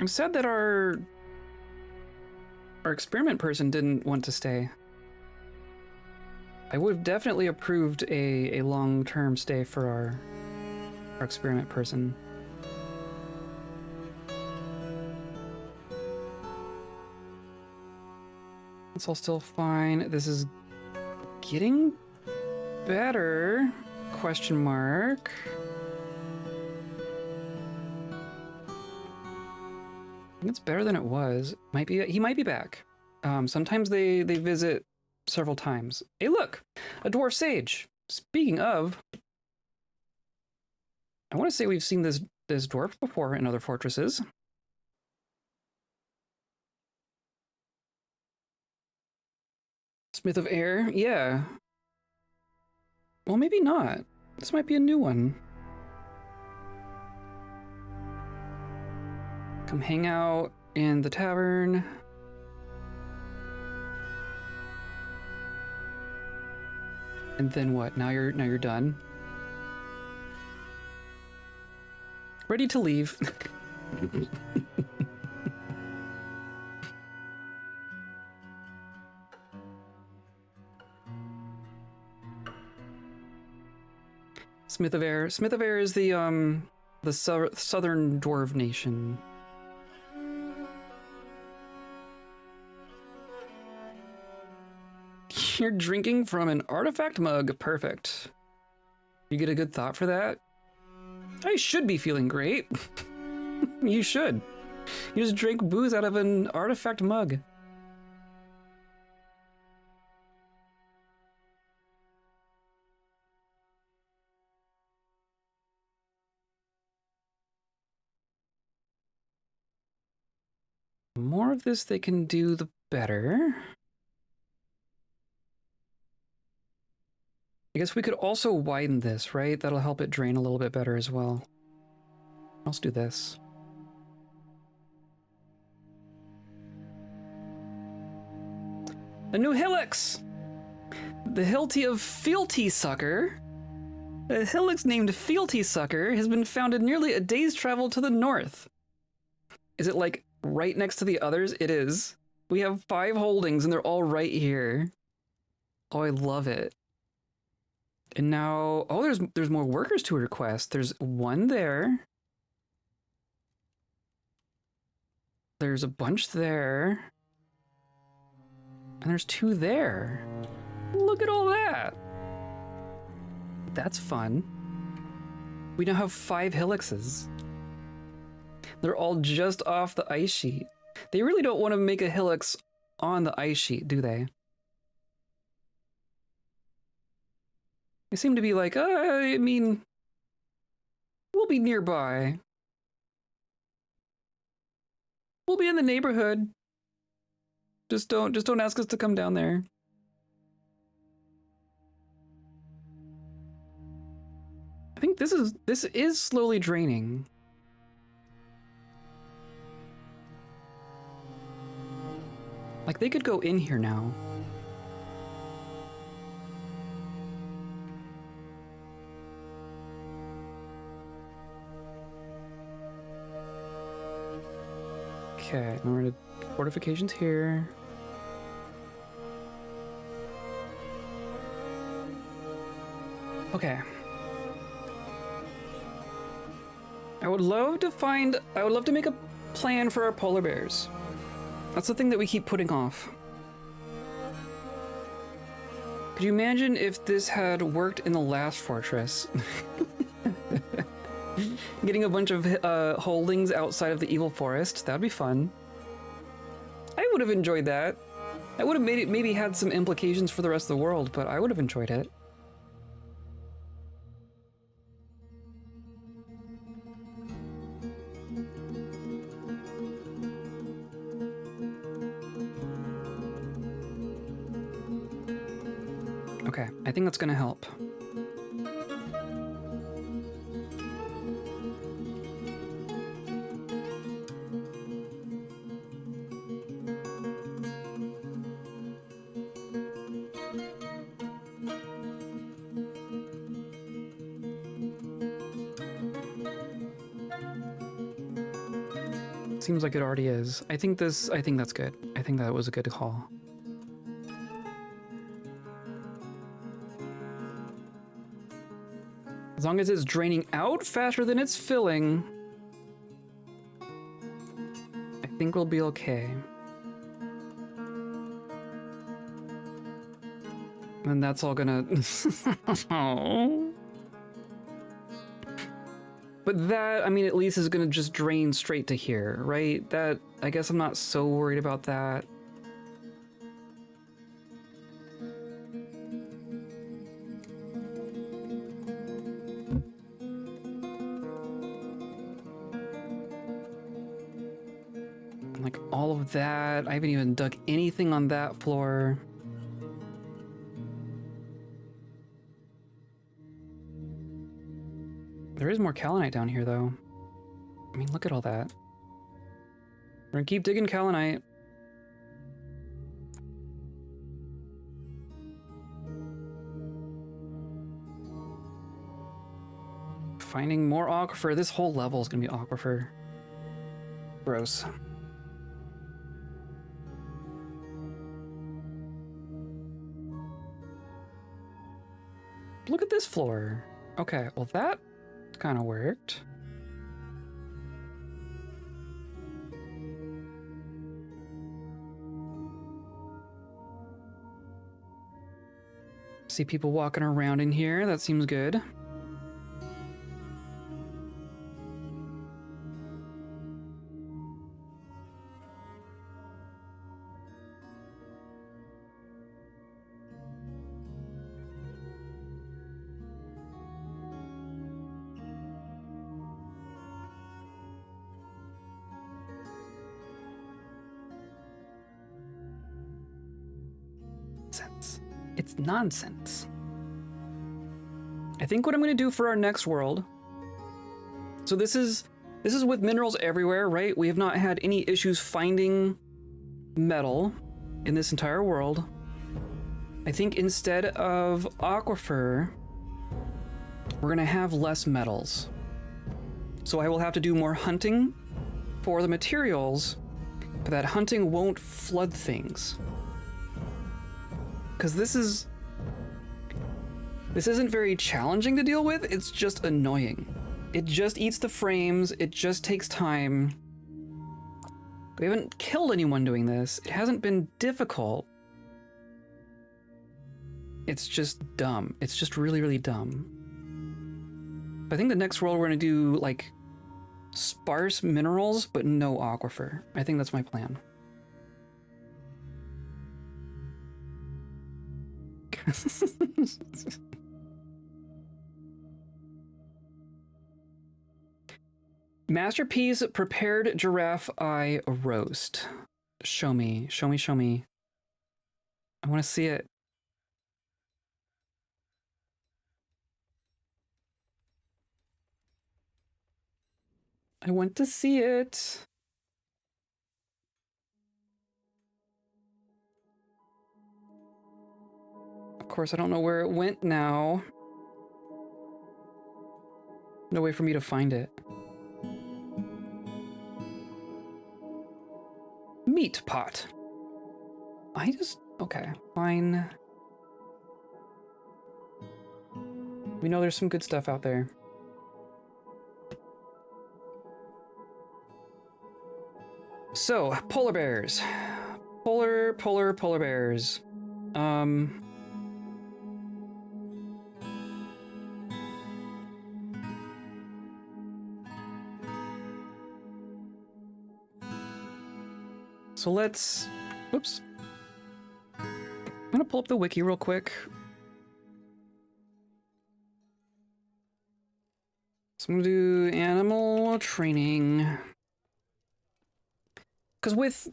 I'm sad that our experiment person didn't want to stay. I would have definitely approved a long-term stay for our experiment person. It's all still fine. This is getting better. Question mark. I think it's better than it was. He might be back. Sometimes they visit several times. Hey, look, a dwarf sage. Speaking of, I want to say we've seen this dwarf before in other fortresses. Smith of Air, yeah. Well, maybe not. This might be a new one. Come hang out in the tavern. And then what? Now you're done. Ready to leave. Smith of Air. Smith of Air is the southern dwarf nation. You're drinking from an artifact mug. Perfect. You get a good thought for that? I should be feeling great. You should. You just drink booze out of an artifact mug. The more of this they can do, the better. I guess we could also widen this, right? That'll help it drain a little bit better as well. Let's do this. A new hillocks! The Hilty of Fealty Sucker. A hillocks named Fealty Sucker has been founded nearly a day's travel to the north. Is it like right next to the others? It is. We have 5 holdings and they're all right here. Oh, I love it. And now, oh, there's more workers to request. There's 1 there. There's a bunch there. And there's 2 there. Look at all that. That's fun. We now have 5 hillockses. They're all just off the ice sheet. They really don't want to make a hillocks on the ice sheet, do they? They seem to be like, I mean, we'll be nearby. We'll be in the neighborhood. Just don't ask us to come down there. I think this is slowly draining. Like they could go in here now. Okay, now we're gonna fortifications here. Okay. I would love to make a plan for our polar bears. That's the thing that we keep putting off. Could you imagine if this had worked in the last fortress? Getting a bunch of holdings outside of the evil forest. That'd be fun. I would have enjoyed that. I would have made it, maybe had some implications for the rest of the world, but I would have enjoyed it. Okay, I think that's gonna help. Seems like it already is. I think that's good. I think that was a good call. As long as it's draining out faster than it's filling, I think we'll be okay. And that's all gonna... But that, I mean, at least is gonna just drain straight to here, right? That, I guess I'm not so worried about that. Like all of that, I haven't even dug anything on that floor. There is more kaolinite down here, though. I mean, look at all that. We're gonna keep digging kaolinite. Finding more aquifer. This whole level is gonna be aquifer. Gross. Look at this floor. Okay, well that kind of worked. See people walking around in here. That seems good. It's nonsense. I think what I'm going to do for our next world. So this is with minerals everywhere, right? We have not had any issues finding metal in this entire world. I think instead of aquifer, we're going to have less metals. So I will have to do more hunting for the materials, but that hunting won't flood things. Because this isn't very challenging to deal with, it's just annoying. It just eats the frames, it just takes time. We haven't killed anyone doing this. It hasn't been difficult. It's just dumb. It's just really, really dumb. I think the next world we're gonna do like sparse minerals, but no aquifer. I think that's my plan. Masterpiece prepared giraffe eye roast. Show me, show me, show me. I want to see it. I want to see it. Of course, I don't know where it went now. No way for me to find it. Meat pot. Okay, fine. We know there's some good stuff out there. So, polar bears. Polar bears. So let's, whoops. I'm gonna pull up the wiki real quick. So I'm gonna do animal training. Because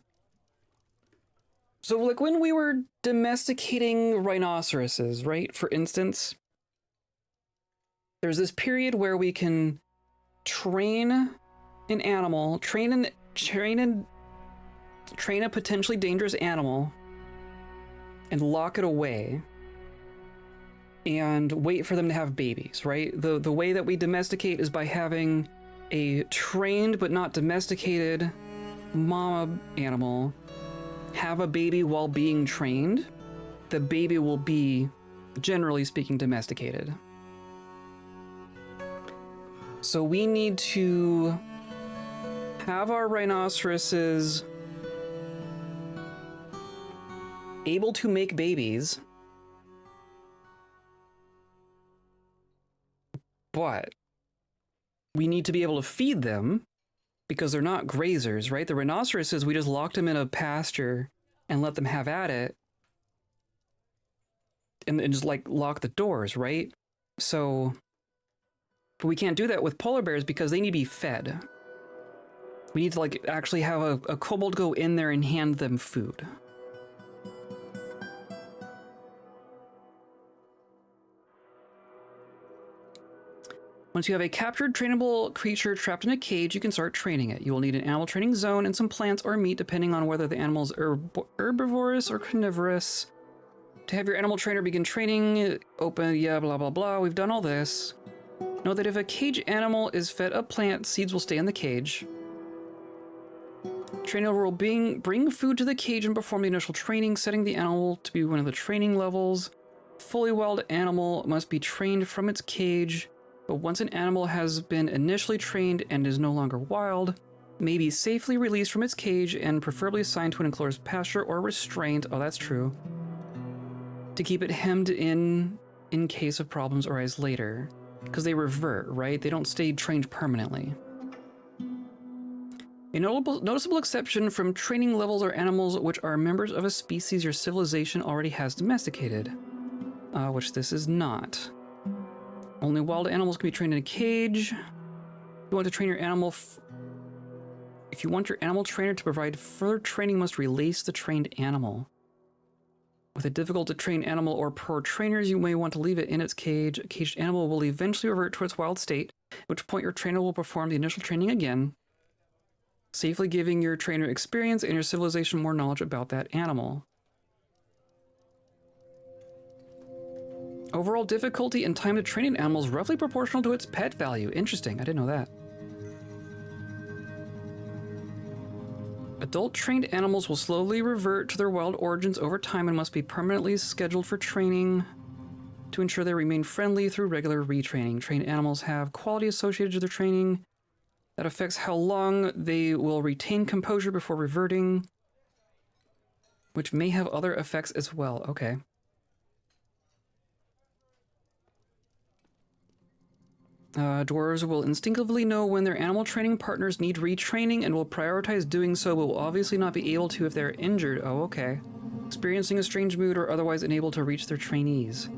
so like when we were domesticating rhinoceroses, right? For instance, there's this period where we can train an animal, train a potentially dangerous animal and lock it away and wait for them to have babies, right? The way that we domesticate is by having a trained but not domesticated mama animal have a baby while being trained. The baby will be, generally speaking, domesticated. So we need to have our rhinoceroses able to make babies, but we need to be able to feed them because they're not grazers, right? The rhinoceroses, we just locked them in a pasture and let them have at it and just like lock the doors, right? So, but we can't do that with polar bears because they need to be fed. We need to like actually have a kobold go in there and hand them food. Once you have a captured trainable creature trapped in a cage, you can start training it. You will need an animal training zone and some plants or meat depending on whether the animal is herbivorous or carnivorous. To have your animal trainer begin training, open, yeah, blah, blah, blah. We've done all this. Know that if a cage animal is fed a plant, seeds will stay in the cage. Trainer will bring food to the cage and perform the initial training, setting the animal to be one of the training levels. Fully wild animal must be trained from its cage. But once an animal has been initially trained and is no longer wild, may be safely released from its cage and preferably assigned to an enclosed pasture or restraint, oh that's true, to keep it hemmed in case of problems arise later. Because they revert, right? They don't stay trained permanently. A noticeable exception from training levels are animals which are members of a species your civilization already has domesticated, which this is not. Only wild animals can be trained in a cage. If you want to train your animal, if you want your animal trainer to provide further training, must release the trained animal. With a difficult to train animal or poor trainers, you may want to leave it in its cage. A caged animal will eventually revert to its wild state, at which point your trainer will perform the initial training again, safely giving your trainer experience and your civilization more knowledge about that animal. Overall difficulty and time to train an animal is roughly proportional to its pet value. Interesting, I didn't know that. Adult trained animals will slowly revert to their wild origins over time and must be permanently scheduled for training to ensure they remain friendly through regular retraining. Trained animals have quality associated to their training that affects how long they will retain composure before reverting, which may have other effects as well. Okay. Dwarves will instinctively know when their animal training partners need retraining and will prioritize doing so, but will obviously not be able to if they're injured. Oh, okay. Experiencing a strange mood or otherwise unable to reach their trainees.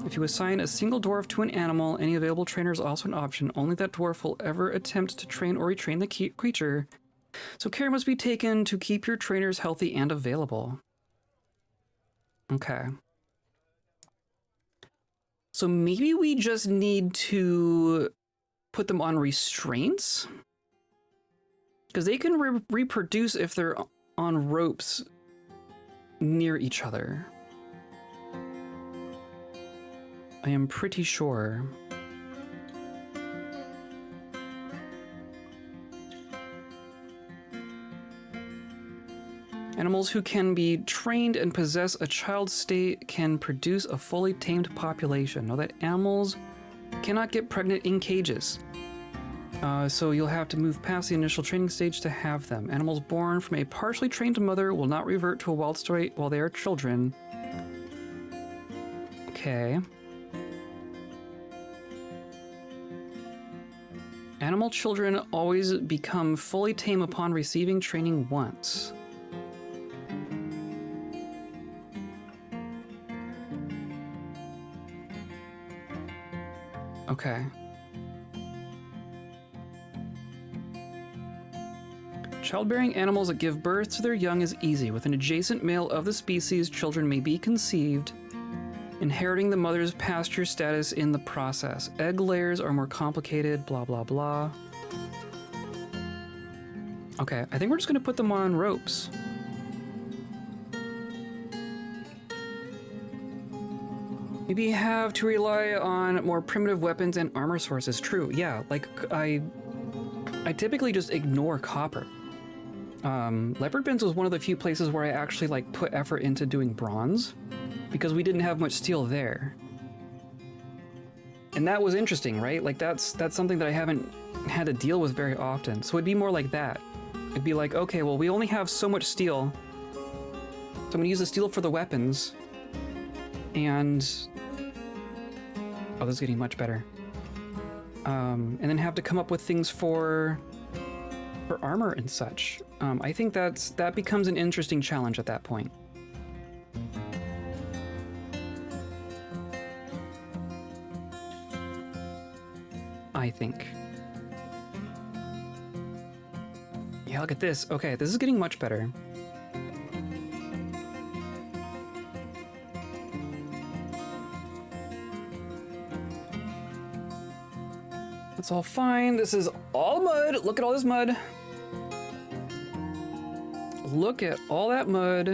If you assign a single dwarf to an animal, any available trainer is also an option. Only that dwarf will ever attempt to train or retrain the creature. So care must be taken to keep your trainers healthy and available. Okay. So maybe we just need to put them on restraints? Because they can reproduce if they're on ropes near each other. I am pretty sure. Animals who can be trained and possess a child state can produce a fully tamed population. Know that animals cannot get pregnant in cages. So you'll have to move past the initial training stage to have them. Animals born from a partially trained mother will not revert to a wild state while they are children. Okay. Animal children always become fully tame upon receiving training once. Okay. Childbearing animals that give birth to their young is easy. With an adjacent male of the species, children may be conceived, inheriting the mother's pasture status in the process. Egg layers are more complicated, blah, blah, blah. Okay, I think we're just gonna put them on ropes. Maybe have to rely on more primitive weapons and armor sources. True, yeah, like I typically just ignore copper. Leopard Bins was one of the few places where I actually like put effort into doing bronze because we didn't have much steel there. And that was interesting, right? Like that's something that I haven't had to deal with very often. So it'd be more like that. It'd be like, okay, well, we only have so much steel. So I'm gonna use the steel for the weapons. And oh, this is getting much better. And then have to come up with things for armor and such. I think that becomes an interesting challenge at that point. I think. Yeah, look at this. Okay, this is getting much better. That's all fine. This is all mud. Look at all this mud. Look at all that mud.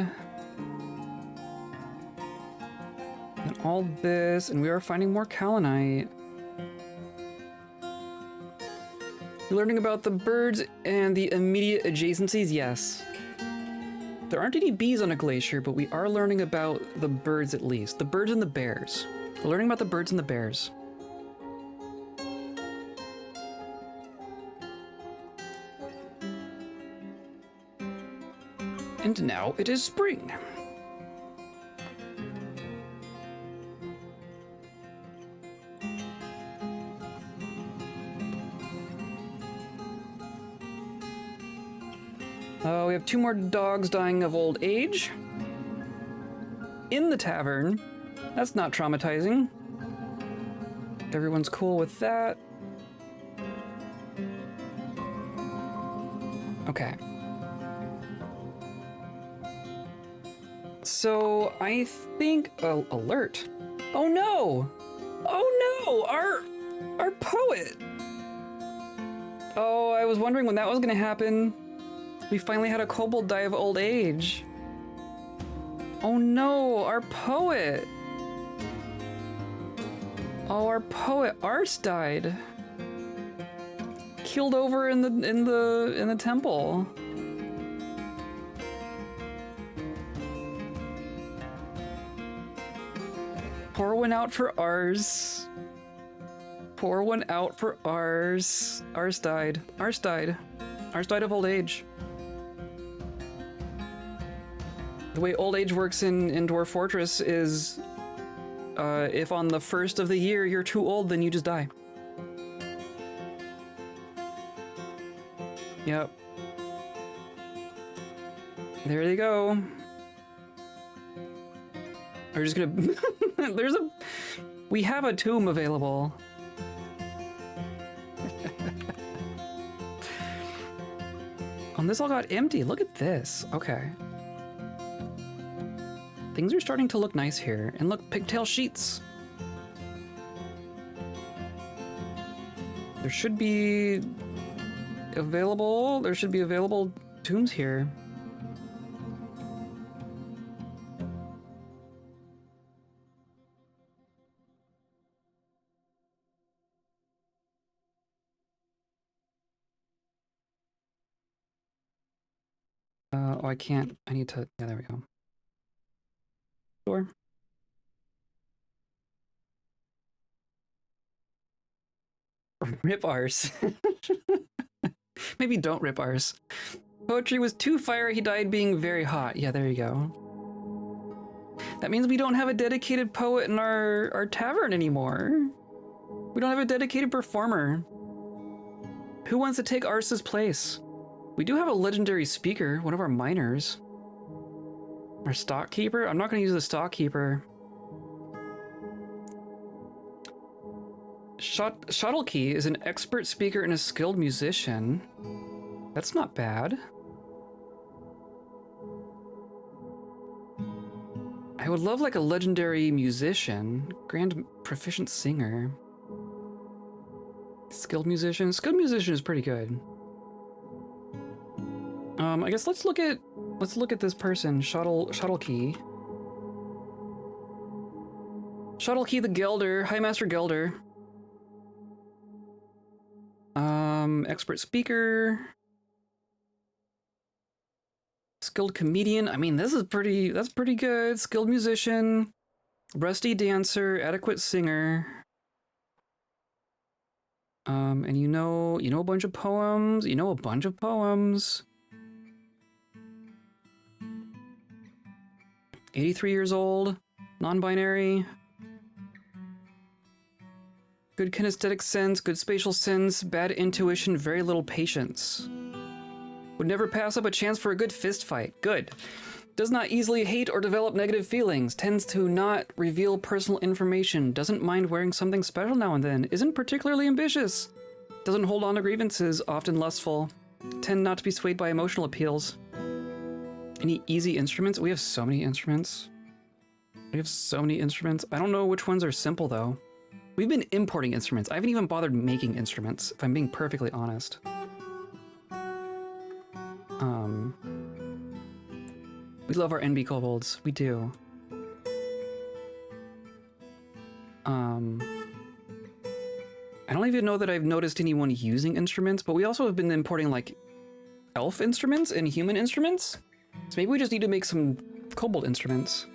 And all this, and we are finding more kaolinite. You're learning about the birds and the immediate adjacencies, yes. There aren't any bees on a glacier, but we are learning about the birds at least. The birds and the bears. We're learning about the birds and the bears. And now it is spring. We have 2 more dogs dying of old age. In the tavern. That's not traumatizing. Everyone's cool with that. Okay. So I think alert. Oh no! Oh no! Our poet. Oh, I was wondering when that was gonna happen. We finally had a kobold die of old age. Oh no, our poet. Oh, our poet Ars died. Killed over in the temple. Pour one out for Ars. Pour one out for Ars. Ars died. Ars died. Ars died of old age. The way old age works in Dwarf Fortress is if on the first of the year you're too old, then you just die. Yep. There they go. We're just gonna... We have a tomb available. And this all got empty. Look at this. Okay. Things are starting to look nice here. And look, pigtail sheets. There should be available tombs here. Oh, I can't. I need to... Yeah, there we go. Sure. Rip ours. Maybe don't rip ours. Poetry was too fire, he died being very hot. Yeah, there you go. That means we don't have a dedicated poet in our tavern anymore. We don't have a dedicated performer. Who wants to take Arsa's place? We do have a legendary speaker, one of our miners. Our stockkeeper? I'm not going to use the stockkeeper. Shuttlekey is an expert speaker and a skilled musician. That's not bad. I would love like a legendary musician, grand proficient singer. Skilled musician. Skilled musician is pretty good. I guess let's look at this person, Shuttlekey. Shuttlekey the Gelder, High Master Gelder. Expert speaker. Skilled comedian. I mean, that's pretty good. Skilled musician. Rusty dancer, adequate singer. And you know a bunch of poems. You know a bunch of poems. 83 years old, non-binary. Good kinesthetic sense, good spatial sense, bad intuition, very little patience. Would never pass up a chance for a good fist fight. Good. Does not easily hate or develop negative feelings. Tends to not reveal personal information. Doesn't mind wearing something special now and then. Isn't particularly ambitious. Doesn't hold on to grievances. Often lustful. Tend not to be swayed by emotional appeals. Any easy instruments? We have so many instruments. I don't know which ones are simple though. We've been importing instruments. I haven't even bothered making instruments, if I'm being perfectly honest. We love our NB kobolds. We do. I don't even know that I've noticed anyone using instruments, but we also have been importing like elf instruments and human instruments. So maybe we just need to make some kobold instruments.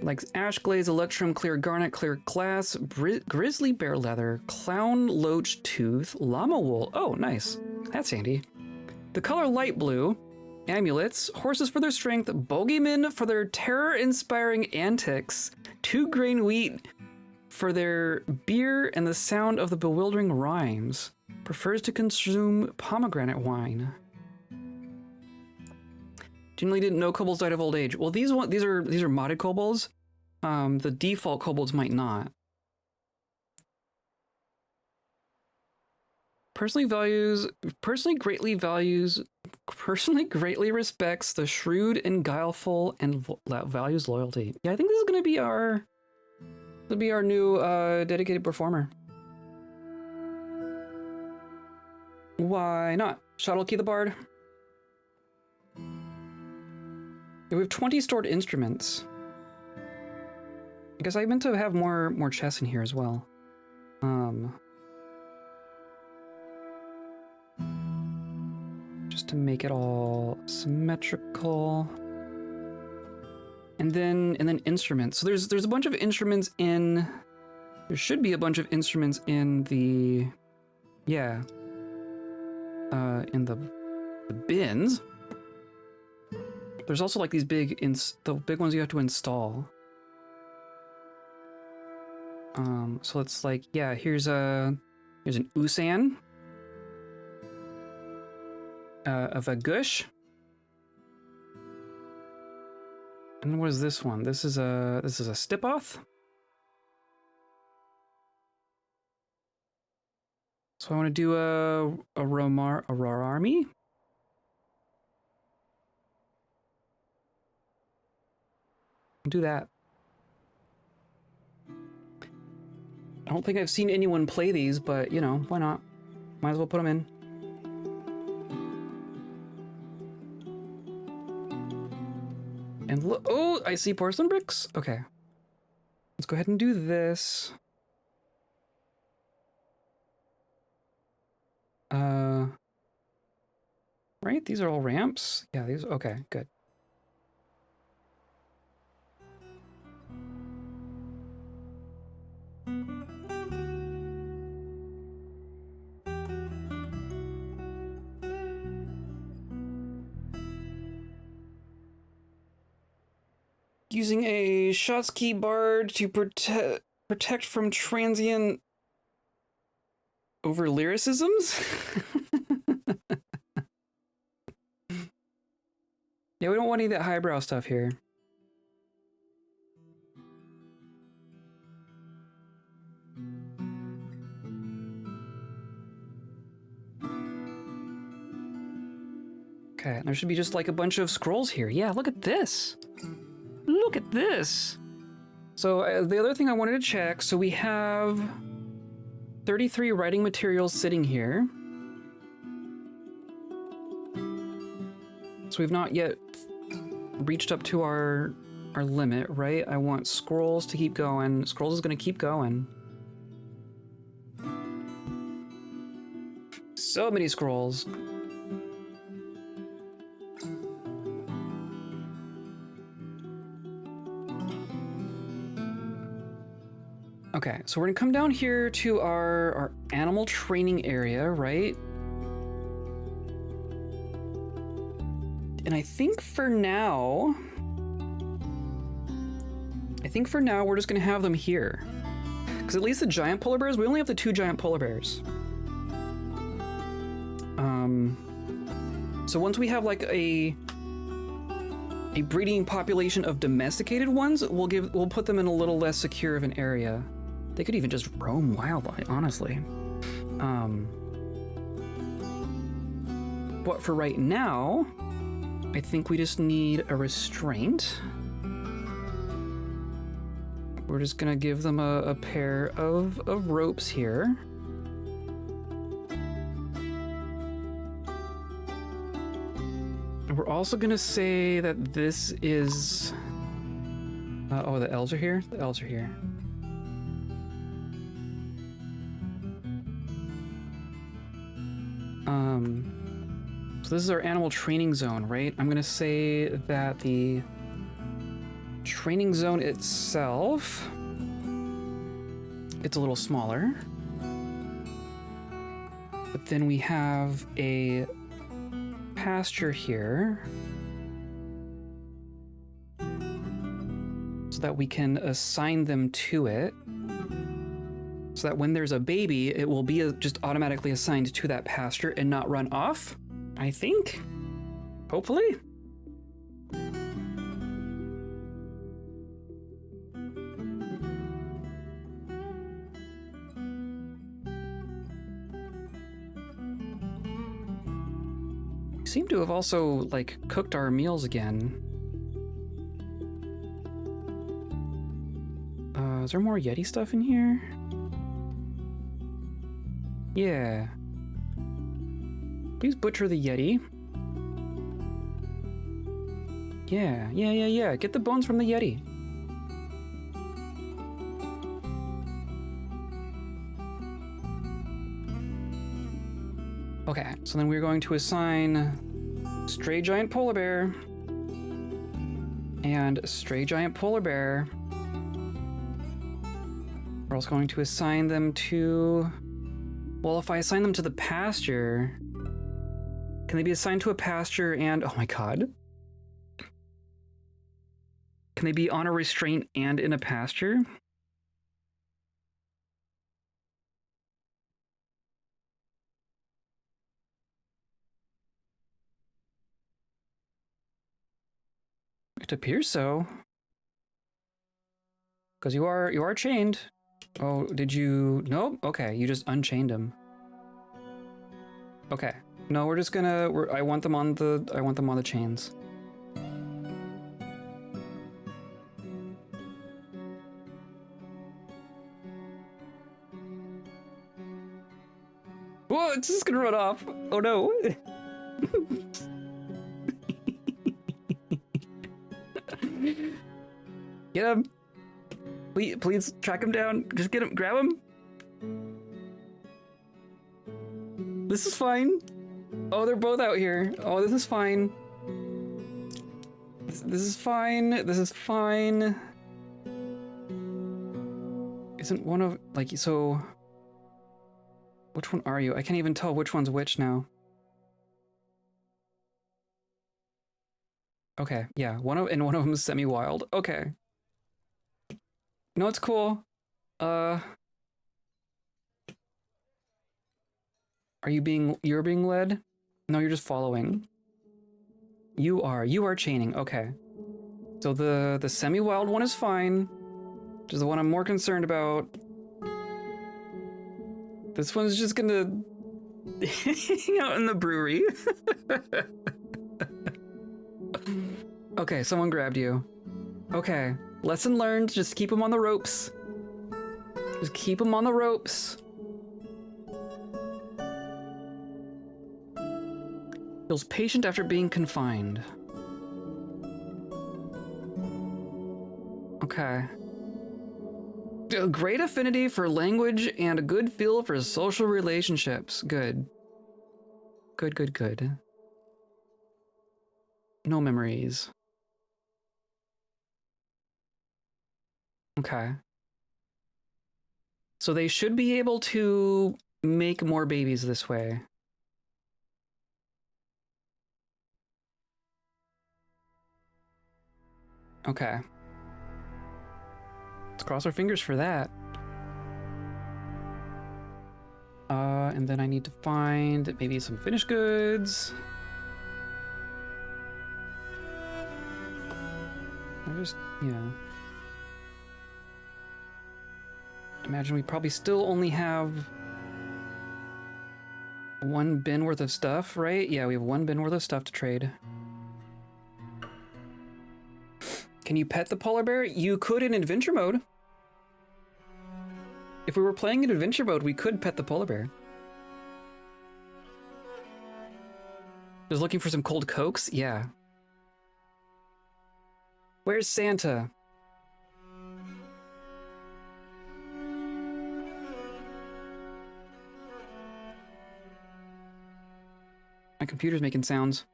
Like ash glaze, electrum, clear garnet, clear glass, grizzly bear leather, clown loach tooth, llama wool. Oh, nice. That's handy. The color light blue. Amulets, horses for their strength, bogeymen for their terror-inspiring antics, 2-grain wheat for their beer and the sound of the bewildering rhymes. Prefers to consume pomegranate wine. Generally didn't know kobolds died of old age. Well, these are modded kobolds. The default kobolds might not. Personally greatly respects the shrewd and guileful and values loyalty. Yeah, I think this is gonna be our new dedicated performer. Why not? Shuttlekey the Bard. We have 20 stored instruments. I guess I meant to have more chests in here as well. Just to make it all symmetrical. And then instruments. So there's a bunch of instruments in. There should be a bunch of instruments in the. Yeah. In the bins. There's also like these the big ones you have to install. So it's like, yeah, here's an Usan. Of a gush. And what is this one? This is a Stipoth. So I want to do a Rarami. Do that. I don't think I've seen anyone play these, but you know, why not? Might as well put them in. And look, oh, I see porcelain bricks. Okay. Let's go ahead and do this. Right? These are all ramps. Yeah, these, okay, good. Using a Shotsky Bard to protect from transient over lyricisms? Yeah, we don't want any of that highbrow stuff here. Okay, there should be just like a bunch of scrolls here. Yeah, look at this. Look at this. So the other thing I wanted to check, so we have 33 writing materials sitting here. So we've not yet reached up to our limit, right? I want scrolls to keep going. Scrolls is going to keep going. So many scrolls. Okay, so we're gonna come down here to our animal training area, right? And I think for now we're just gonna have them here. Because at least the giant polar bears, we only have the 2 giant polar bears. So once we have like a breeding population of domesticated ones, we'll put them in a little less secure of an area. They could even just roam wildly, honestly. But for right now, I think we just need a restraint. We're just gonna give them a pair of ropes here. And we're also gonna say that this is... oh, the elves are here? The elves are here. So this is our animal training zone, right? I'm gonna say that the training zone itself, it's a little smaller. But then we have a pasture here so that we can assign them to it. So that when there's a baby, it will be just automatically assigned to that pasture and not run off, I think. Hopefully. We seem to have also, like, cooked our meals again. Is there more Yeti stuff in here? Yeah. Please butcher the Yeti. Yeah. Get the bones from the Yeti. Okay, so then we're going to assign stray giant polar bear and stray giant polar bear. We're also going to assign them to... Well, if I assign them to the pasture, can they be assigned to a pasture and... Oh my god. Can they be on a restraint and in a pasture? It appears so. Because you are chained. Oh, did you... Nope. Okay, you just unchained him. Okay. No, we're just gonna... I want them on the chains. Whoa, it's just gonna run off. Oh no. Get him. Please track him down. Just get him. Grab him. This is fine. Oh, they're both out here. Oh, this is fine. This is fine. This is fine. Isn't one of... Like, so... Which one are you? I can't even tell which one's which now. Okay, yeah, one of them is semi-wild. Okay. No, it's cool. You're being led? No, you're just following. You are chaining. Okay. So the semi-wild one is fine, which is the one I'm more concerned about. This one's just gonna hang out in the brewery. Okay, someone grabbed you. Okay, lesson learned, just keep him on the ropes. Just keep him on the ropes. Feels patient after being confined. Okay. A great affinity for language and a good feel for social relationships. Good. Good, good, good. No memories. Okay. So they should be able to make more babies this way. Okay. Let's cross our fingers for that. And then I need to find maybe some finished goods. I just, yeah. Imagine we probably still only have one bin worth of stuff, right? Yeah, we have one bin worth of stuff to trade. Can you pet the polar bear? You could in adventure mode. If we were playing in adventure mode, we could pet the polar bear. Just looking for some cold cokes? Yeah. Where's Santa? My computer's making sounds.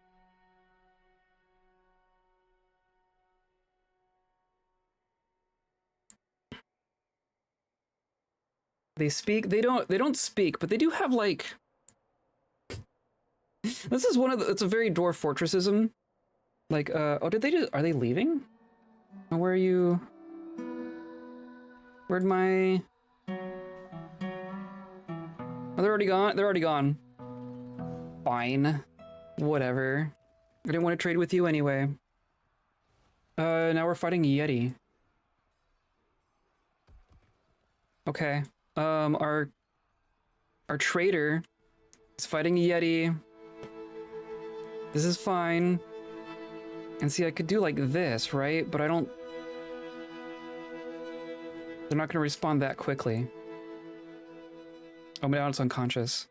They speak, they don't speak, but they do have like... This is one of the, it's a very Dwarf Fortressism. Like, oh, did they just, are they leaving? Oh, where are you? Where'd my... Oh, they're already gone? They're already gone. Fine. Whatever. I didn't want to trade with you anyway. Now we're fighting a Yeti. Okay. Our trader is fighting a Yeti. This is fine. And see, I could do like this, right? But I don't... They're not gonna respond that quickly. Oh, but now it's unconscious.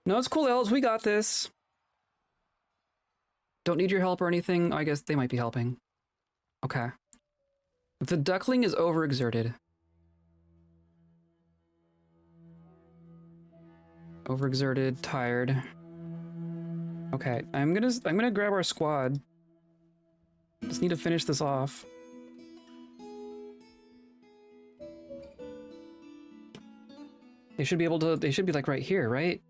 No, it's cool, elves. We got this. Don't need your help or anything. I guess they might be helping. Okay. The duckling is overexerted. Overexerted, tired. Okay, I'm gonna grab our squad. Just need to finish this off. They should be able to, they should be like right here, right?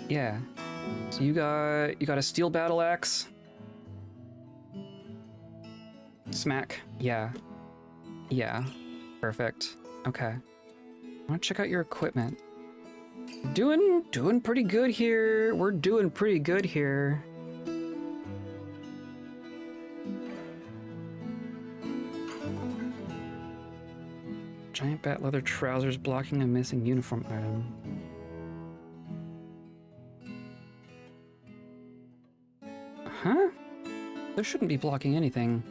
Yeah. So you got a steel battle axe. Smack. Yeah. Yeah. Perfect. Okay. I want to check out your equipment. Doing pretty good here. We're doing pretty good here. Giant bat leather trousers blocking a missing uniform item. Huh? There shouldn't be blocking anything.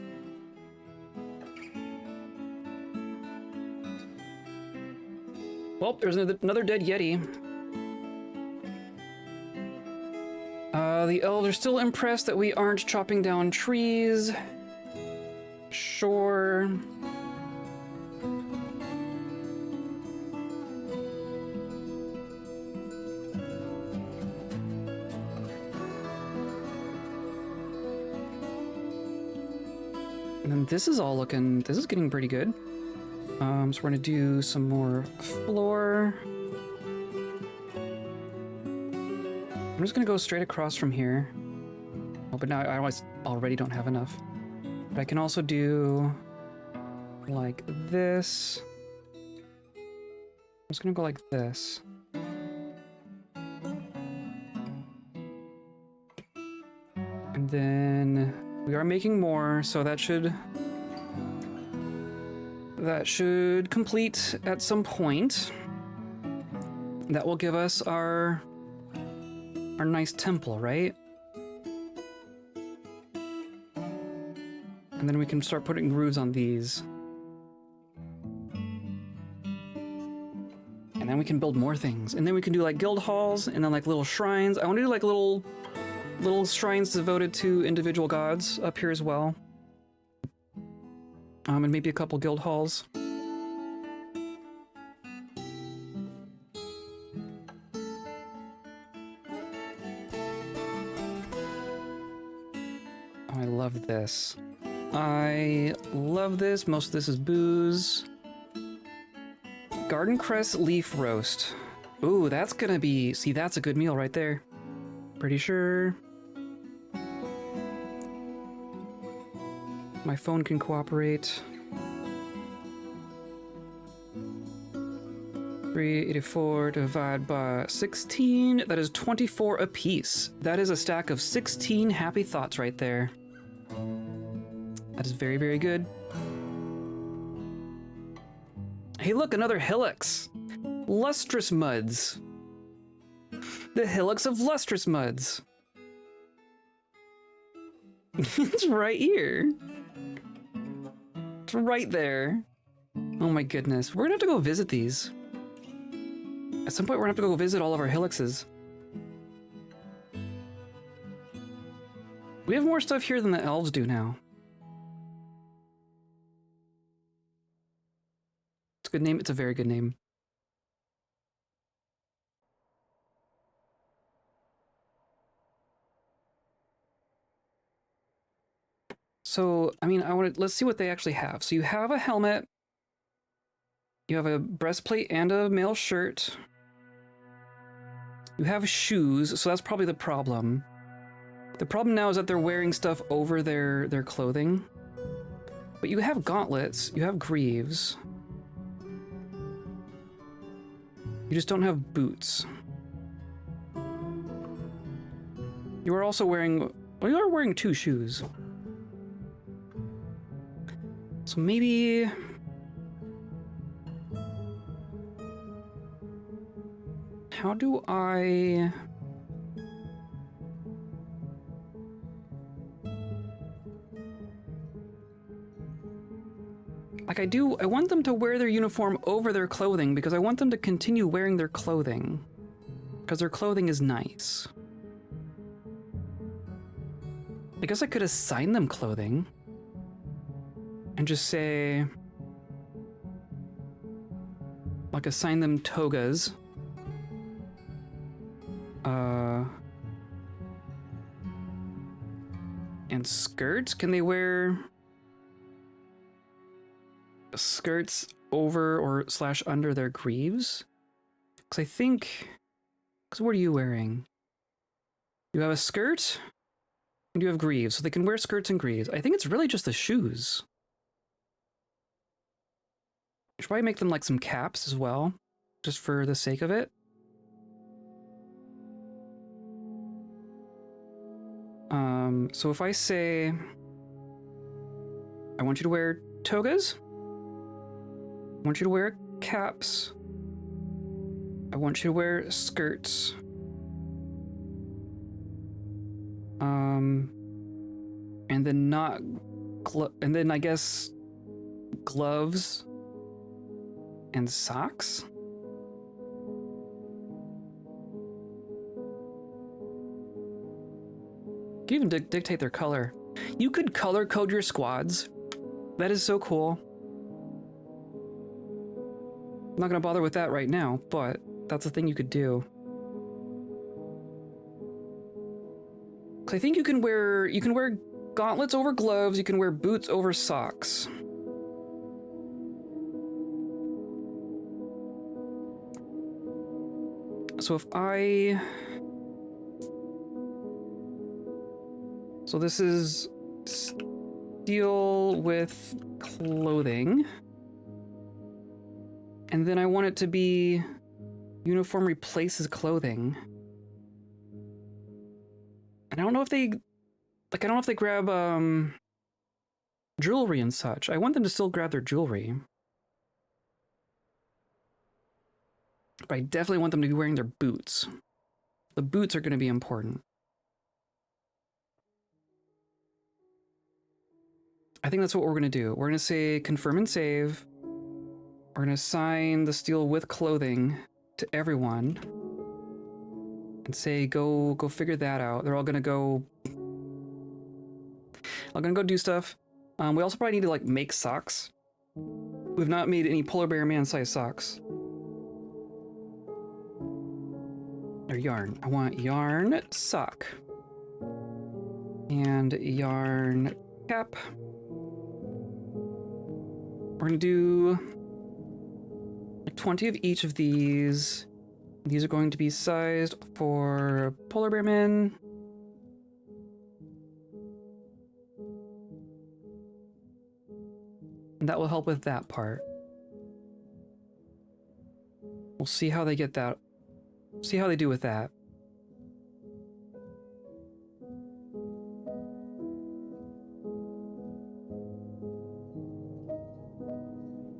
Well, there's another dead Yeti. The elves are still impressed that we aren't chopping down trees. Sure. And then this is all looking, this is getting pretty good. So we're gonna do some more floor. just gonna go straight across from here. Oh, but now I already don't have enough. But I can also do like this. I'm just gonna go like this. And then we are making more, so that should complete at some point. That will give us our nice temple, right? And then we can start putting roofs on these. And then we can build more things. And then we can do like guild halls and then like little shrines. I want to do like little shrines devoted to individual gods up here as well. And maybe a couple guild halls. Oh, I love this. I love this. Most of this is booze. Garden cress leaf roast. Ooh, that's gonna be... See, that's a good meal right there. Pretty sure. My phone can cooperate. 384 divided by 16. That is 24 apiece. That is a stack of 16 happy thoughts right there. That is very, very good. Hey, look, another hillocks. Lustrous muds. The hillocks of lustrous muds. It's right here. It's right there. Oh my goodness. We're gonna have to go visit these. At some point, we're gonna have to go visit all of our hillockses. We have more stuff here than the elves do now. It's a good name. It's a very good name. So, I mean, let's see what they actually have. So you have a helmet. You have a breastplate and a mail shirt. You have shoes, so that's probably the problem. The problem now is that they're wearing stuff over their clothing. But you have gauntlets, you have greaves. You just don't have boots. You are also wearing... Well, you are wearing 2 shoes. So maybe... How do I... Like I want them to wear their uniform over their clothing because I want them to continue wearing their clothing. Because their clothing is nice. I guess I could assign them clothing. And just say... Like assign them togas. And skirts? Can they wear skirts over or / under their greaves? Because I think... Because what are you wearing? You have a skirt, and you have greaves, so they can wear skirts and greaves. I think it's really just the shoes. Should probably make them like some caps as well, just for the sake of it. So if I say, I want you to wear togas, I want you to wear caps, I want you to wear skirts, and then and then I guess gloves and socks. You can even dictate their color. You could color code your squads. That is so cool. I'm not gonna bother with that right now, but that's a thing you could do. 'Cause I think you can wear gauntlets over gloves, you can wear boots over socks. So if I So this is steel with clothing. And then I want it to be uniform replaces clothing. And I don't know if they, like, I don't know if they grab jewelry and such. I want them to still grab their jewelry. But I definitely want them to be wearing their boots. The boots are going to be important. I think that's what we're going to do. We're going to say confirm and save. We're going to assign the steel with clothing to everyone. And say, go figure that out. They're all going to go... I'm going to go do stuff. We also probably need to, like, make socks. We've not made any polar bear man-sized socks. Or yarn. I want yarn sock. And yarn cap. We're going to do like 20 of each of these. These are going to be sized for polar bear men. And that will help with that part. We'll see how they get that. See how they do with that.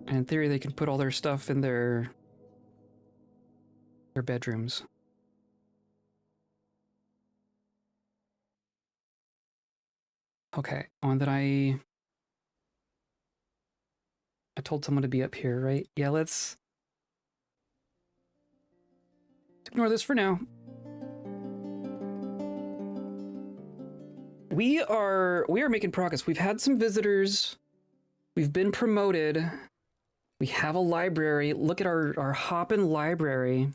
And in theory, they can put all their stuff in their bedrooms. Okay, on that I told someone to be up here, right? Yeah, let's ignore this for now. We are making progress. We've had some visitors. We've been promoted. We have a library. Look at our hoppin' library.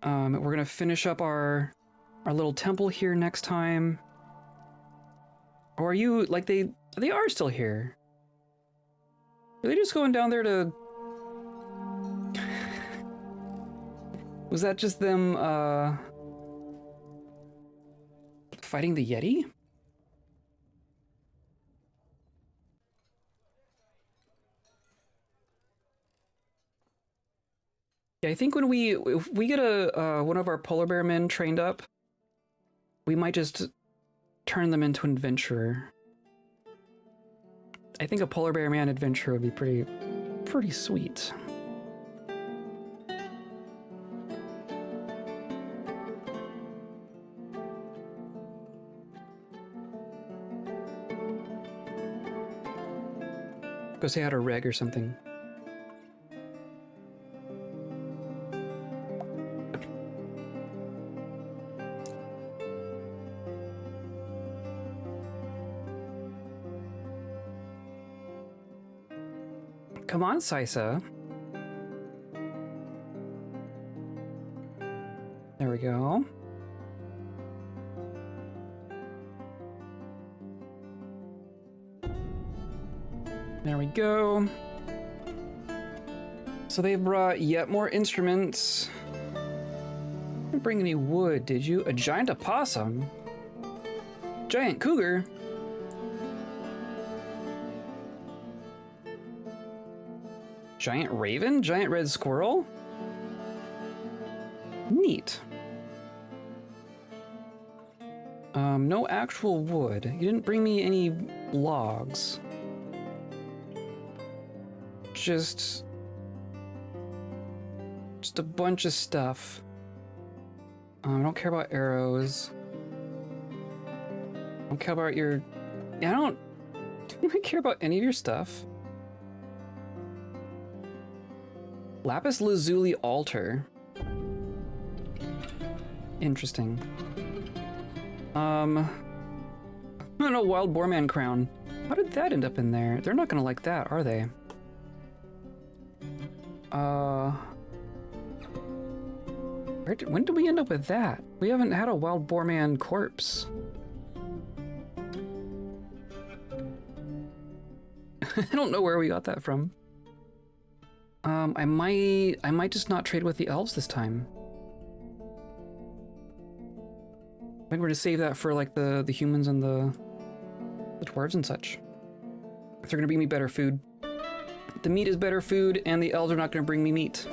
We're gonna finish up our little temple here next time. Or are you like they are still here? Are they just going down there to? Was that just them fighting the Yeti? Yeah, I think if we get a one of our polar bear men trained up, we might just turn them into an adventurer. I think a polar bear man adventurer would be pretty sweet. Go say hi to Reg or something. Come on, Sisa. There we go. There we go. So they brought yet more instruments. Didn't bring any wood, did you? A giant opossum? Giant cougar? Giant raven? Giant red squirrel? Neat. No actual wood. You didn't bring me any logs. Just a bunch of stuff. I don't care about arrows. I don't care about your... I don't care about any of your stuff. Lapis lazuli altar. Interesting. I don't know, wild boarman crown. How did that end up in there? They're not gonna like that, are they? When did we end up with that? We haven't had a wild boarman corpse. I don't know where we got that from. I might just not trade with the elves this time. think we're gonna save that for like the humans and the dwarves and such. If they're gonna bring me better food. The meat is better food, and the elves are not gonna bring me meat.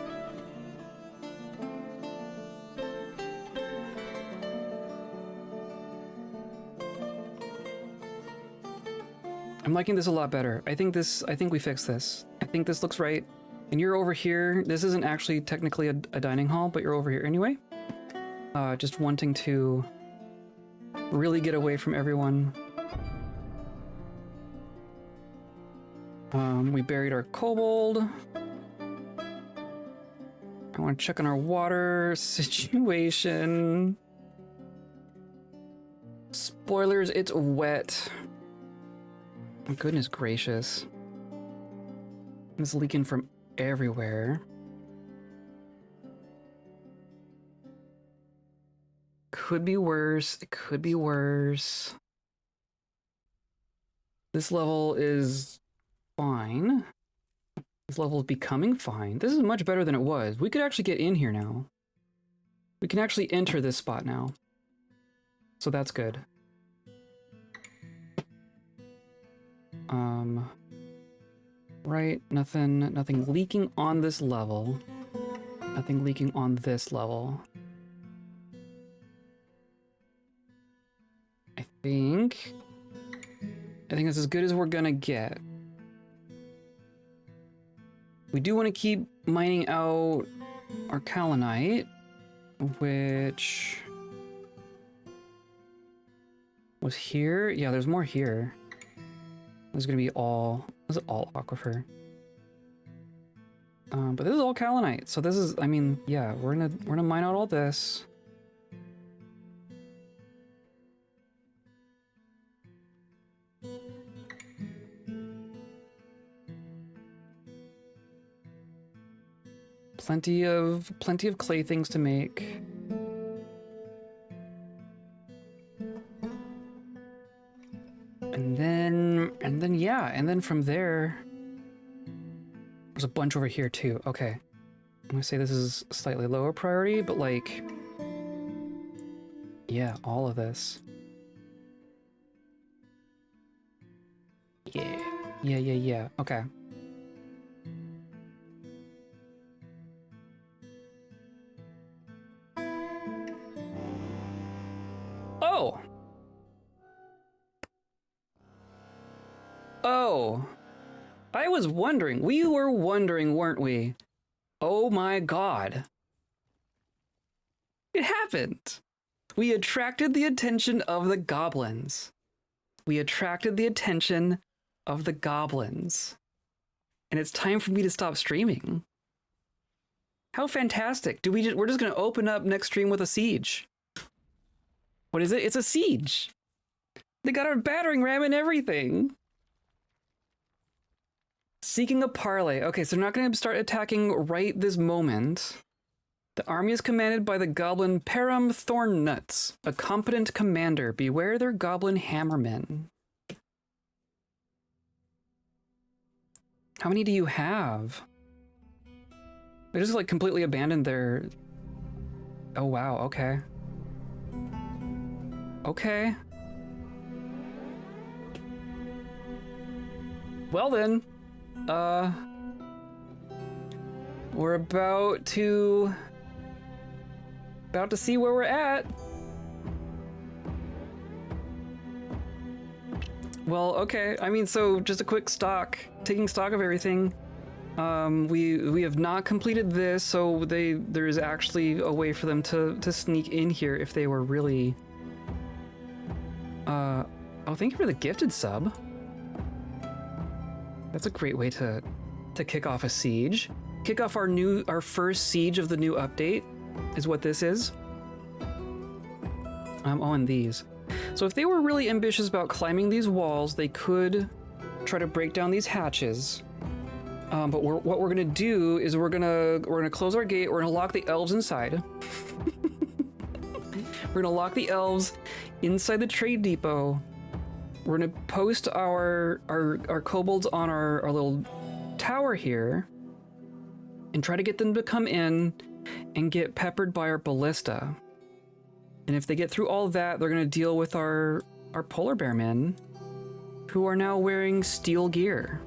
I'm liking this a lot better. I think we fixed this. I think this looks right. And you're over here. This isn't actually technically a dining hall, but you're over here anyway. Just wanting to really get away from everyone. We buried our kobold. I want to check on our water situation. Spoilers, it's wet. Oh, goodness gracious. It's leaking from everywhere. Could be worse. It could be worse. This level is fine. This level is becoming fine. This is much better than it was. We could actually get in here now. We can actually enter this spot now. So that's good. Right, nothing leaking on this level. Nothing leaking on this level. I think that's as good as we're gonna get. We do want to keep mining out our kaolinite, which was here. Yeah, there's more here. This is gonna be all. This is all aquifer. But this is all kaolinite. So this is. I mean, yeah, we're gonna mine out all this. Plenty of clay things to make. And then from there, there's a bunch over here too. Okay. I'm gonna say this is slightly lower priority, but like, yeah, all of this. Yeah. Okay. Oh, I was wondering. We were wondering, weren't we? Oh my God. It happened. We attracted the attention of the goblins. We attracted the attention of the goblins. And it's time for me to stop streaming. How fantastic. We're just going to open up next stream with a siege. What is it? It's a siege. They got our battering ram and everything. Seeking a parley. Okay, so they're not going to start attacking right this moment. The army is commanded by the goblin Param Thornnuts, a competent commander. Beware their goblin hammermen. How many do you have? They just like completely abandoned their... Oh wow, okay. Okay. Well then. We're about to see where we're at. Well, okay. I mean, so just a quick taking stock of everything. We have not completed this, so there is actually a way for them to sneak in here if they were really. Oh, thank you for the gifted sub. That's a great way to kick off a siege. Kick off our first siege of the new update is what this is. Oh, and these. So if they were really ambitious about climbing these walls, they could try to break down these hatches. But what we're gonna do is we're gonna close our gate. We're gonna lock the elves inside. We're gonna lock the elves inside the trade depot. We're gonna post our kobolds on our little tower here and try to get them to come in and get peppered by our ballista. And if they get through all of that, they're going to deal with our polar bear men, who are now wearing steel gear.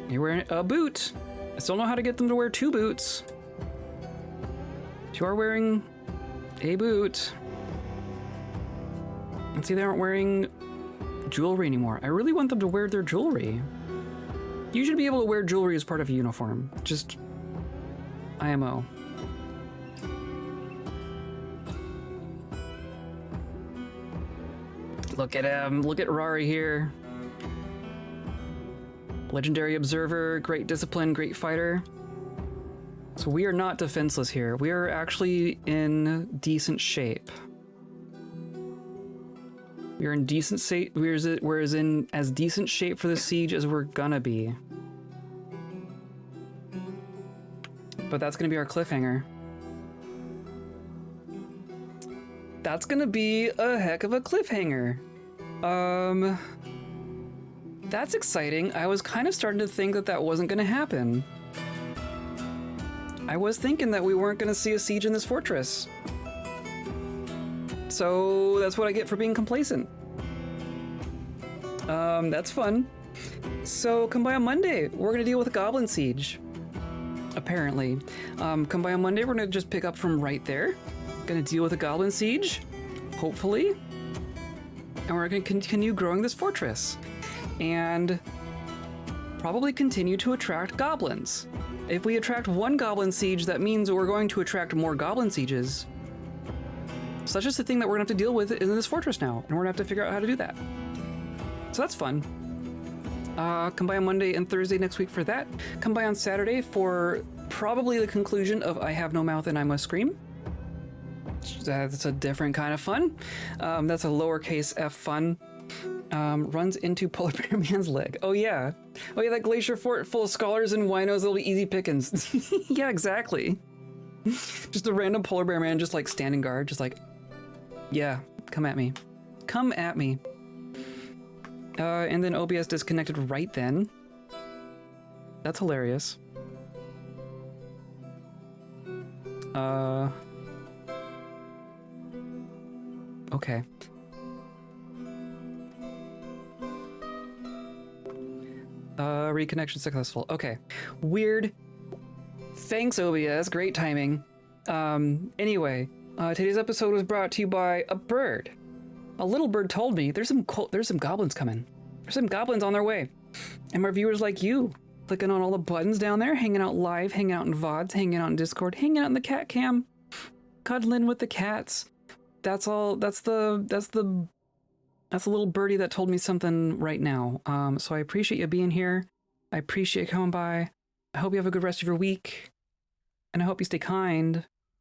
You're wearing a boot. I still don't know how to get them to wear 2 boots. But you are wearing a boot. And see, they aren't wearing jewelry anymore. I really want them to wear their jewelry. You should be able to wear jewelry as part of a uniform. Just IMO. Look at him. Look at Rari here. Legendary observer, great discipline, great fighter. So we are not defenseless here. We are actually in decent shape. We are in decent shape. We're in as decent shape for the siege as we're gonna be. But that's gonna be our cliffhanger. That's gonna be a heck of a cliffhanger. That's exciting. I was kind of starting to think that that wasn't gonna happen. I was thinking that we weren't gonna see a siege in this fortress. So that's what I get for being complacent. That's fun. So come by on Monday. We're gonna deal with a goblin siege. Apparently. Come by on Monday. We're gonna just pick up from right there. Gonna deal with a goblin siege, hopefully. And we're gonna continue growing this fortress. And probably continue to attract goblins. If we attract 1 goblin siege, that means we're going to attract more goblin sieges. So that's just the thing that we're gonna have to deal with in this fortress now, and we're gonna have to figure out how to do that. So that's fun. Come by on Monday and Thursday next week for that. Come by on Saturday for probably the conclusion of I Have No Mouth and I Must Scream. That's a different kind of fun. That's a lowercase f fun. Runs into Polar Bear Man's leg. Oh yeah. Oh yeah, that glacier fort full of scholars and winos, they'll be easy pickings. Yeah, exactly. Just a random Polar Bear Man just like standing guard, just like, yeah, come at me. Come at me. And then OBS disconnected right then. That's hilarious. Okay. Reconnection successful. Okay. Weird. Thanks, OBS. Great timing. Anyway, today's episode was brought to you by a bird. A little bird told me there's some goblins coming. There's some goblins on their way. And my viewers like you, clicking on all the buttons down there, hanging out live, hanging out in VODs, hanging out in Discord, hanging out in the cat cam, cuddling with the cats. That's all. That's the little birdie that told me something right now. So I appreciate you being here. I appreciate you coming by. I hope you have a good rest of your week. And I hope you stay kind.